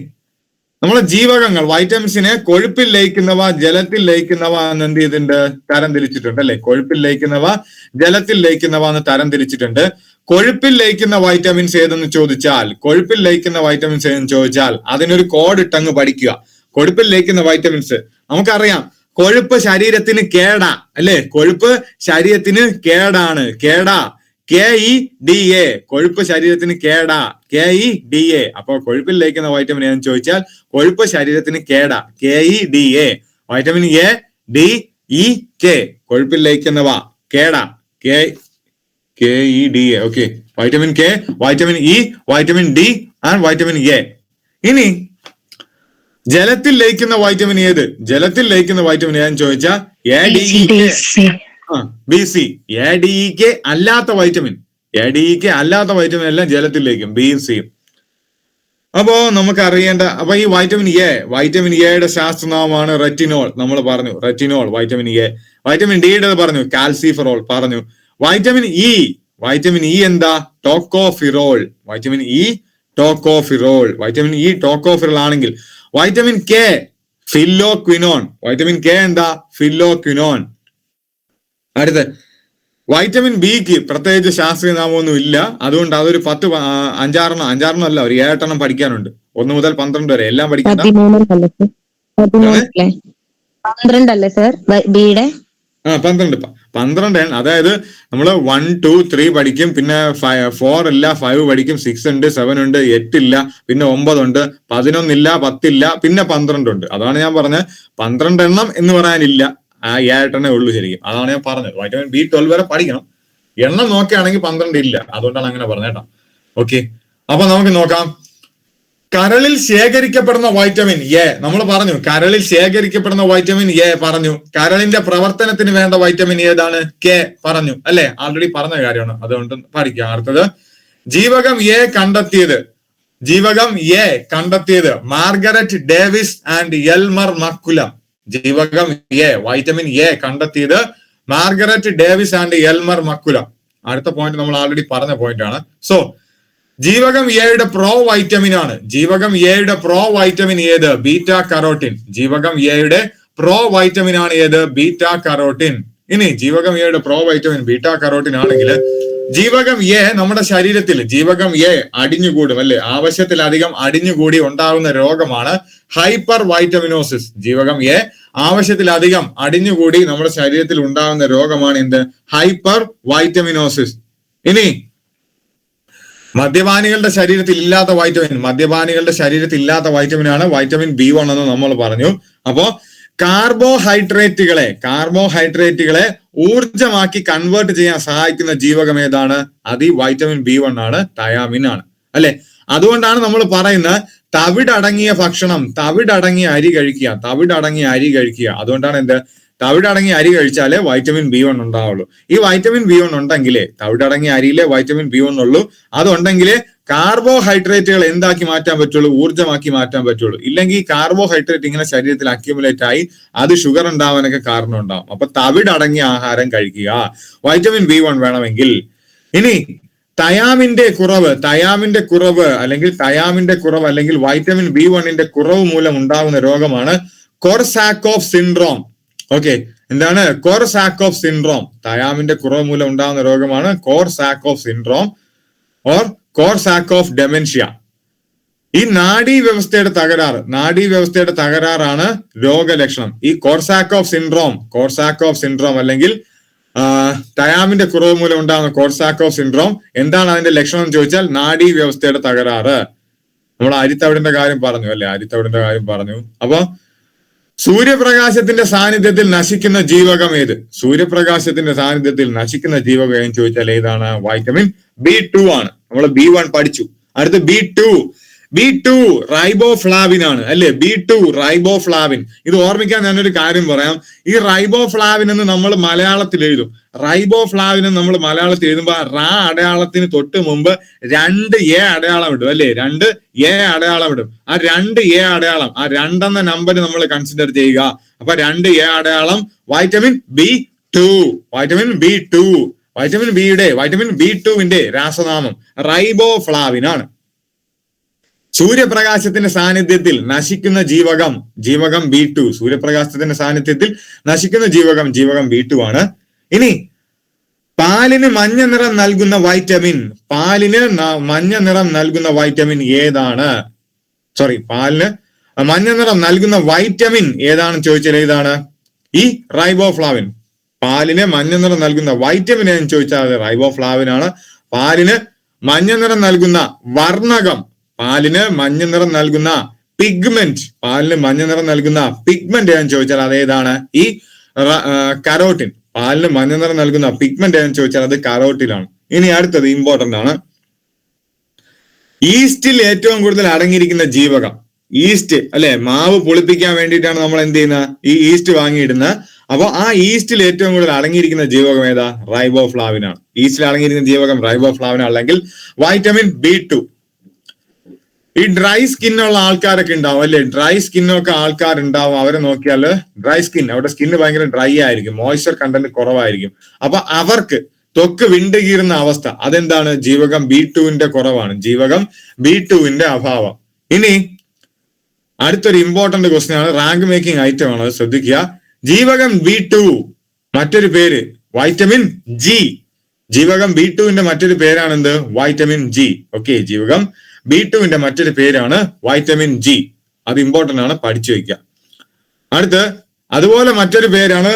നമ്മളെ ജീവകങ്ങൾ വൈറ്റമിൻസിനെ കൊഴുപ്പിൽ ലയിക്കുന്നവ, ജലത്തിൽ ലയിക്കുന്നവ എന്ന് എന്ത് ചെയ്തിട്ടുണ്ട്? തരം തിരിച്ചിട്ടുണ്ട് അല്ലെ? കൊഴുപ്പിൽ ലയിക്കുന്നവ, ജലത്തിൽ ലയിക്കുന്നവ എന്ന് തരം തിരിച്ചിട്ടുണ്ട്. കൊഴുപ്പിൽ ലയിക്കുന്ന വൈറ്റമിൻസ് ഏതെന്ന് ചോദിച്ചാൽ അതിനൊരു കോഡ് ഇട്ടങ്ങ് പഠിക്കുക. കൊഴുപ്പിൽ ലയിക്കുന്ന വൈറ്റമിൻസ് നമുക്കറിയാം. കൊഴുപ്പ് ശരീരത്തിന് കേടാ അല്ലെ? കൊഴുപ്പ് ശരീരത്തിന് കേടാണ്. KEDA, കൊഴുപ്പ് ശരീരത്തിന് കേടാ. KEDA. അപ്പൊ കൊഴുപ്പിൽ ലയിക്കുന്ന വൈറ്റമിൻ ഏതെന്ന് ചോദിച്ചാൽ കൊഴുപ്പ് ശരീരത്തിന് കേടാ. KEDA. വൈറ്റമിൻ ADEK, കൊഴുപ്പിൽ ലയിക്കുന്നവ കേടാ. KEDA. Okay, vitamin K, vitamin E, vitamin D and vitamin A. ഇനി ജലത്തിൽ ലയിക്കുന്ന വൈറ്റമിൻ ഏത്? ഏതെന്ന് ചോദിച്ചാൽ BC. ADEK അല്ലാത്ത വൈറ്റമിൻ എല്ലാം ജലത്തിൽ ലയിക്കും, BC. അപ്പോ നമുക്ക് അറിയേണ്ട ഈ വൈറ്റമിൻ എയുടെ ശാസ്ത്രനാമമാണ് റെറ്റിനോൾ. നമ്മൾ പറഞ്ഞു റെറ്റിനോൾ, വൈറ്റമിൻ എ. വൈറ്റമിൻ ഡിയുടെ പറഞ്ഞു കാൽസിഫെറോൾ പറഞ്ഞു. വൈറ്റമിൻ ഇ എന്താ? ടോക്കോഫിറോൾ. വൈറ്റമിൻ ഇ ടോക്കോഫിറോൾ ആണെങ്കിൽ വൈറ്റമിൻ കെ ഫില്ലോക്വിനോൺ. വൈറ്റമിൻ കെ എന്താ? ഫില്ലോക്വിനോൺ. അടുത്ത് വൈറ്റമിൻ ബിക്ക് പ്രത്യേകിച്ച് ശാസ്ത്രീയ നാമമൊന്നും ഇല്ല. അതുകൊണ്ട് അതൊരു 5-6 അല്ല, ഒരു 7 പഠിക്കാനുണ്ട്. 1 മുതൽ 12 വരെ എല്ലാം പഠിക്കണ്ട. 13 അല്ലേ സർ? ബിയുടെ 12. 12 അതായത് നമ്മൾ 1, 2, 3 പഠിക്കും, പിന്നെ 4 ഇല്ല, 5 പഠിക്കും, 6 ഉണ്ട്, 7 ഉണ്ട്, 8 ഇല്ല, പിന്നെ 9 ഉണ്ട്, 11 ഇല്ല, 10 ഇല്ല, പിന്നെ 12 ഉണ്ട്. അതാണ് ഞാൻ പറഞ്ഞത് 12 എണ്ണം എന്ന് പറയാനില്ല, ആ 7 എണ്ണേ ഉള്ളൂ ശരിക്കും. അതാണ് ഞാൻ പറഞ്ഞത്. വൈറ്റമിൻ B12 വരെ പഠിക്കണം, എണ്ണം നോക്കുകയാണെങ്കിൽ 12 ഇല്ല, അതുകൊണ്ടാണ് അങ്ങനെ പറഞ്ഞത് കേട്ടോ. ഓക്കെ, അപ്പൊ നമുക്ക് നോക്കാം. കരളിൽ ശേഖരിക്കപ്പെടുന്ന വൈറ്റമിൻ എ നമ്മൾ പറഞ്ഞു. കരളിൽ ശേഖരിക്കപ്പെടുന്ന വൈറ്റമിൻ എ പറഞ്ഞു. കരളിന്റെ പ്രവർത്തനത്തിന് വേണ്ട വൈറ്റമിൻ ഏതാണ്? കെ പറഞ്ഞു അല്ലെ, ആൾറെഡി പറഞ്ഞ കാര്യമാണ്, അതുകൊണ്ട് പഠിക്കാം. അടുത്തത് ജീവകം എ കണ്ടെത്തിയത്. ജീവകം എ കണ്ടെത്തിയത് മാർഗരറ്റ് ഡേവിസ് ആൻഡ് എൽമർ മക്കുലം. ജീവകം എ, വൈറ്റമിൻ എ കണ്ടെത്തിയത് മാർഗരറ്റ് ഡേവിസ് ആൻഡ് എൽമർ മക്കുലം. അടുത്ത പോയിന്റ് നമ്മൾ ആൾറെഡി പറഞ്ഞ പോയിന്റ് ആണ്. സോ ജീവകം എയുടെ പ്രോ വൈറ്റമിൻ ആണ്. ജീവകം എയുടെ പ്രോ വൈറ്റമിൻ ഏത്? Beta carotene. ജീവകം എയുടെ പ്രോ വൈറ്റമിൻ ആണ് ഏത്? Beta carotene. ഇനി ജീവകം എയുടെ പ്രോ വൈറ്റമിൻ ബീറ്റ കരോട്ടിൻ ആണെങ്കിൽ ജീവകം എ നമ്മുടെ ശരീരത്തിൽ ജീവകം എ അടിഞ്ഞുകൂടും അല്ലെ, ആവശ്യത്തിലധികം അടിഞ്ഞുകൂടി ഉണ്ടാകുന്ന രോഗമാണ് ഹൈപ്പർ വൈറ്റമിനോസിസ്. ജീവകം എ ആവശ്യത്തിലധികം അടിഞ്ഞുകൂടി നമ്മുടെ ശരീരത്തിൽ ഉണ്ടാകുന്ന രോഗമാണ് എന്ത്? Hyper vitaminosis. ഇനി മദ്യപാനികളുടെ ശരീരത്തിൽ ഇല്ലാത്ത വൈറ്റമിൻ, മദ്യപാനികളുടെ ശരീരത്തിൽ ഇല്ലാത്ത വൈറ്റമിനാണ് വൈറ്റമിൻ B1 എന്ന് നമ്മൾ പറഞ്ഞു. അപ്പോ കാർബോഹൈഡ്രേറ്റുകളെ ഊർജമാക്കി കൺവേർട്ട് ചെയ്യാൻ സഹായിക്കുന്ന ജീവകം ഏതാണ്? അത് ഈ വൈറ്റമിൻ B1 ആണ്, തയാമിൻ ആണ് അല്ലെ. അതുകൊണ്ടാണ് നമ്മൾ പറയുന്നത് തവിടടങ്ങിയ ഭക്ഷണം, തവിടടങ്ങിയ അരി കഴിക്കുക, തവിടടങ്ങിയ അരി കഴിക്കുക. അതുകൊണ്ടാണ് എന്ത്? തവിടടങ്ങിയ അരി കഴിച്ചാലേ വൈറ്റമിൻ B1 ഉണ്ടാവുള്ളൂ. ഈ വൈറ്റമിൻ B1 ഉണ്ടെങ്കിലേ, തവിടടങ്ങിയ അരിയിലെ വൈറ്റമിൻ B1 ഉള്ളൂ. അതുണ്ടെങ്കിലേ കാർബോഹൈഡ്രേറ്റുകൾ എന്താക്കി മാറ്റാൻ പറ്റുള്ളൂ? ഊർജ്ജമാക്കി മാറ്റാൻ പറ്റുള്ളൂ. ഇല്ലെങ്കിൽ കാർബോഹൈഡ്രേറ്റ് ഇങ്ങനെ ശരീരത്തിൽ അക്യുമുലേറ്റ് ആയി അത് ഷുഗർ ഉണ്ടാവാനൊക്കെ കാരണം ഉണ്ടാവും. അപ്പൊ തവിടടങ്ങിയ ആഹാരം കഴിക്കുക, വൈറ്റമിൻ B1 വേണമെങ്കിൽ. ഇനി തയാമിന്റെ കുറവ് അല്ലെങ്കിൽ വൈറ്റമിൻ B1 കുറവ് മൂലം ഉണ്ടാകുന്ന രോഗമാണ് കോർസാക്കോഫ് സിൻഡ്രോം. ഓക്കെ, എന്താണ് കോർസാക്കോഫ് സിൻഡ്രോം? തയാമിന്റെ കുറവ് മൂലം ഉണ്ടാകുന്ന രോഗമാണ് കോർസാക്കോഫ് സിൻഡ്രോം ഓർ കോർസാക്കോഫ് ഡെമെൻഷ്യ. ഈ നാഡീവ്യവസ്ഥയുടെ തകരാറാണ് രോഗലക്ഷണം. ഈ കോർസാക്കോഫ് സിൻഡ്രോം അല്ലെങ്കിൽ തയാമിന്റെ കുറവ് മൂലം ഉണ്ടാകുന്ന കോർസാക്കോഫ് സിൻഡ്രോം എന്താണ് അതിന്റെ ലക്ഷണം എന്ന് ചോദിച്ചാൽ നാഡീവ്യവസ്ഥയുടെ തകരാറ്. നമ്മൾ അരിത്തവിടിന്റെ കാര്യം പറഞ്ഞു അല്ലേ, അപ്പൊ സൂര്യപ്രകാശത്തിന്റെ സാന്നിധ്യത്തിൽ നശിക്കുന്ന ജീവകം ഏത്? സൂര്യപ്രകാശത്തിന്റെ സാന്നിധ്യത്തിൽ നശിക്കുന്ന ജീവകം എന്ന് ചോദിച്ചാൽ ഏതാണ്? വൈറ്റമിൻ B2 ആണ്. നമ്മൾ B1 പഠിച്ചു. അടുത്ത് B2 റൈബോഫ്ലാവിൻ ആണ് അല്ലെ. B2 riboflavin. ഇത് ഓർമ്മിക്കാൻ ഞാനൊരു കാര്യം പറയാം. ഈ റൈബോഫ്ലാവിൻ എന്ന് നമ്മൾ മലയാളത്തിൽ എഴുതും. റൈബോഫ്ലാവിൻ എന്ന് നമ്മൾ മലയാളത്തിൽ എഴുതുമ്പോ റാ അടയാളത്തിന് തൊട്ട് മുമ്പ് 2 A അടയാളം ഇടും അല്ലെ, 2 A അടയാളം ഇടും. ആ 2 A അടയാളം, ആ 2 എന്ന നമ്പർ നമ്മൾ കൺസിഡർ ചെയ്യുക. അപ്പൊ 2 A അടയാളം vitamin B2. Vitamin B2 രാസനാമം riboflavin ആണ്. സൂര്യപ്രകാശത്തിന്റെ സാന്നിധ്യത്തിൽ നശിക്കുന്ന ജീവകം B2. സൂര്യപ്രകാശത്തിന്റെ സാന്നിധ്യത്തിൽ നശിക്കുന്ന ജീവകം B2 ആണ്. ഇനി പാലിന് മഞ്ഞ നിറം നൽകുന്ന വൈറ്റമിൻ ഏതാണ്? പാലിന് മഞ്ഞ നിറം നൽകുന്ന വൈറ്റമിൻ ഏതാണെന്ന് ചോദിച്ചാൽ ഏതാണ്? ഈ റൈബോഫ്ലാവിൻ. പാലിന് മഞ്ഞ നിറം നൽകുന്ന വൈറ്റമിൻ എന്ന് ചോദിച്ചാൽ അത് റൈബോഫ്ലാവിൻ ആണ്. പാലിന് മഞ്ഞ നിറം നൽകുന്ന വർണ്ണകം, പാലിന് മഞ്ഞ നിറം നൽകുന്ന പിഗ്മെന്റ് എന്ന് ചോദിച്ചാൽ അതേതാണ്? ഈ കരോട്ടിൻ. പാലിന് മഞ്ഞ നിറം നൽകുന്ന പിഗ്മെന്റ് എന്ന് ചോദിച്ചാൽ അത് കരോട്ടിനാണ്. ഇനി അടുത്തത് ഇമ്പോർട്ടന്റ് ആണ്. ഈസ്റ്റിൽ ഏറ്റവും കൂടുതൽ അടങ്ങിയിരിക്കുന്ന ജീവകം. ഈസ്റ്റ് അല്ലെ, മാവ് പുളിപ്പിക്കാൻ വേണ്ടിയിട്ടാണ് നമ്മൾ എന്ത് ചെയ്യുന്നത്? ഈ ഈസ്റ്റ് വാങ്ങിയിടുന്നത്. അപ്പൊ ആ ഈസ്റ്റിൽ ഏറ്റവും കൂടുതൽ അടങ്ങിയിരിക്കുന്ന ജീവകം ഏതാ? റൈബോഫ്ലാവിൻ ആണ്. ഈസ്റ്റിൽ അടങ്ങിയിരിക്കുന്ന ജീവകം റൈബോഫ്ലാവിൻ അല്ലെങ്കിൽ വൈറ്റമിൻ B2. ഈ ഡ്രൈ സ്കിന്നുള്ള ആൾക്കാരൊക്കെ ഉണ്ടാവും അല്ലെ, ഡ്രൈ സ്കിന്നൊക്കെ ആൾക്കാരുണ്ടാവും. അവരെ നോക്കിയാൽ ഡ്രൈ സ്കിൻ, അവരുടെ സ്കിന്ന് ഭയങ്കര ഡ്രൈ ആയിരിക്കും, മോയ്സ്ചർ കണ്ടന്റ് കുറവായിരിക്കും. അപ്പൊ അവർക്ക് ത്വക്ക് വിണ്ടുകീറുന്ന അവസ്ഥ, അതെന്താണ്? ജീവകം B2 കുറവാണ്, ജീവകം B2 അഭാവം. ഇനി അടുത്തൊരു ഇമ്പോർട്ടന്റ് ക്വസ്റ്റ്യൻ ആണ്, റാങ്ക് മേക്കിംഗ് ഐറ്റം ആണ്, അത് ശ്രദ്ധിക്കുക. ജീവകം B2 മറ്റൊരു പേര് വൈറ്റമിൻ G. ജീവകം B2 മറ്റൊരു പേരാണ് എന്ത്? Vitamin G. ഓക്കെ, ജീവകം B2 മറ്റൊരു പേരാണ് വൈറ്റമിൻ G. അത് ഇമ്പോർട്ടന്റ് ആണ്, പഠിച്ചു വയ്ക്കുക. അടുത്ത് അതുപോലെ മറ്റൊരു പേരാണ്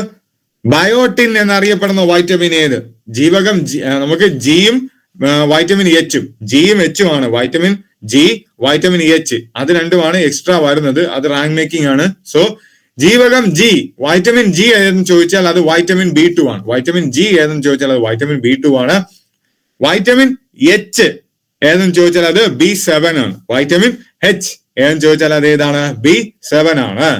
ബയോട്ടിൻ എന്നറിയപ്പെടുന്ന വൈറ്റമിൻ ഏത്? ജീവകം നമുക്ക് ജിയും വൈറ്റമിൻ എച്ചും, ജിയും എച്ചും ആണ് വൈറ്റമിൻ ജി, വൈറ്റമിൻ എച്ച്, അത് രണ്ടുമാണ് എക്സ്ട്രാ വരുന്നത്. അത് റാങ്ക് മേക്കിംഗ് ആണ്. സോ ജീവകം ജി, വൈറ്റമിൻ ജി ഏതെന്ന് ചോദിച്ചാൽ അത് വൈറ്റമിൻ B2 ആണ്. വൈറ്റമിൻ ജി ഏതെന്ന് ചോദിച്ചാൽ അത് വൈറ്റമിൻ B2 ആണ്. വൈറ്റമിൻ എച്ച് ഏതെന്ന് ചോദിച്ചാൽ അത് B7 ആണ്. വൈറ്റമിൻ എച്ച് ഏതെന്ന് ചോദിച്ചാൽ അത് ഏതാണ്? B7 ആണ്.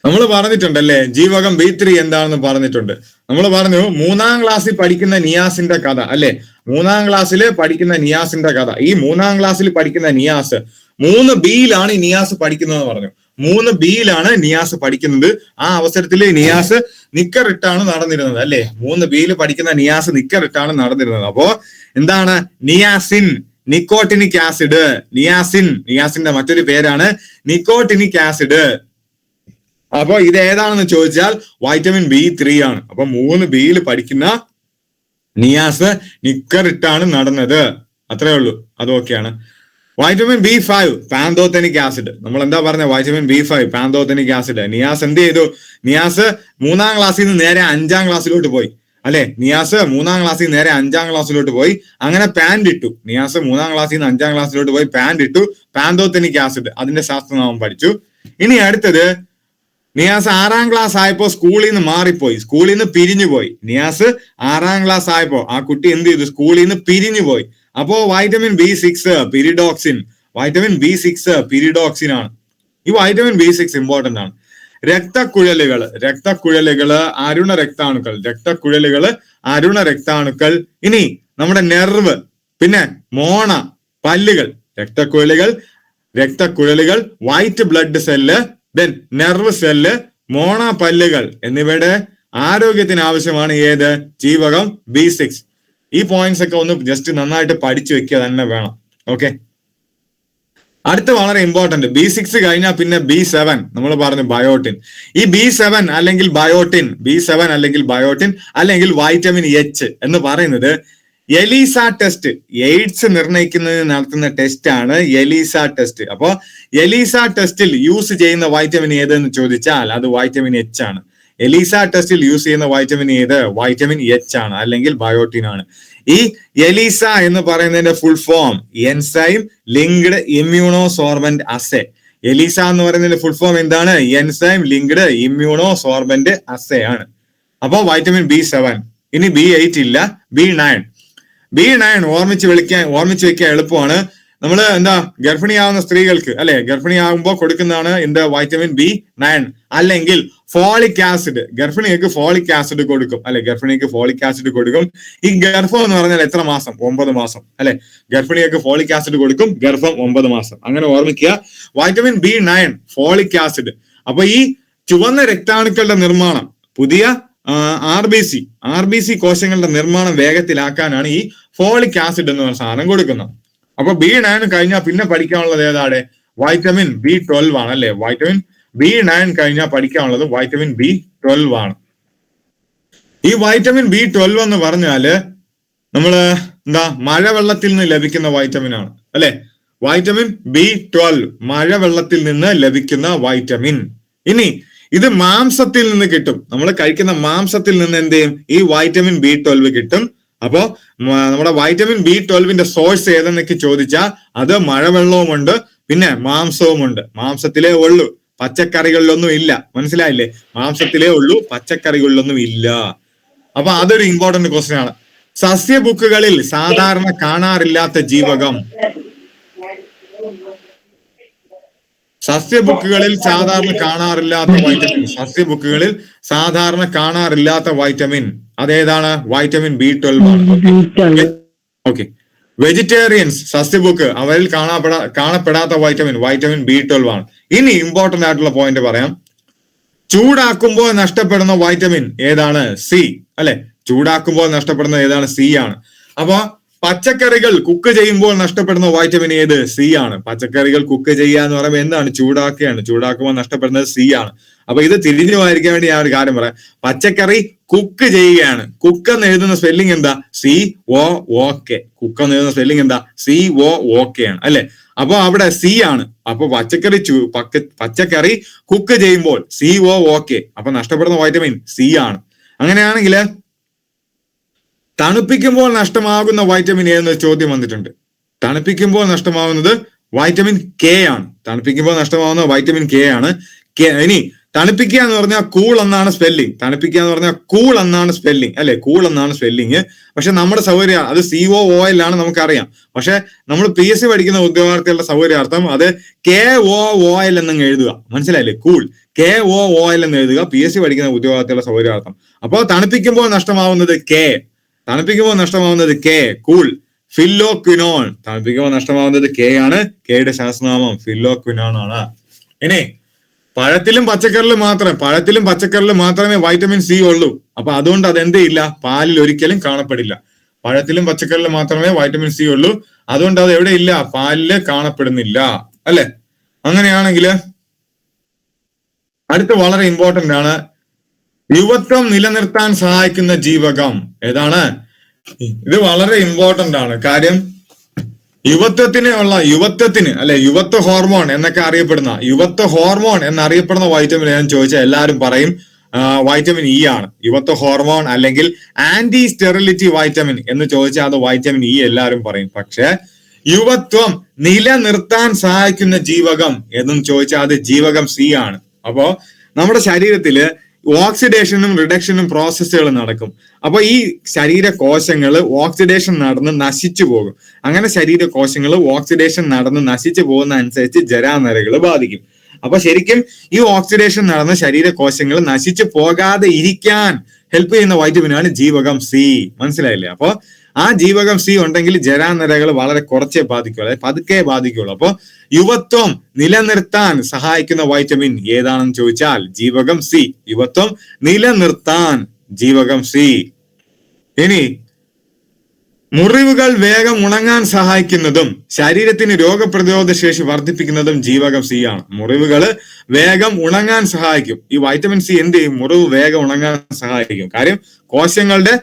നമ്മൾ പറഞ്ഞിട്ടുണ്ടല്ലേ ജീവകം B3 എന്താണെന്ന് പറഞ്ഞിട്ടുണ്ട്. നമ്മൾ പറഞ്ഞു 3-ാം ക്ലാസ്സിൽ പഠിക്കുന്ന നിയാസിന്റെ കഥ അല്ലെ, 3-ാം ക്ലാസ്സിൽ പഠിക്കുന്ന നിയാസിന്റെ കഥ. ഈ 3-ാം ക്ലാസ്സിൽ പഠിക്കുന്ന നിയാസ് 3Bയിലാണ് ഈ നിയാസ് പഠിക്കുന്നതെന്ന് പറഞ്ഞു. 3Bയിലാണ് നിയാസ് പഠിക്കുന്നത്. ആ അവസരത്തിൽ നിയാസ് നിക്കറിട്ടാണ് നടന്നിരുന്നത് അല്ലെ. 3Bയിൽ പഠിക്കുന്ന നിയാസ് നിക്കറിട്ടാണ് നടന്നിരുന്നത്. അപ്പോ എന്താണ് നിയാസിൻ? Nicotinic acid. നിയാസിന്റെ മറ്റൊരു പേരാണ് നിക്കോട്ടിനിക് ആസിഡ്. അപ്പൊ ഇത് ഏതാണെന്ന് ചോദിച്ചാൽ വൈറ്റമിൻ B3 ആണ്. അപ്പൊ 3Bയിൽ പഠിക്കുന്ന നിയാസ് നിക്കറിട്ടാണ് നടന്നത്. അത്രേ ഉള്ളൂ, അതൊക്കെയാണ്. Vitamin B5 pantothenic acid. നമ്മൾ എന്താ പറഞ്ഞ? Vitamin B5 pantothenic acid. Niyas എന്ത് ചെയ്തു? നിയാസ് 3-ാം ക്ലാസ്സിൽ നിന്ന് നേരെ 5-ാം ക്ലാസ്സിലോട്ട് പോയി അല്ലെ. നിയാസ് 3-ാം ക്ലാസ്സിൽ നേരെ 5-ാം ക്ലാസ്സിലോട്ട് പോയി. അങ്ങനെ പാൻറ് ഇട്ടു. നിയാസ് 3-ാം ക്ലാസ്സിൽ നിന്ന് 5-ാം ക്ലാസ്സിലോട്ട് പോയി പാൻറ് ഇട്ടു. പാന്തോത്തനിക് ആസിഡ്, അതിന്റെ ശാസ്ത്രനാമം പഠിച്ചു. ഇനി അടുത്തത് നിയാസ് 6-ാം ക്ലാസ് ആയപ്പോ സ്കൂളിൽ നിന്ന് മാറിപ്പോയി, സ്കൂളിൽ നിന്ന് പിരിഞ്ഞു പോയി. നിയാസ് 6-ാം ക്ലാസ് ആയപ്പോ ആ കുട്ടി എന്ത് ചെയ്തു? സ്കൂളിൽ നിന്ന് പിരിഞ്ഞു പോയി. അപ്പോ vitamin B6 pyridoxine. Vitamin B6 pyridoxine ആണ്. ഈ വൈറ്റമിൻ B6 ഇമ്പോർട്ടന്റ് ആണ്. രക്തക്കുഴലുകള് അരുണ രക്താണുക്കൾ. ഇനി നമ്മുടെ നെർവ്, പിന്നെ മോണ, പല്ലുകൾ. രക്തക്കുഴലുകൾ, white blood cell, then nerve cell, മോണ, പല്ലുകൾ എന്നിവയുടെ ആരോഗ്യത്തിന് ആവശ്യമാണ് ഏത്? ജീവകം B6. ഈ പോയിന്റ്സ് ഒക്കെ ഒന്ന് ജസ്റ്റ് നന്നായിട്ട് പഠിച്ചു വെക്കുക തന്നെ വേണം. ഓക്കെ, അടുത്ത വളരെ ഇമ്പോർട്ടന്റ്, B6 കഴിഞ്ഞാൽ പിന്നെ B7. നമ്മൾ പറഞ്ഞു ബയോട്ടിൻ. ഈ B7 അല്ലെങ്കിൽ ബയോട്ടിൻ അല്ലെങ്കിൽ വൈറ്റമിൻ എച്ച് എന്ന് പറയുന്നത് എലീസ ടെസ്റ്റ്, എയ്ഡ്സ് നിർണ്ണയിക്കുന്നതിന് നടത്തുന്ന ടെസ്റ്റ് ആണ് എലീസ ടെസ്റ്റ്. അപ്പോ എലീസ ടെസ്റ്റിൽ യൂസ് ചെയ്യുന്ന വൈറ്റമിൻ ഏതെന്ന് ചോദിച്ചാൽ അത് വൈറ്റമിൻ എച്ച് ആണ്. എലീസ ടെസ്റ്റിൽ യൂസ് ചെയ്യുന്ന വൈറ്റമിൻ ഏത്? വൈറ്റമിൻ എച്ച് ആണ്, അല്ലെങ്കിൽ ബയോട്ടിൻ ആണ്. ഈ എലീസ എന്ന് പറയുന്നതിന്റെ full form enzyme linked immunosorbent assay. ELISA എന്ന് പറയുന്നതിന്റെ ഫുൾ ഫോം എന്താണ്? Enzyme linked immunosorbent assay ആണ്. അപ്പോ വൈറ്റമിൻ B7. ഇനി B8 ഇല്ല, B9 ഓർമ്മിച്ച് വെക്കാൻ എളുപ്പമാണ്. നമ്മൾ എന്താ ഗർഭിണിയാവുന്ന സ്ത്രീകൾക്ക് അല്ലെ, ഗർഭിണിയാകുമ്പോൾ കൊടുക്കുന്നതാണ് എന്ത്? Vitamin B9. അല്ലെങ്കിൽ ഫോളിക് ആസിഡ്, ഗർഭിണിക്ക് ഫോളിക് ആസിഡ് കൊടുക്കും അല്ലെ, ഗർഭിണിക്ക് ഫോളിക് ആസിഡ് കൊടുക്കും. ഈ ഗർഭം എന്ന് പറഞ്ഞാൽ എത്ര മാസം? 9 മാസം അല്ലെ. ഗർഭിണിക്ക് ഫോളിക് ആസിഡ് കൊടുക്കും, ഗർഭം 9 മാസം. അങ്ങനെ ഓർമ്മിക്കുക. Vitamin B9, folic acid. അപ്പൊ ഈ ചുവന്ന രക്താണുക്കളുടെ നിർമ്മാണം, പുതിയ RBC കോശങ്ങളുടെ നിർമ്മാണം വേഗത്തിലാക്കാനാണ് ഈ ഫോളിക് ആസിഡ് എന്ന് പറഞ്ഞ സാധനം കൊടുക്കുന്നത്. അപ്പൊ B9 കഴിഞ്ഞാൽ പിന്നെ പഠിക്കാനുള്ളത് ഏതാണ്? വൈറ്റമിൻ B12 ആണ് അല്ലെ. വൈറ്റമിൻ B9 കഴിഞ്ഞാൽ പഠിക്കാനുള്ളത് വൈറ്റമിൻ B12 ആണ്. ഈ വൈറ്റമിൻ B12 എന്ന് പറഞ്ഞാല് നമ്മള് എന്താ മഴവെള്ളത്തിൽ നിന്ന് ലഭിക്കുന്ന വൈറ്റമിൻ ആണ് അല്ലെ. വൈറ്റമിൻ B12 മഴവെള്ളത്തിൽ നിന്ന് ലഭിക്കുന്ന വൈറ്റമിൻ. ഇനി ഇത് മാംസത്തിൽ നിന്ന് കിട്ടും. നമ്മൾ കഴിക്കുന്ന മാംസത്തിൽ നിന്ന് എന്ത് ചെയ്യും? ഈ വൈറ്റമിൻ B12 കിട്ടും. അപ്പോ നമ്മുടെ വൈറ്റമിൻ B12ന്റെ സോഴ്സ് ഏതെന്നൊക്കെ ചോദിച്ചാൽ അത് മഴവെള്ളവുമുണ്ട്, പിന്നെ മാംസവുമുണ്ട്. മാംസത്തിലേ ഉള്ളൂ, പച്ചക്കറികളിലൊന്നും ഇല്ല. മനസ്സിലായില്ലേ? മാംസത്തിലേ ഉള്ളൂ, പച്ചക്കറികളിലൊന്നും ഇല്ല. അപ്പൊ അതൊരു ഇമ്പോർട്ടന്റ് ക്വസ്റ്റ്യൻ ആണ്. സസ്യബുക്കുകളിൽ സാധാരണ കാണാറില്ലാത്ത ജീവകം. സസ്യബുക്കുകളിൽ സാധാരണ കാണാറില്ലാത്ത വൈറ്റമിൻ അതേതാണ്? വൈറ്റമിൻ B12 ആണ്. ഓക്കെ. വെജിറ്റേറിയൻസ് സസ്യബുക്ക്, അവരിൽ കാണപ്പെടാത്ത വൈറ്റമിൻ B12 ആണ്. ഇനി ഇമ്പോർട്ടന്റ് ആയിട്ടുള്ള പോയിന്റ് പറയാം. ചൂടാക്കുമ്പോൾ നഷ്ടപ്പെടുന്ന വൈറ്റമിൻ ഏതാണ്? C അല്ലെ. ചൂടാക്കുമ്പോൾ നഷ്ടപ്പെടുന്ന ഏതാണ്? C ആണ്. അപ്പൊ പച്ചക്കറികൾ കുക്ക് ചെയ്യുമ്പോൾ നഷ്ടപ്പെടുന്ന വൈറ്റമിൻ ഏത്? C ആണ്. പച്ചക്കറികൾ കുക്ക് ചെയ്യുക എന്ന് പറയുമ്പോൾ എന്താണ്? ചൂടാക്കുകയാണ്. ചൂടാക്കുമ്പോൾ നഷ്ടപ്പെടുന്നത് C ആണ്. അപ്പൊ ഇത് തിരിഞ്ഞു വായിക്കാൻ വേണ്ടി ഞാൻ ഒരു കാര്യം പറയാം. പച്ചക്കറി കുക്ക് ചെയ്യുകയാണ്. കുക്ക് എന്ന് എഴുതുന്ന സ്പെല്ലിംഗ് എന്താ? COOK. കുക്ക് എന്ന് എഴുതുന്ന സ്പെല്ലിംഗ് എന്താ? COOK ആണ് അല്ലെ. അപ്പൊ അവിടെ സി ആണ്. അപ്പൊ പച്ചക്കറി കുക്ക് ചെയ്യുമ്പോൾ CO ഓക്കെ, അപ്പൊ നഷ്ടപ്പെടുന്ന വൈറ്റമിൻ സി ആണ്. അങ്ങനെയാണെങ്കിൽ തണുപ്പിക്കുമ്പോൾ നഷ്ടമാകുന്ന വൈറ്റമിൻ എ എന്ന ചോദ്യം വന്നിട്ടുണ്ട്. തണുപ്പിക്കുമ്പോൾ നഷ്ടമാകുന്നത് വൈറ്റമിൻ കെ ആണ്. തണുപ്പിക്കുമ്പോൾ നഷ്ടമാകുന്ന വൈറ്റമിൻ കെ ആണ്. ഇനി തണുപ്പിക്കുക എന്ന് പറഞ്ഞാൽ കൂൾ എന്നാണ് സ്പെല്ലിംഗ്. തണുപ്പിക്കുക എന്ന് പറഞ്ഞാൽ കൂൾ എന്നാണ് സ്പെല്ലിംഗ്, അല്ലെ? കൂൾ എന്നാണ് സ്പെല്ലിംഗ്. പക്ഷെ നമ്മുടെ സൗകര്യം അത് COOL ആണ്, നമുക്കറിയാം. പക്ഷെ നമ്മൾ PSC പഠിക്കുന്ന ഉദ്യോഗാർത്ഥികളുടെ സൗകര്യാർത്ഥം അത് KOOL എന്നങ്ങ് എഴുതുക. മനസ്സിലായില്ലേ? കൂൾ KOOL എന്ന് എഴുതുക, PSC പഠിക്കുന്ന ഉദ്യോഗാർത്ഥികളുടെ സൗകര്യാർത്ഥം. അപ്പോൾ തണുപ്പിക്കുമ്പോൾ നഷ്ടമാവുന്നത് കെ. തണുപ്പിക്കുമ്പോൾ നഷ്ടമാവുന്നത് കെ, കൂൾ. ഫില്ലോക്വിനോൺ. തണുപ്പിക്കുമ്പോൾ നഷ്ടമാവുന്നത് കെ ആണ്. കെയുടെ ശാസ്ത്രനാമം ഫില്ലോക്വിനോൺ ആണ്. ഇനി പഴത്തിലും പച്ചക്കറിലും മാത്രമേ വൈറ്റമിൻ സി ഉള്ളൂ. അപ്പൊ അതുകൊണ്ട് അതെന്ത് ഇല്ല, പാലിൽ ഒരിക്കലും കാണപ്പെടില്ല. പഴത്തിലും പച്ചക്കറിലും മാത്രമേ വൈറ്റമിൻ സി ഉള്ളൂ. അതുകൊണ്ട് അത് എവിടെ ഇല്ല, പാലില് കാണപ്പെടുന്നില്ല, അല്ലെ? അങ്ങനെയാണെങ്കിൽ അടുത്ത് വളരെ ഇമ്പോർട്ടന്റ് ആണ്, യുവത്വം നിലനിർത്താൻ സഹായിക്കുന്ന ജീവകം ഏതാണ്? ഇത് വളരെ ഇമ്പോർട്ടന്റ് ആണ്. കാര്യം യുവത്വത്തിന് അല്ലെ, യുവത്വ ഹോർമോൺ എന്നൊക്കെ അറിയപ്പെടുന്ന വൈറ്റമിൻ ഏതെന്ന് ചോദിച്ചാൽ എല്ലാവരും പറയും വൈറ്റമിൻ ഇ ആണ്. യുവത്വ ഹോർമോൺ അല്ലെങ്കിൽ ആന്റി സ്റ്റെറിലിറ്റി വൈറ്റമിൻ എന്ന് ചോദിച്ചാൽ അത് വൈറ്റമിൻ ഇ എല്ലാവരും പറയും. പക്ഷെ യുവത്വം നിലനിർത്താൻ സഹായിക്കുന്ന ജീവകം എന്നെന്ന് ചോദിച്ചാൽ അത് ജീവകം സി ആണ്. അപ്പോ നമ്മുടെ ശരീരത്തില് ഓക്സിഡേഷനും റിഡക്ഷനും പ്രോസസ്സുകൾ നടക്കും. അപ്പൊ ഈ ശരീരകോശങ്ങൾ ഓക്സിഡേഷൻ നടന്ന് നശിച്ചു പോകും. അങ്ങനെ ശരീരകോശങ്ങൾ ഓക്സിഡേഷൻ നടന്ന് നശിച്ചു പോകുന്ന അനുസരിച്ച് ജരാനരകൾ ബാധിക്കും. അപ്പൊ ശരിക്കും ഈ ഓക്സിഡേഷൻ നടന്ന ശരീരകോശങ്ങൾ നശിച്ചു പോകാതെ ഇരിക്കാൻ ഹെൽപ്പ് ചെയ്യുന്ന വൈറ്റമിനാണ് ജീവകം സി. മനസ്സിലായില്ലേ? അപ്പൊ ആ ജീവകം സി ഉണ്ടെങ്കിൽ ജരാനരകൾ വളരെ കുറച്ചേ ബാധിക്കുള്ളൂ, അതായത് പതുക്കെ ബാധിക്കുള്ളൂ. അപ്പൊ യുവത്വം നിലനിർത്താൻ സഹായിക്കുന്ന വൈറ്റമിൻ ഏതാണെന്ന് ചോദിച്ചാൽ ജീവകം സി. യുവത്വം നിലനിർത്താൻ ജീവകം സി. ഇനി മുറിവുകൾ വേഗം ഉണങ്ങാൻ സഹായിക്കുന്നതും ശരീരത്തിന് രോഗപ്രതിരോധ ശേഷി വർദ്ധിപ്പിക്കുന്നതും ജീവകം സി ആണ്. മുറിവുകൾ വേഗം ഉണങ്ങാൻ സഹായിക്കും. ഈ വൈറ്റമിൻ സി എന്ത് ചെയ്യും? മുറിവ് വേഗം ഉണങ്ങാൻ സഹായിക്കും. കാര്യം കോശങ്ങളുടെ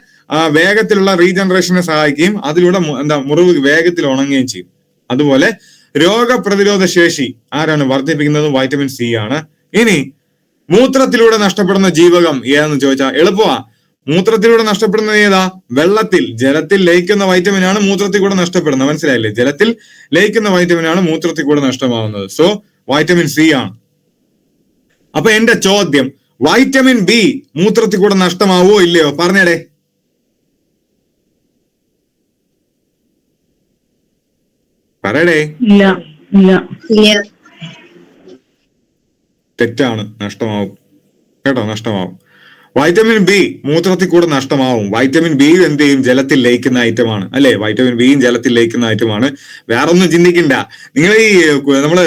വേഗത്തിലുള്ള റീജനറേഷനെ സഹായിക്കുകയും അതിലൂടെ മുറിവ് വേഗത്തിൽ ഉണങ്ങുകയും ചെയ്യും. അതുപോലെ രോഗപ്രതിരോധ ശേഷി ആരാണ് വർദ്ധിപ്പിക്കുന്നത്? വൈറ്റമിൻ സി ആണ്. ഇനി മൂത്രത്തിലൂടെ നഷ്ടപ്പെടുന്ന ജീവകം ഏതെന്ന് ചോദിച്ചാൽ എളുപ്പമാ. മൂത്രത്തിലൂടെ നഷ്ടപ്പെടുന്നത് ഏതാ? ജലത്തിൽ ലയിക്കുന്ന വൈറ്റമിൻ ആണ് മൂത്രത്തിൽ കൂടെ നഷ്ടപ്പെടുന്നത്. മനസ്സിലായില്ലേ? ജലത്തിൽ ലയിക്കുന്ന വൈറ്റമിൻ ആണ് മൂത്രത്തിൽ കൂടെ നഷ്ടമാവുന്നത്. സോ വൈറ്റമിൻ സി ആണ്. അപ്പൊ എന്റെ ചോദ്യം, വൈറ്റമിൻ ബി മൂത്രത്തിൽ കൂടെ നഷ്ടമാവോ ഇല്ലയോ? പറഞ്ഞേടേ. പറയടേ. തെറ്റാണ്. നഷ്ടമാവും കേട്ടോ, നഷ്ടമാവും. വൈറ്റമിൻ ബി മൂത്രത്തിൽ കൂടെ നഷ്ടമാവും. വൈറ്റമിൻ ബി എന്ത് ചെയ്യും? ജലത്തിൽ ലയിക്കുന്ന ഐറ്റമാണ്, അല്ലെ? വൈറ്റമിൻ ബിയും ജലത്തിൽ ലയിക്കുന്ന ഐറ്റമാണ്. വേറെ ഒന്നും ചിന്തിക്കണ്ട. നിങ്ങൾ ഈ നമ്മള്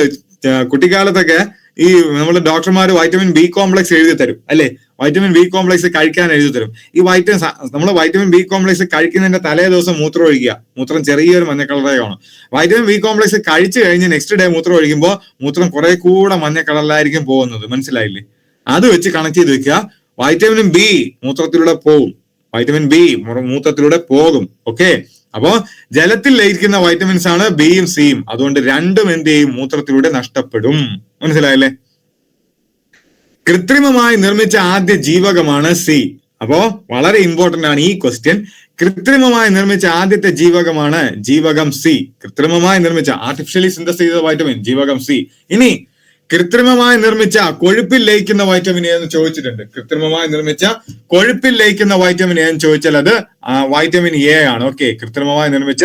കുട്ടിക്കാലത്തൊക്കെ ഈ നമ്മുടെ ഡോക്ടർമാർ വൈറ്റമിൻ ബി കോംപ്ലക്സ് എഴുതി തരും, അല്ലെ? വൈറ്റമിൻ ബി കോംപ്ലക്സ് കഴിക്കാൻ എഴുതി തരും. ഈ വൈറ്റമിൻ ബി കോംപ്ലക്സ് കഴിക്കുന്നതിന്റെ തലേ ദിവസം മൂത്രം ഒഴിക്കുക. മൂത്രം ചെറിയൊരു മഞ്ഞ കളറേ കാണും. വൈറ്റമിൻ ബി കോംപ്ലക്സ് കഴിച്ചു കഴിഞ്ഞ് നെക്സ്റ്റ് ഡേ മൂത്രം ഒഴിക്കുമ്പോൾ മൂത്രം കുറെ കൂടെ മഞ്ഞ കളറിലായിരിക്കും പോകുന്നത്. മനസ്സിലായില്ലേ? അത് വെച്ച് കണക്ട് ചെയ്ത് വെക്കുക. വൈറ്റമിൻ ബി മൂത്രത്തിലൂടെ പോകും. വൈറ്റമിൻ ബി മൂത്രത്തിലൂടെ പോകും. ഓക്കെ. അപ്പോ ജലത്തിൽ ലയിക്കുന്ന വൈറ്റമിൻസ് ആണ് ബിയും സിയും. അതുകൊണ്ട് രണ്ടും എന്ത് ചെയ്യും? മൂത്രത്തിലൂടെ നഷ്ടപ്പെടും. മനസ്സിലായല്ലേ? കൃത്രിമമായി നിർമ്മിച്ച ആദ്യ ജീവകമാണ് സി. അപ്പോ വളരെ ഇമ്പോർട്ടന്റ് ആണ് ഈ ക്വസ്റ്റ്യൻ. കൃത്രിമമായി നിർമ്മിച്ച ആദ്യത്തെ ജീവകമാണ് ജീവകം സി. കൃത്രിമമായി നിർമ്മിച്ച ആർട്ടിഫിഷ്യലി സിന്തസൈസ് ചെയ്ത വൈറ്റമിൻ ജീവകം സി. ഇനി കൃത്രിമമായി നിർമ്മിച്ച കൊഴുപ്പിൽ ലയിക്കുന്ന വൈറ്റമിൻ എന്ന് ചോദിച്ചിട്ടുണ്ട്. കൃത്രിമമായി നിർമ്മിച്ച കൊഴുപ്പിൽ ലയിക്കുന്ന വൈറ്റമിൻ എന്ന് ചോദിച്ചാൽ അത് വൈറ്റമിൻ എ ആണ്. ഓക്കെ. കൃത്രിമമായി നിർമ്മിച്ച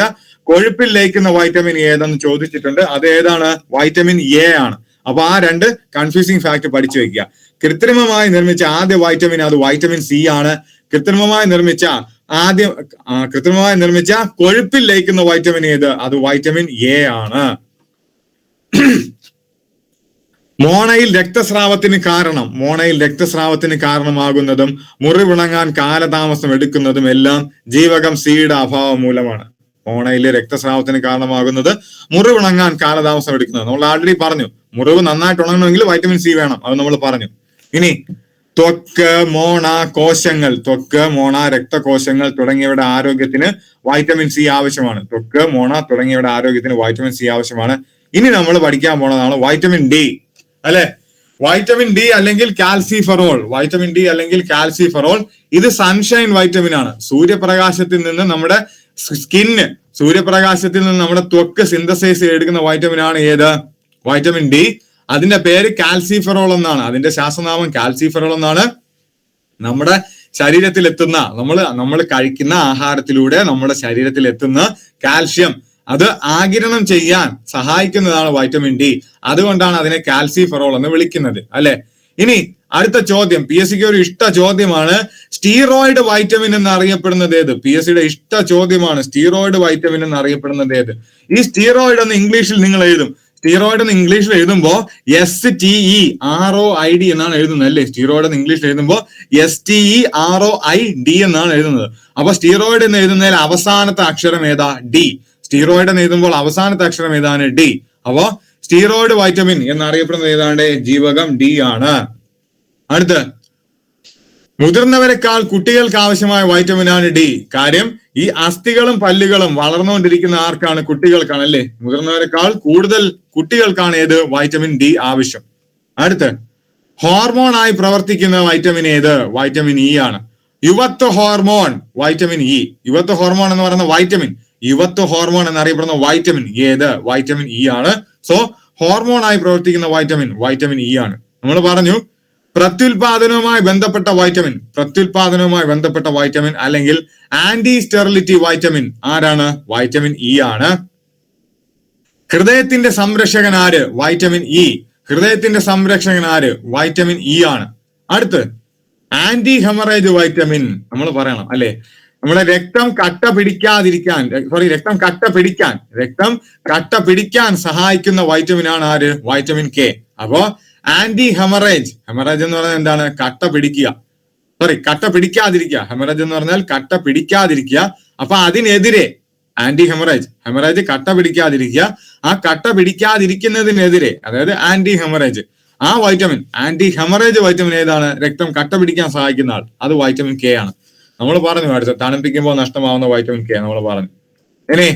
കൊഴുപ്പിൽ ലയിക്കുന്ന വൈറ്റമിൻ ഏതെന്ന് ചോദിച്ചിട്ടുണ്ട്. അത് ഏതാണ്? വൈറ്റമിൻ എ ആണ്. അപ്പൊ ആ രണ്ട് കൺഫ്യൂസിങ് ഫാക്ട് പഠിച്ചു വെക്കുക. കൃത്രിമമായി നിർമ്മിച്ച ആദ്യ വൈറ്റമിൻ അത് വൈറ്റമിൻ സി ആണ്. കൃത്രിമമായി നിർമ്മിച്ച കൊഴുപ്പിൽ ലയിക്കുന്ന വൈറ്റമിൻ ഏത്? അത് വൈറ്റമിൻ എ ആണ്. മോണയിൽ രക്തസ്രാവത്തിന് കാരണമാകുന്നതും മുറിവുണങ്ങാൻ കാലതാമസം എടുക്കുന്നതും എല്ലാം ജീവകം സിയുടെ അഭാവം മൂലമാണ്. മോണയിലെ രക്തസ്രാവത്തിന് കാരണമാകുന്നത് മുറിവുണങ്ങാൻ കാലതാമസം എടുക്കുന്നത്. നമ്മൾ ആൾറെഡി പറഞ്ഞു, മുറിവ് നന്നായിട്ട് ഉണങ്ങണമെങ്കിൽ വൈറ്റമിൻ സി വേണം. അത് നമ്മൾ പറഞ്ഞു. ഇനി ത്വക്ക്, മോണ, രക്തകോശങ്ങൾ തുടങ്ങിയവയുടെ ആരോഗ്യത്തിന് വൈറ്റമിൻ സി ആവശ്യമാണ്. ത്വക്ക്, മോണ തുടങ്ങിയവയുടെ ആരോഗ്യത്തിന് വൈറ്റമിൻ സി ആവശ്യമാണ്. ഇനി നമ്മൾ പഠിക്കാൻ പോണതാണ് വൈറ്റമിൻ ഡി, അല്ലെ? വൈറ്റമിൻ ഡി അല്ലെങ്കിൽ കാൽസിഫെറോൾ, വൈറ്റമിൻ ഡി അല്ലെങ്കിൽ കാൽസിഫെറോൾ, ഇത് സൺഷൈൻ വൈറ്റമിൻ ആണ്. സൂര്യപ്രകാശത്തിൽ നിന്ന് നമ്മുടെ സ്കിന്ന്, സൂര്യപ്രകാശത്തിൽ നിന്ന് നമ്മുടെ ത്വക്ക് സിന്തസൈസ് എടുക്കുന്ന വൈറ്റമിൻ ആണ് ഏത്? Vitamin D. അതിന്റെ പേര് കാൽസിഫെറോൾ എന്നാണ്, അതിന്റെ ശാസ്ത്രനാമം കാൽസിഫെറോൾ എന്നാണ്. നമ്മുടെ ശരീരത്തിൽ എത്തുന്ന, നമ്മൾ കഴിക്കുന്ന ആഹാരത്തിലൂടെ നമ്മുടെ ശരീരത്തിൽ എത്തുന്ന കാൽഷ്യം അത് ആഗിരണം ചെയ്യാൻ സഹായിക്കുന്നതാണ് വൈറ്റമിൻ ഡി. അതുകൊണ്ടാണ് അതിനെ കാൽസിഫെറോൾ എന്ന് വിളിക്കുന്നത്, അല്ലെ? ഇനി അടുത്ത ചോദ്യം, പി എസ് സിക്ക് ഒരു ഇഷ്ട ചോദ്യമാണ്, സ്റ്റീറോയിഡ് വൈറ്റമിൻ എന്ന് അറിയപ്പെടുന്നത് ഏത്? പി എസ് സിയുടെ ഇഷ്ട ചോദ്യമാണ്, സ്റ്റീറോയിഡ് വൈറ്റമിൻ എന്ന് അറിയപ്പെടുന്നത് ഏത്? ഈ സ്റ്റീറോയിഡ് എന്ന് ഇംഗ്ലീഷിൽ നിങ്ങൾ എഴുതും. സ്റ്റീറോയിഡ് എന്ന് ഇംഗ്ലീഷിൽ എഴുതുമ്പോ STEROID എന്നാണ് എഴുതുന്നത്, അല്ലേ? സ്റ്റീറോയിഡ് എന്ന് ഇംഗ്ലീഷിൽ എഴുതുമ്പോ STEROID എന്നാണ് എഴുതുന്നത്. അപ്പൊ സ്റ്റീറോയിഡ് എന്ന് എഴുതുന്നതിൽ അവസാനത്തെ അക്ഷരം ഏതാ? ഡി. സ്റ്റീറോയിഡ് എന്ന് എഴുതുമ്പോൾ അവസാനത്തെ അക്ഷരം ഏതാണ്? ഡി. അപ്പോ സ്റ്റീറോയിഡ് വൈറ്റമിൻ എന്നറിയപ്പെടുന്നത് ഏതാണ്ട് ജീവകം ഡി ആണ്. അടുത്ത്, മുതിർന്നവരെക്കാൾ കുട്ടികൾക്ക് ആവശ്യമായ വൈറ്റമിൻ ആണ് ഡി. കാര്യം ഈ അസ്ഥികളും പല്ലുകളും വളർന്നുകൊണ്ടിരിക്കുന്ന ആർക്കാണ്? കുട്ടികൾക്കാണ്, അല്ലേ? മുതിർന്നവരെക്കാൾ കൂടുതൽ കുട്ടികൾക്കാണ് ഏത്? വൈറ്റമിൻ ഡി ആവശ്യം. അടുത്ത്, ഹോർമോൺ ആയി പ്രവർത്തിക്കുന്ന വൈറ്റമിൻ ഏത്? വൈറ്റമിൻ ഇ ആണ്. യുവത്വ ഹോർമോൺ വൈറ്റമിൻ ഇ. യുവത്വ ഹോർമോൺ എന്ന് പറയുന്ന വൈറ്റമിൻ, യുവത്വ ഹോർമോൺ എന്നറിയപ്പെടുന്ന വൈറ്റമിൻ ഏത്? വൈറ്റമിൻ ഇ ആണ്. സോ ഹോർമോൺ ആയി പ്രവർത്തിക്കുന്ന വൈറ്റമിൻ ഇ ആണ്. നമ്മൾ പറഞ്ഞു പ്രത്യുൽപാദനവുമായി ബന്ധപ്പെട്ട വൈറ്റമിൻ അല്ലെങ്കിൽ ആന്റി സ്റ്റെറിലിറ്റി വൈറ്റമിൻ ആരാണ്? വൈറ്റമിൻ ഇ ആണ്. ഹൃദയത്തിന്റെ സംരക്ഷകൻ ആര്? Vitamin E. ഹൃദയത്തിന്റെ സംരക്ഷകൻ ആര്? വൈറ്റമിൻ ഇ ആണ്. അടുത്ത്, ആന്റി ഹെമറേജ് വൈറ്റമിൻ നമ്മൾ പറയണം, അല്ലെ? നമ്മുടെ രക്തം കട്ട പിടിക്കാൻ സഹായിക്കുന്ന വൈറ്റമിൻ ആണ് ആര്? Vitamin K. അപ്പോ ആന്റി ഹെമറേജ് എന്ന് പറഞ്ഞാൽ എന്താണ്? കട്ട പിടിക്കാതിരിക്കുക. ഹെമറേജ് എന്ന് പറഞ്ഞാൽ കട്ട പിടിക്കാതിരിക്കുക. അപ്പൊ അതിനെതിരെ ആന്റി ഹെമറേജ് കട്ട പിടിക്കാതിരിക്കുക. ആ കട്ട പിടിക്കാതിരിക്കുന്നതിനെതിരെ, അതായത് ആന്റി ഹെമറേജ്, ആ വൈറ്റമിൻ, ആന്റി ഹെമറേജ് വൈറ്റമിൻ ഏതാണ്? രക്തം കട്ട പിടിക്കാൻ സഹായിക്കുന്ന ആൾ, അത് വൈറ്റമിൻ കെ ആണ്. നമ്മൾ പറഞ്ഞു അടുത്ത, തണുപ്പിക്കുമ്പോൾ നഷ്ടമാവുന്ന വൈറ്റമിൻ കെ നമ്മൾ പറഞ്ഞു. ഇനി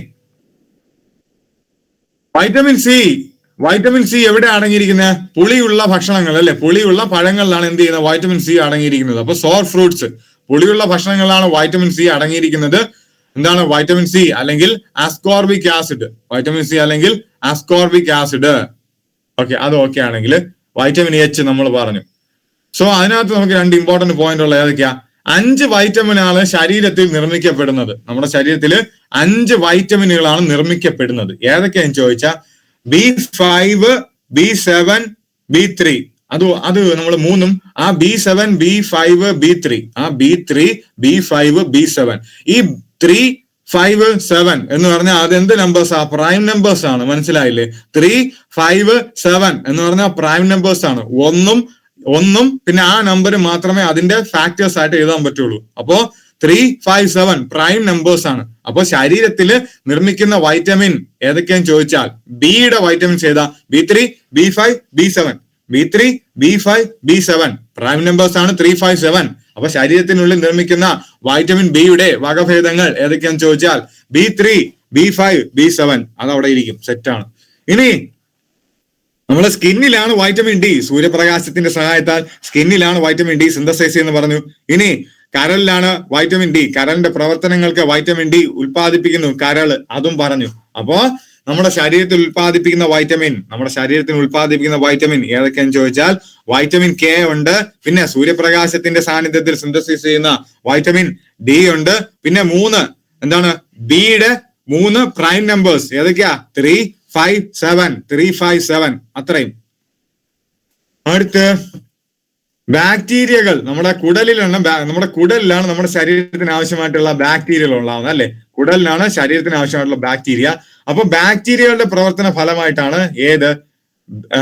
വൈറ്റമിൻ സി എവിടെ അടങ്ങിയിരിക്കുന്നത്? പുളിയുള്ള ഭക്ഷണങ്ങൾ, അല്ലെ? പുളിയുള്ള പഴങ്ങളിലാണ് എന്ത് ചെയ്യുന്നത്? വൈറ്റമിൻ സി അടങ്ങിയിരിക്കുന്നത്. അപ്പൊ സോർ ഫ്രൂട്ട്സ്, പുളിയുള്ള ഭക്ഷണങ്ങളിലാണ് വൈറ്റമിൻ സി അടങ്ങിയിരിക്കുന്നത്. എന്താണ് വൈറ്റമിൻ സി അല്ലെങ്കിൽ ആസ്കോർബിക് ആസിഡ്? വൈറ്റമിൻ സി അല്ലെങ്കിൽ ആസ്കോർബിക് ആസിഡ്. ഓക്കെ, അത് ഓക്കെ ആണെങ്കിൽ വൈറ്റമിൻ എച്ച് നമ്മൾ പറഞ്ഞു. സോ അതിനകത്ത് നമുക്ക് രണ്ട് ഇമ്പോർട്ടന്റ് പോയിന്റ് ഉള്ള ഏതൊക്കെയാ? 5 വൈറ്റമിനാണ് ശരീരത്തിൽ നിർമ്മിക്കപ്പെടുന്നത്. നമ്മുടെ ശരീരത്തിൽ 5 വൈറ്റമിനുകളാണ് നിർമ്മിക്കപ്പെടുന്നത്. ഏതൊക്കെയാന്ന് ചോദിച്ചാൽ B5, B7, B3. അത് നമ്മൾ മൂന്നും, ആ B7, B5, B3, ആ B3, B5, B7, ഈ 3, 5, 7 എന്ന് പറഞ്ഞാൽ അതെന്ത് നമ്പേഴ്സ് ആ? പ്രൈം നമ്പേഴ്സ് ആണ്. മനസ്സിലായില്ലേ? 3, 5, 7 എന്ന് പറഞ്ഞാൽ പ്രൈം നമ്പേഴ്സ് ആണ്. ഒന്നും പിന്നെ ആ നമ്പർ മാത്രമേ അതിന്റെ ഫാക്ടേഴ്സ് ആയിട്ട് എഴുതാൻ പറ്റുള്ളൂ. അപ്പോ 3, 5, 7 പ്രൈം നമ്പേഴ്സ് ആണ്. അപ്പൊ ശരീരത്തിൽ നിർമ്മിക്കുന്ന വൈറ്റമിൻ ഏതൊക്കെയാന്ന് ചോദിച്ചാൽ ബിയുടെ വൈറ്റമിൻസ് ഏതാ? B3, B5, B7. B3, B5, B7 prime numbers ആണ് 3, 5, 7. അപ്പൊ ശരീരത്തിനുള്ളിൽ നിർമ്മിക്കുന്ന വൈറ്റമിൻ ബിയുടെ വകഭേദങ്ങൾ ഏതൊക്കെയാന്ന് ചോദിച്ചാൽ B3, B5, B7 അതവിടെ ഇരിക്കും, സെറ്റാണ്. ഇനി നമ്മുടെ സ്കിന്നിലാണ് വൈറ്റമിൻ ഡി, സൂര്യപ്രകാശത്തിന്റെ സഹായത്താൽ സ്കിന്നിലാണ് വൈറ്റമിൻ ഡി സിന്തസൈസ് എന്ന് പറഞ്ഞു. ഇനി കരളിലാണ് വൈറ്റമിൻ ഡി, കരളിന്റെ പ്രവർത്തനങ്ങൾക്ക് വൈറ്റമിൻ ഡി ഉൽപ്പാദിപ്പിക്കുന്നു കരള്, അതും പറഞ്ഞു. അപ്പോ നമ്മുടെ ശരീരത്തിൽ ഉൽപ്പാദിപ്പിക്കുന്ന വൈറ്റമിൻ ഏതൊക്കെയാന്ന് ചോദിച്ചാൽ വൈറ്റമിൻ കെ ഉണ്ട്, പിന്നെ സൂര്യപ്രകാശത്തിന്റെ സാന്നിധ്യത്തിൽ സിന്തസൈസ് ചെയ്യുന്ന വൈറ്റമിൻ ഡി ഉണ്ട്, പിന്നെ 3 എന്താണ്? ബിയുടെ 3 പ്രൈം നമ്പേഴ്സ് ഏതൊക്കെയാ? 3, 5, 7 അത്രയും. അടുത്ത് ബാക്ടീരിയകൾ നമ്മുടെ കുടലിലാണ് നമ്മുടെ ശരീരത്തിന് ആവശ്യമായിട്ടുള്ള ബാക്ടീരിയകൾ ഉണ്ടാവുന്നത്, അല്ലെ? കുടലിലാണ് ശരീരത്തിന് ആവശ്യമായിട്ടുള്ള ബാക്ടീരിയ. അപ്പൊ ബാക്ടീരിയകളുടെ പ്രവർത്തന ഫലമായിട്ടാണ് ഏത്?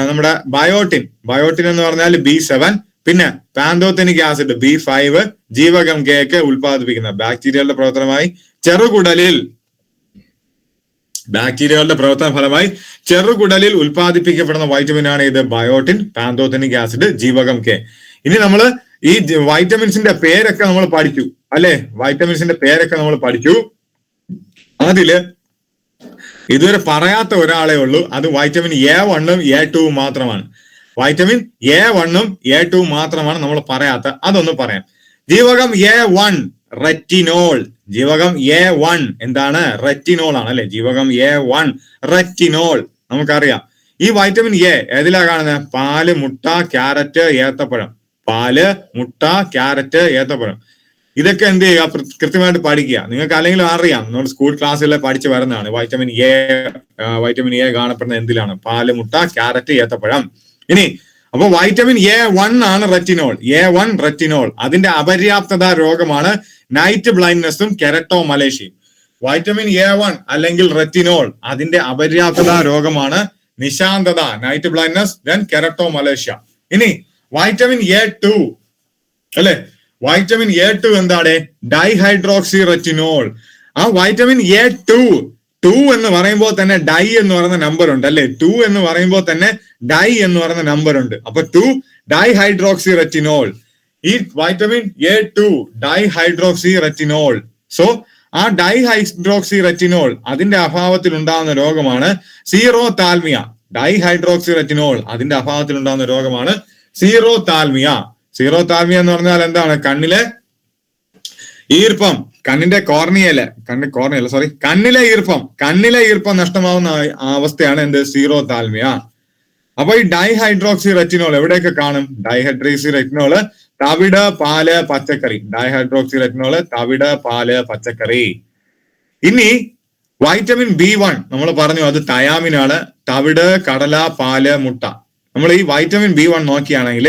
നമ്മുടെ ബയോട്ടിൻ എന്ന് പറഞ്ഞാൽ B7, പിന്നെ പാന്തോതെനിക് ആസിഡ് B5, ജീവകം കെ ഒക്കെ ഉൽപ്പാദിപ്പിക്കുന്ന ബാക്ടീരിയകളുടെ പ്രവർത്തനമായി ചെറുകുടലിൽ ഉൽപ്പാദിപ്പിക്കപ്പെടുന്ന വൈറ്റമിൻ ആണ് ഇത്? ബയോട്ടിൻ, പാന്തോതെനിക് ആസിഡ്, ജീവകം കെ. ഇനി നമ്മൾ ഈ വൈറ്റമിൻസിന്റെ പേരൊക്കെ നമ്മൾ പഠിച്ചു, അല്ലെ? വൈറ്റമിൻസിന്റെ പേരൊക്കെ നമ്മൾ പഠിച്ചു. അതില് ഇതുവരെ പറയാത്ത ഒരാളെ ഉള്ളൂ, അത് വൈറ്റമിൻ A1 A2 മാത്രമാണ്. വൈറ്റമിൻ A1 A2 മാത്രമാണ് നമ്മൾ പറയാത്ത. അതൊന്ന് പറയാം. ജീവകം A1 റെറ്റിനോൾ. ജീവകം A1 എന്താണ്? റെറ്റിനോൾ ആണ് അല്ലെ. ജീവകം A1 റെറ്റിനോൾ നമുക്കറിയാം. ഈ വൈറ്റമിൻ എ ഏതിലാ കാണുന്നത്? പാല്, മുട്ട, ക്യാരറ്റ്, ഏത്തപ്പഴം. പാല്, മുട്ട, ക്യാരറ്റ്, ഏത്തപ്പഴം. ഇതൊക്കെ എന്ത് ചെയ്യുക? കൃത്യമായിട്ട് പഠിക്കുക. നിങ്ങൾക്ക് അല്ലെങ്കിൽ അറിയാം, നമ്മൾ സ്കൂൾ ക്ലാസ്സിൽ പഠിച്ചു വരുന്നതാണ്. വൈറ്റമിൻ എ കാണപ്പെടുന്ന എന്തിലാണ്? പാല്, മുട്ട, ക്യാരറ്റ്, ഏത്തപ്പഴം. ഇനി അപ്പൊ വൈറ്റമിൻ A1 ആണ് റെറ്റിനോൾ. A1 retinol. അതിന്റെ അപര്യാപ്തത രോഗമാണ് നൈറ്റ് ബ്ലൈൻഡ്നെസ്സും കെരട്ടോമലേഷ്യയും. വൈറ്റമിൻ A1 അല്ലെങ്കിൽ റെറ്റിനോൾ അതിന്റെ അപര്യാപ്തത രോഗമാണ് നിശാന്തത, നൈറ്റ് ബ്ലൈൻഡ്നെസ്, ദെൻ കെരട്ടോമലേഷ്യ. ഇനി വൈറ്റമിൻ A2 അല്ലെ. വൈറ്റമിൻ A2 എന്താണ്? Dihydroxy retinol. ആ വൈറ്റമിൻ A2 എന്ന് പറയുമ്പോൾ തന്നെ ഡൈ എന്ന് പറയുന്ന നമ്പർ ഉണ്ട് അല്ലെ. 2 എന്ന് പറയുമ്പോൾ തന്നെ ഡൈ എന്ന് പറയുന്ന നമ്പർ ഉണ്ട്. അപ്പൊ 2 ഡൈഹൈഡ്രോക്സി റെറ്റിനോൾ. ഈ vitamin A2 dihydroxy retinol. So ആ ഡൈഹൈഡ്രോക്സി റെറ്റിനോൾ അതിന്റെ അഭാവത്തിൽ ഉണ്ടാകുന്ന രോഗമാണ് സീറോതാൽമിയ. ഡൈഹൈഡ്രോക്സി റെറ്റിനോൾ അതിന്റെ അഭാവത്തിൽ ഉണ്ടാകുന്ന രോഗമാണ് സീറോതാൽമിയ. സീറോതാൽമിയ എന്ന് പറഞ്ഞാൽ എന്താണ്? കണ്ണിലെ ഈർപ്പം, കണ്ണിന്റെ കണ്ണിലെ ഈർപ്പം നഷ്ടമാവുന്ന അവസ്ഥയാണ് എന്ത്? സീറോതാൽമിയ. അപ്പൊ ഈ ഡൈഹൈഡ്രോക്സി റെറ്റിനോൾ എവിടെയൊക്കെ കാണും? ഡൈഹൈഡ്രോക്സി റെറ്റിനോള് തവിട്, പാല്, പച്ചക്കറി. ഡൈഹൈഡ്രോക്സി റെറ്റിനോള് തവിട്, പാല്, പച്ചക്കറി. ഇനി വൈറ്റമിൻ B1 നമ്മൾ പറഞ്ഞു അത് തയാമിനാണ്. തവിട്, കടല, പാല്, മുട്ട. നമ്മൾ ഈ വൈറ്റമിൻ B1 നോക്കിയാണെങ്കിൽ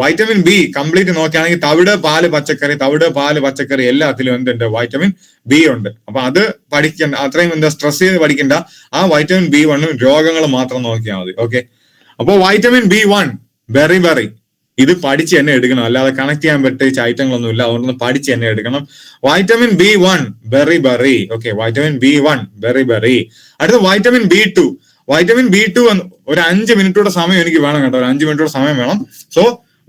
വൈറ്റമിൻ B കംപ്ലീറ്റ് നോക്കുകയാണെങ്കിൽ തവിട്, പാല്, പച്ചക്കറി, തവിട്, പാല്, പച്ചക്കറി എല്ലാത്തിലും എന്തുണ്ട്? വൈറ്റമിൻ B ഉണ്ട്. അപ്പൊ അത് പഠിക്കണ്ട, അത്രയും എന്താ സ്ട്രെസ് ചെയ്ത് പഠിക്കണ്ട. ആ വൈറ്റമിൻ B1 രോഗങ്ങൾ മാത്രം നോക്കിയാൽ മതി. ഓക്കെ. അപ്പൊ വൈറ്റമിൻ B1 ബെറി ഇത് പഠിച്ച് തന്നെ എടുക്കണം, അല്ലാതെ കണക്ട് ചെയ്യാൻ പറ്റിയ ഐറ്റങ്ങളൊന്നും ഇല്ല. അതുകൊണ്ട് പഠിച്ച് തന്നെ എടുക്കണം. Vitamin B1 berry. Okay. Vitamin B1 berry. അടുത്ത വൈറ്റമിൻ B2. വൈറ്റമിൻ B2 ഒരു 5 മിനിറ്റൂടെ സമയം എനിക്ക് വേണം കേട്ടോ. ഒരു 5 മിനിറ്റൂടെ സമയം വേണം. സോ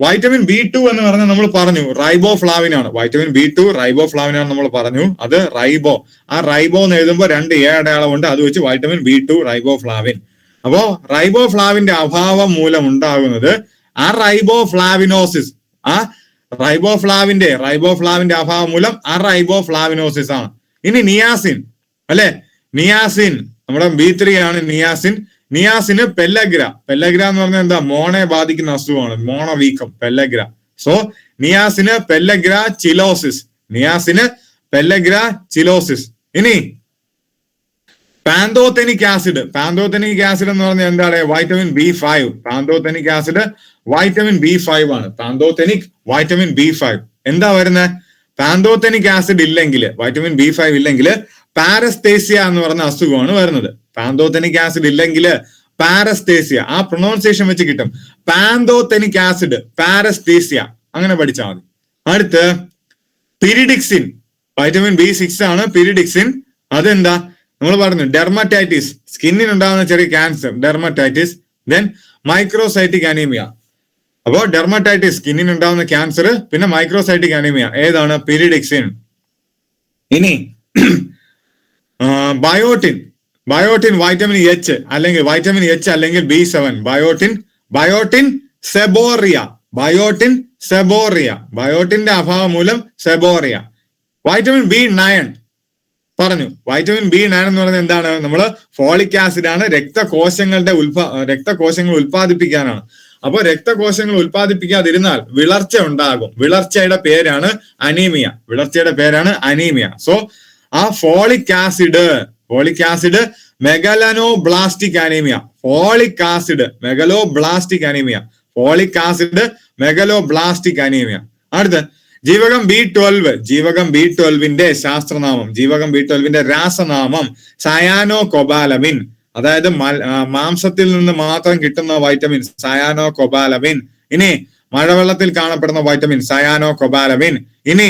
വൈറ്റമിൻ B2 എന്ന് പറഞ്ഞാൽ നമ്മൾ പറഞ്ഞു റൈബോഫ്ലാവിൻ ആണ്. വൈറ്റമിൻ B2 റൈബോഫ്ലാവിൻ ആണ് നമ്മൾ പറഞ്ഞു. അത് റൈബോ. ആ റൈബോ എന്ന് എഴുതുമ്പോൾ 2 A അടയാളമുണ്ട്. അത് വെച്ച് വൈറ്റമിൻ B2 റൈബോഫ്ലാവിൻ. അപ്പോ റൈബോഫ്ലാവിന്റെ അഭാവം മൂലം ഉണ്ടാകുന്നത് ആ റൈബോഫ്ലാവിനോസിസ്. ആ റൈബോഫ്ലാവിന്റെ അഭാവം മൂലം ആ റൈബോഫ്ലാവിനോസിസ് ആണ്. ഇനി നിയാസിൻ അല്ലെ. നിയാസിൻ നമ്മുടെ B3 ആണ് നിയാസിൻ. നിയാസിന് പെല്ലഗ്ര എന്ന് പറഞ്ഞാൽ എന്താ? മോണെ ബാധിക്കുന്ന അസുഖമാണ്, മോണ വീക്കം, pellagra. So niacin pellagra cheilosis. ഇനി പാന്തോതെനിക് ആസിഡ് എന്ന് പറഞ്ഞാൽ എന്താണ്? Vitamin B5. Pantothenic acid vitamin B5 ആണ്. വൈറ്റമിൻ B5 എന്താ വരുന്നത്? പാന്തോതെനിക് ആസിഡ് ഇല്ലെങ്കിൽ, വൈറ്റമിൻ B5 ഇല്ലെങ്കിൽ പാരസ്തേസിയ എന്ന് പറഞ്ഞ അസുഖമാണ് വരുന്നത്. പാന്തോതെനിക് ആസിഡ് ഇല്ലെങ്കിൽ പാരസ്തേസിയ. ആ പ്രൊനൗൺസിയേഷൻ വെച്ച് കിട്ടും. പാന്തോതെനിക് ആസിഡ്, പാരസ്തേസിയ, അങ്ങനെ പഠിച്ചാൽ മതി. അടുത്ത് പിരിഡിക്സിൻ. വൈറ്റമിൻ B6 ആണ് പിരിഡിക്സിൻ. അതെന്താ? നമ്മൾ പറഞ്ഞു ഡെർമറ്റൈറ്റിസ്, സ്കിന്നിനുണ്ടാകുന്ന ചെറിയ cancer, dermatitis. Then microcytic anaemia. അപ്പോ ഡെർമറ്റൈറ്റിസ്, സ്കിന്നിനുണ്ടാകുന്ന ക്യാൻസർ, പിന്നെ മൈക്രോസൈറ്റിക് അനീമിയ. ഏതാണ്? പിരിഡിക്സിൻ. ഇനി ബയോട്ടിൻ വൈറ്റമിൻ H അല്ലെങ്കിൽ B7. Biotin seborrhoea. ബയോട്ടിന്റെ അഭാവം മൂലം സെബോറിയ. വൈറ്റമിൻ B9 പറഞ്ഞു. വൈറ്റമിൻ B9 എന്ന് പറയുന്നത് എന്താണ്? നമ്മള് ഫോളിക് ആസിഡ് ആണ്. രക്തകോശങ്ങൾ ഉൽപ്പാദിപ്പിക്കാനാണ്. അപ്പൊ രക്തകോശങ്ങൾ ഉൽപ്പാദിപ്പിക്കാതിരുന്നാൽ വിളർച്ച ഉണ്ടാകും. വിളർച്ചയുടെ പേരാണ് അനീമിയ. സോ ആ ഫോളിക് ആസിഡ് മെഗലോബ്ലാസ്റ്റിക് അനീമിയ. അടുത്ത് ജീവകം B12ന്റെ ശാസ്ത്രനാമം, B12ന്റെ രാസനാമം സയാനോകൊബാലമിൻ. അതായത് മാംസത്തിൽ നിന്ന് മാത്രം കിട്ടുന്ന വൈറ്റമിൻ സയാനോകൊബാലമിൻ. ഇനി മഴവെള്ളത്തിൽ കാണപ്പെടുന്ന വൈറ്റമിൻ സയാനോകൊബാലമിൻ. ഇനി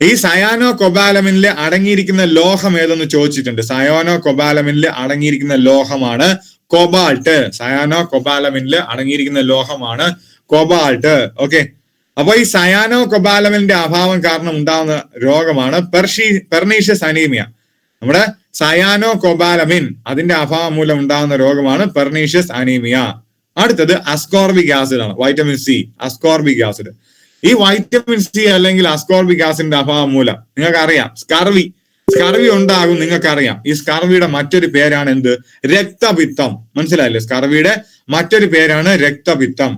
ഈ സയാനോകൊബാലമിനിൽ അടങ്ങിയിരിക്കുന്ന ലോഹം ഏതെന്ന് ചോദിച്ചിട്ടുണ്ട്. സയാനോകൊബാലമിനിൽ അടങ്ങിയിരിക്കുന്ന ലോഹമാണ് കൊബാൾട്ട്. സയാനോകൊബാലമിനിൽ അടങ്ങിയിരിക്കുന്ന ലോഹമാണ് കൊബാൾട്ട്. ഓക്കെ. അപ്പൊ ഈ സയാനോകൊബാലമിന്റെ അഭാവം കാരണം ഉണ്ടാകുന്ന രോഗമാണ് പെർണീഷ്യസ് അനീമിയ. നമ്മുടെ സയാനോ കൊബാലമിൻ അതിന്റെ അഭാവം മൂലം ഉണ്ടാകുന്ന രോഗമാണ് പെർനീഷ്യസ് അനീമിയ. അടുത്തത് അസ്കോർബിക് ആസിഡ് ആണ്, വൈറ്റമിൻ സി, അസ്കോർബിക് ആസിഡ്. ഈ വൈറ്റമിൻ സി അല്ലെങ്കിൽ അസ്കോർബിക് ആസിഡിന്റെ അഭാവം മൂലം നിങ്ങൾക്കറിയാം സ്കർവി ഉണ്ടാകും. നിങ്ങൾക്കറിയാം ഈ സ്കർവിയുടെ മറ്റൊരു പേരാണ് എന്ത്? രക്തപിത്തം. മനസ്സിലായില്ലേ? സ്കർവിയുടെ മറ്റൊരു പേരാണ് രക്തപിത്തം.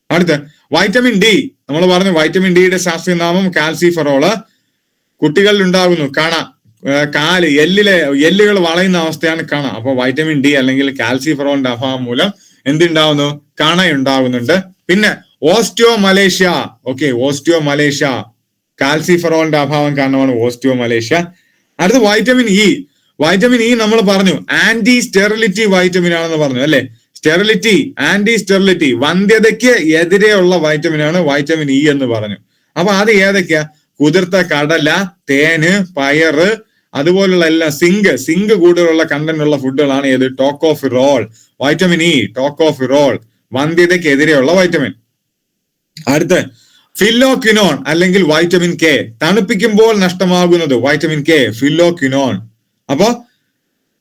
അടുത്ത വൈറ്റമിൻ ഡി, നമ്മൾ പറഞ്ഞു വൈറ്റമിൻ ഡിയുടെ ശാസ്ത്രീയ നാമം കാൽസിഫെറോള്. കുട്ടികളിൽ ഉണ്ടാകുന്നു കണ, കാല്, എല്ലുകൾ വളയുന്ന അവസ്ഥയാണ് കണ. അപ്പൊ വൈറ്റമിൻ ഡി അല്ലെങ്കിൽ കാൽസിഫെറോളിന്റെ അഭാവം മൂലം എന്തുണ്ടാവുന്നു? കണ ഉണ്ടാകുന്നുണ്ട്. പിന്നെ ഓസ്റ്റിയോമലേഷ്യ. ഓക്കെ, ഓസ്റ്റിയോമലേഷ്യ കാൽസിഫെറോളിന്റെ അഭാവം കാരണമാണ് ഓസ്റ്റിയോമലേഷ്യ. അടുത്ത വൈറ്റമിൻ ഇ. വൈറ്റമിൻ ഇ നമ്മൾ പറഞ്ഞു ആന്റി സ്റ്റെറിലിറ്റി വൈറ്റമിൻ ആണെന്ന് പറഞ്ഞു അല്ലെ? സ്റ്റെറിലിറ്റി, ആന്റി സ്റ്റെറിലിറ്റി, വന്ധ്യതയ്ക്ക് എതിരെയുള്ള വൈറ്റമിൻ ആണ് വൈറ്റമിൻ ഇ എന്ന് പറഞ്ഞു. അപ്പൊ അത് ഏതൊക്കെയാ? കുതിർത്ത കടല, തേന്, പയറ്, അതുപോലുള്ള എല്ലാം സിങ്ക് കൂടുതലുള്ള കണ്ടന്റ് ഉള്ള ഫുഡുകളാണ് ഏത്? ടോക്കോഫിറോൾ. വൈറ്റമിൻ ഇ, ടോക്കോഫിറോൾ, വന്ധ്യതയ്ക്ക് എതിരെയുള്ള വൈറ്റമിൻ. അടുത്ത് ഫില്ലോക്വിനോൺ അല്ലെങ്കിൽ വൈറ്റമിൻ കെ, തണുപ്പിക്കുമ്പോൾ നഷ്ടമാകുന്നത് വൈറ്റമിൻ കെ, ഫില്ലോക്വിനോൺ. അപ്പോ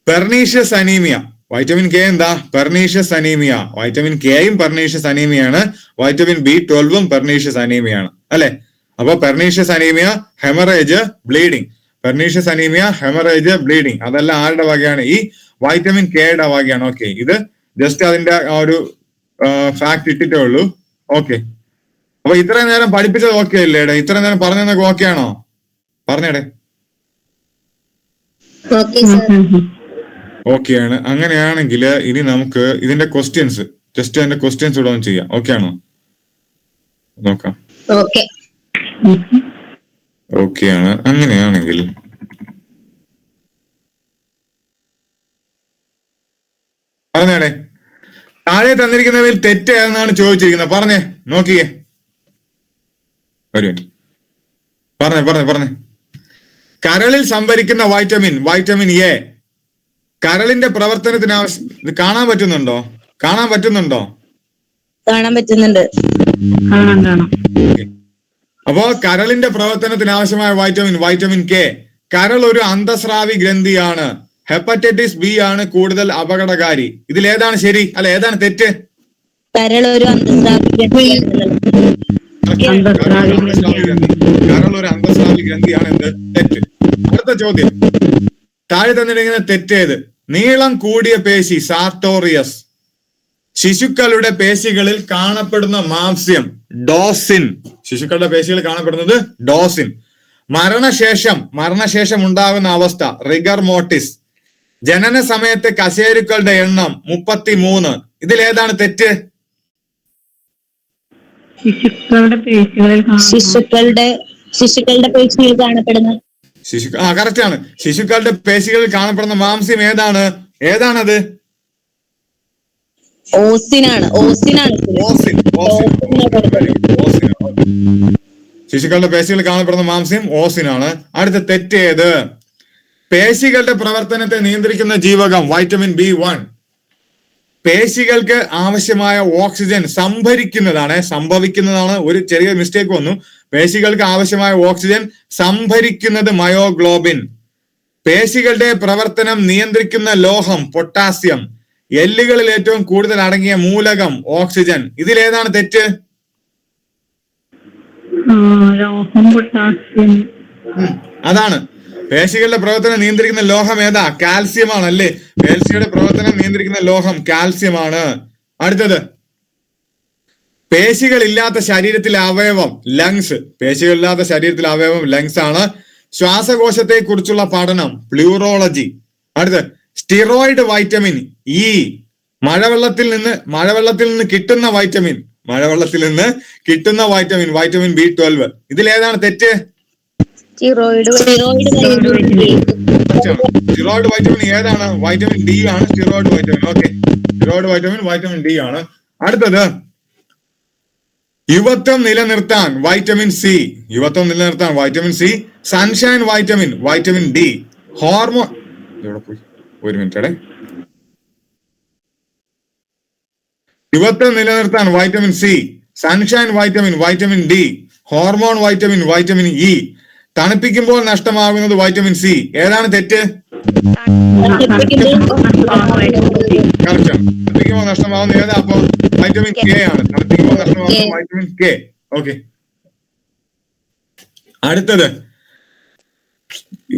പെർനീഷ്യസ് അനീമിയ, വൈറ്റമിൻ കെ എന്താ? Pernicious anaemia. വൈറ്റമിൻ കെയും പെർനീഷ്യസ് അനീമിയാണ്. വൈറ്റമിൻ B12 പെർനീഷ്യസ് അനീമിയാണ് അല്ലെ? അപ്പൊ pernicious anaemia, haemorrhage, bleeding. Pernicious anaemia, haemorrhage, bleeding അതെല്ലാം ആരുടെ വകയാണ്? ഈ വൈറ്റമിൻ കെയുടെ വകയാണ്. ഓക്കെ, ഇത് ജസ്റ്റ് അതിന്റെ ആ ഒരു ഫാക്ട് ഇട്ടിട്ടേ ഉള്ളൂ. ഓക്കെ, അപ്പൊ ഇത്രയും നേരം പഠിപ്പിച്ചത് ഓക്കെ അല്ലേടെ? ഇത്രയും നേരം പറഞ്ഞതൊക്കെ ഓക്കെ ആണോ? പറഞ്ഞേടെ. ഓക്കെ ആണ്. അങ്ങനെയാണെങ്കിൽ ഇനി നമുക്ക് ഇതിന്റെ ക്വസ്റ്റ്യൻസ്, ജസ്റ്റ് അതിന്റെ ക്വസ്റ്റ്യൻസ് ഇവിടെ ഒന്ന് ചെയ്യാം. ഓക്കെ ആണോ? നോക്കാം. ഓക്കെ ആണ്. അങ്ങനെയാണെങ്കിൽ പറഞ്ഞേടെ, താഴെ തന്നിരിക്കുന്നതിൽ തെറ്റ് ഏതെന്നാണ് ചോദിച്ചിരിക്കുന്നത്? പറഞ്ഞേ, നോക്കിയേ. ഒരു മിനിറ്റ്, പറഞ്ഞേ. കരളിൽ സംഭരിക്കുന്ന വൈറ്റമിൻ എ കരളിന്റെ പ്രവർത്തനത്തിന് ആവശ്യം. ഇത് കാണാൻ പറ്റുന്നുണ്ടോ? കാണാൻ പറ്റുന്നുണ്ട്. അപ്പോ കരളിന്റെ പ്രവർത്തനത്തിന് ആവശ്യമായ വൈറ്റമിൻ കെ. കരൾ ഒരു അന്തസ്രാവി ഗ്രന്ഥിയാണ്. ഹെപ്പറ്റൈറ്റിസ് ബി ആണ് കൂടുതൽ അപകടകാരി. ഇതിൽ ഏതാണ് ശരി? അല്ല, ഏതാണ് തെറ്റ്? കരൾ ഒരു അന്തസ്രാവി ഗ്രന്ഥിയാണ്. എന്ത്? തെറ്റ്. അടുത്ത ചോദ്യം, താഴെ തന്നിരിക്കുന്ന തെറ്റേത്? നീളം കൂടിയ പേശി സാർട്ടോറിയസ്. ശിശുക്കളുടെ പേശികളിൽ കാണപ്പെടുന്ന മാംസ്യം ഡോസിൻ. ശിശുക്കളുടെ പേശികളിൽ കാണപ്പെടുന്നത് ഡോസിൻ. മരണശേഷം ഉണ്ടാകുന്ന അവസ്ഥ റിഗർ മോർട്ടിസ്. ജനന സമയത്തെ കശേരുക്കളുടെ എണ്ണം 33. ഇതിലേതാണ് തെറ്റ്? ശിശുക്കളുടെ പേശികളിൽ കാണപ്പെടുന്ന കറക്റ്റ് ആണ്. ശിശുക്കളുടെ പേശികളിൽ കാണപ്പെടുന്ന മാംസ്യം ഏതാണത്? ഓസിനാണ്. ശിശുക്കളുടെ പേശികളിൽ കാണപ്പെടുന്ന മാംസ്യം ഓസിനാണ്. അടുത്ത തെറ്റ് ഏത്? പേശികളുടെ പ്രവർത്തനത്തെ നിയന്ത്രിക്കുന്ന ജീവകം വൈറ്റമിൻ B1. പേശികൾക്ക് ആവശ്യമായ ഓക്സിജൻ സംഭവിക്കുന്നതാണ്. ഒരു ചെറിയ മിസ്റ്റേക്ക് വന്നു. പേശികൾക്ക് ആവശ്യമായ ഓക്സിജൻ സംഭരിക്കുന്നത് മയോഗ്ലോബിൻ. പേശികളുടെ പ്രവർത്തനം നിയന്ത്രിക്കുന്ന ലോഹം പൊട്ടാസ്യം. എല്ലുകളിൽ ഏറ്റവും കൂടുതൽ അടങ്ങിയ മൂലകം ഓക്സിജൻ. ഇതിലേതാണ് തെറ്റ്? അതാണ്. പേശികളുടെ പ്രവർത്തനം നിയന്ത്രിക്കുന്ന ലോഹം ഏതാ? കാൽസ്യമാണ് അല്ലേ? പേശിയുടെ പ്രവർത്തനം നിയന്ത്രിക്കുന്ന ലോഹം കാൽസ്യമാണ്. അടുത്തത്, പേശികളില്ലാത്ത ശരീരത്തിലെ അവയവം ലങ്സ്. പേശികളില്ലാത്ത ശരീരത്തിലെ അവയവം ലങ്സ് ആണ്. ശ്വാസകോശത്തെ കുറിച്ചുള്ള പഠനം പ്ലൂറോളജി. അടുത്ത് സ്റ്റിറോയിഡ് വൈറ്റമിൻ ഇ. മഴവെള്ളത്തിൽ നിന്ന് കിട്ടുന്ന വൈറ്റമിൻ വൈറ്റമിൻ B12. ഇതിലേതാണ് തെറ്റ്? സ്റ്റിറോയിഡ് വൈറ്റമിൻ ഏതാണ്? വൈറ്റമിൻ ഡി ആണ് steroid vitamin. Okay, steroid vitamin D ആണ്. അടുത്തത് യുവത്വം നിലനിർത്താൻ vitamin C. Sunshine vitamin D. Hormone ഒരു മിനിറ്റ്. യുവത്വം നിലനിർത്താൻ vitamin C, sunshine vitamin D, hormone vitamin E. തണുപ്പിക്കുമ്പോൾ നഷ്ടമാകുന്നത് വൈറ്റമിൻ സി. ഏതാണ് തെറ്റ്? കറക്റ്റ് ആണ്. തണുപ്പിക്കുമ്പോൾ നഷ്ടമാവുന്ന ഏതാ? അപ്പൊ വൈറ്റമിൻ കെ ആണ്. തണുപ്പിക്കുമ്പോൾ നഷ്ടമാവുന്ന വൈറ്റമിൻ കെ. ഓക്കെ, അടുത്തത്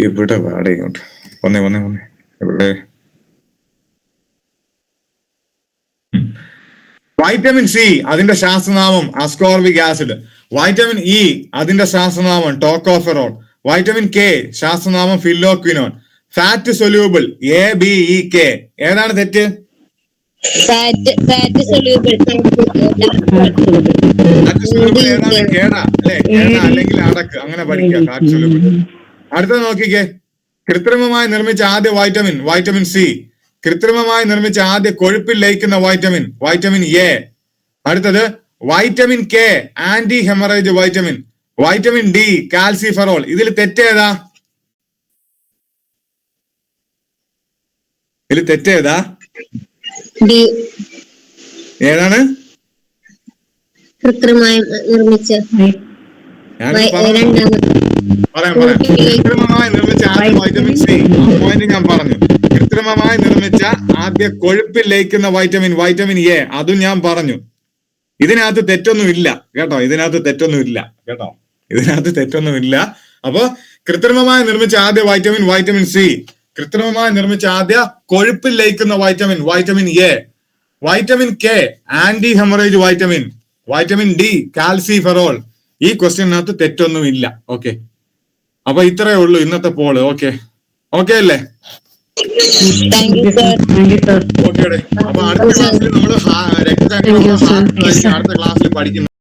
ഇവിടെ പാടെ ഇങ്ങോട്ട് വന്നേ ഇവിടെ വൈറ്റമിൻ സി അതിന്റെ ശാസ്ത്രനാമം അസ്കോർബിക് ആസിഡ്. വൈറ്റമിൻ ഇ അതിന്റെ ശാസ്ത്രനാമം ടോക്കോഫെറോൾ. വൈറ്റമിൻ കെ ശാസ്ത്രനാമം ഫില്ലോക്വിനോൺ. Fat soluble ABEK. ഏതാണ് തെറ്റ്? ഫാറ്റ് സൊല്യൂബിൾ ഏതാണ്? കേട അല്ലെ? കേട അല്ലെങ്കിൽ അടക്ക്, അങ്ങനെ പഠിക്കുക. Fat soluble. അടുത്തത് നോക്കിക്കേ, കൃത്രിമമായി നിർമ്മിച്ച ആദ്യ വൈറ്റമിൻ സി. കൃത്രിമമായി നിർമ്മിച്ച ആദ്യ കൊഴുപ്പിൽ ലയിക്കുന്ന വൈറ്റമിൻ എ. അടുത്തത് vitamin K anti haemorrhage vitamin. Vitamin D calciferol. ഇതിൽ തെറ്റേതാ? ഏതാണ്? കൃത്രിമമായി നിർമ്മിച്ച കൃത്രിമമായി നിർമ്മിച്ച ആദ്യ വൈറ്റമിൻ സി. പോയിന്റ് ഞാൻ പറഞ്ഞു. കൃത്രിമമായി നിർമ്മിച്ച ആദ്യ കൊഴുപ്പിൽ ലയിക്കുന്ന വൈറ്റമിൻ എ, അതും ഞാൻ പറഞ്ഞു. ഇതിനകത്ത് തെറ്റൊന്നും ഇല്ല കേട്ടോ. ഇതിനകത്ത് തെറ്റൊന്നും ഇല്ല. അപ്പൊ കൃത്രിമമായി നിർമ്മിച്ച ആദ്യ വൈറ്റമിൻ സി. കൃത്രിമമായി നിർമ്മിച്ച ആദ്യ കൊഴുപ്പിൽ ലയിക്കുന്ന vitamin A. Vitamin K anti haemorrhage vitamin D calciferol. ഈ ക്വസ്റ്റ്യനകത്ത് തെറ്റൊന്നും ഇല്ല. ഓക്കെ, അപ്പൊ ഇത്രയേ ഉള്ളൂ ഇന്നത്തെ പോള്. ഓക്കെ അല്ലേ? ഓക്കെ. അപ്പൊ അടുത്ത ക്ലാസ്സിൽ നമ്മൾ അടുത്ത ക്ലാസ്സിൽ പഠിക്കുന്നു.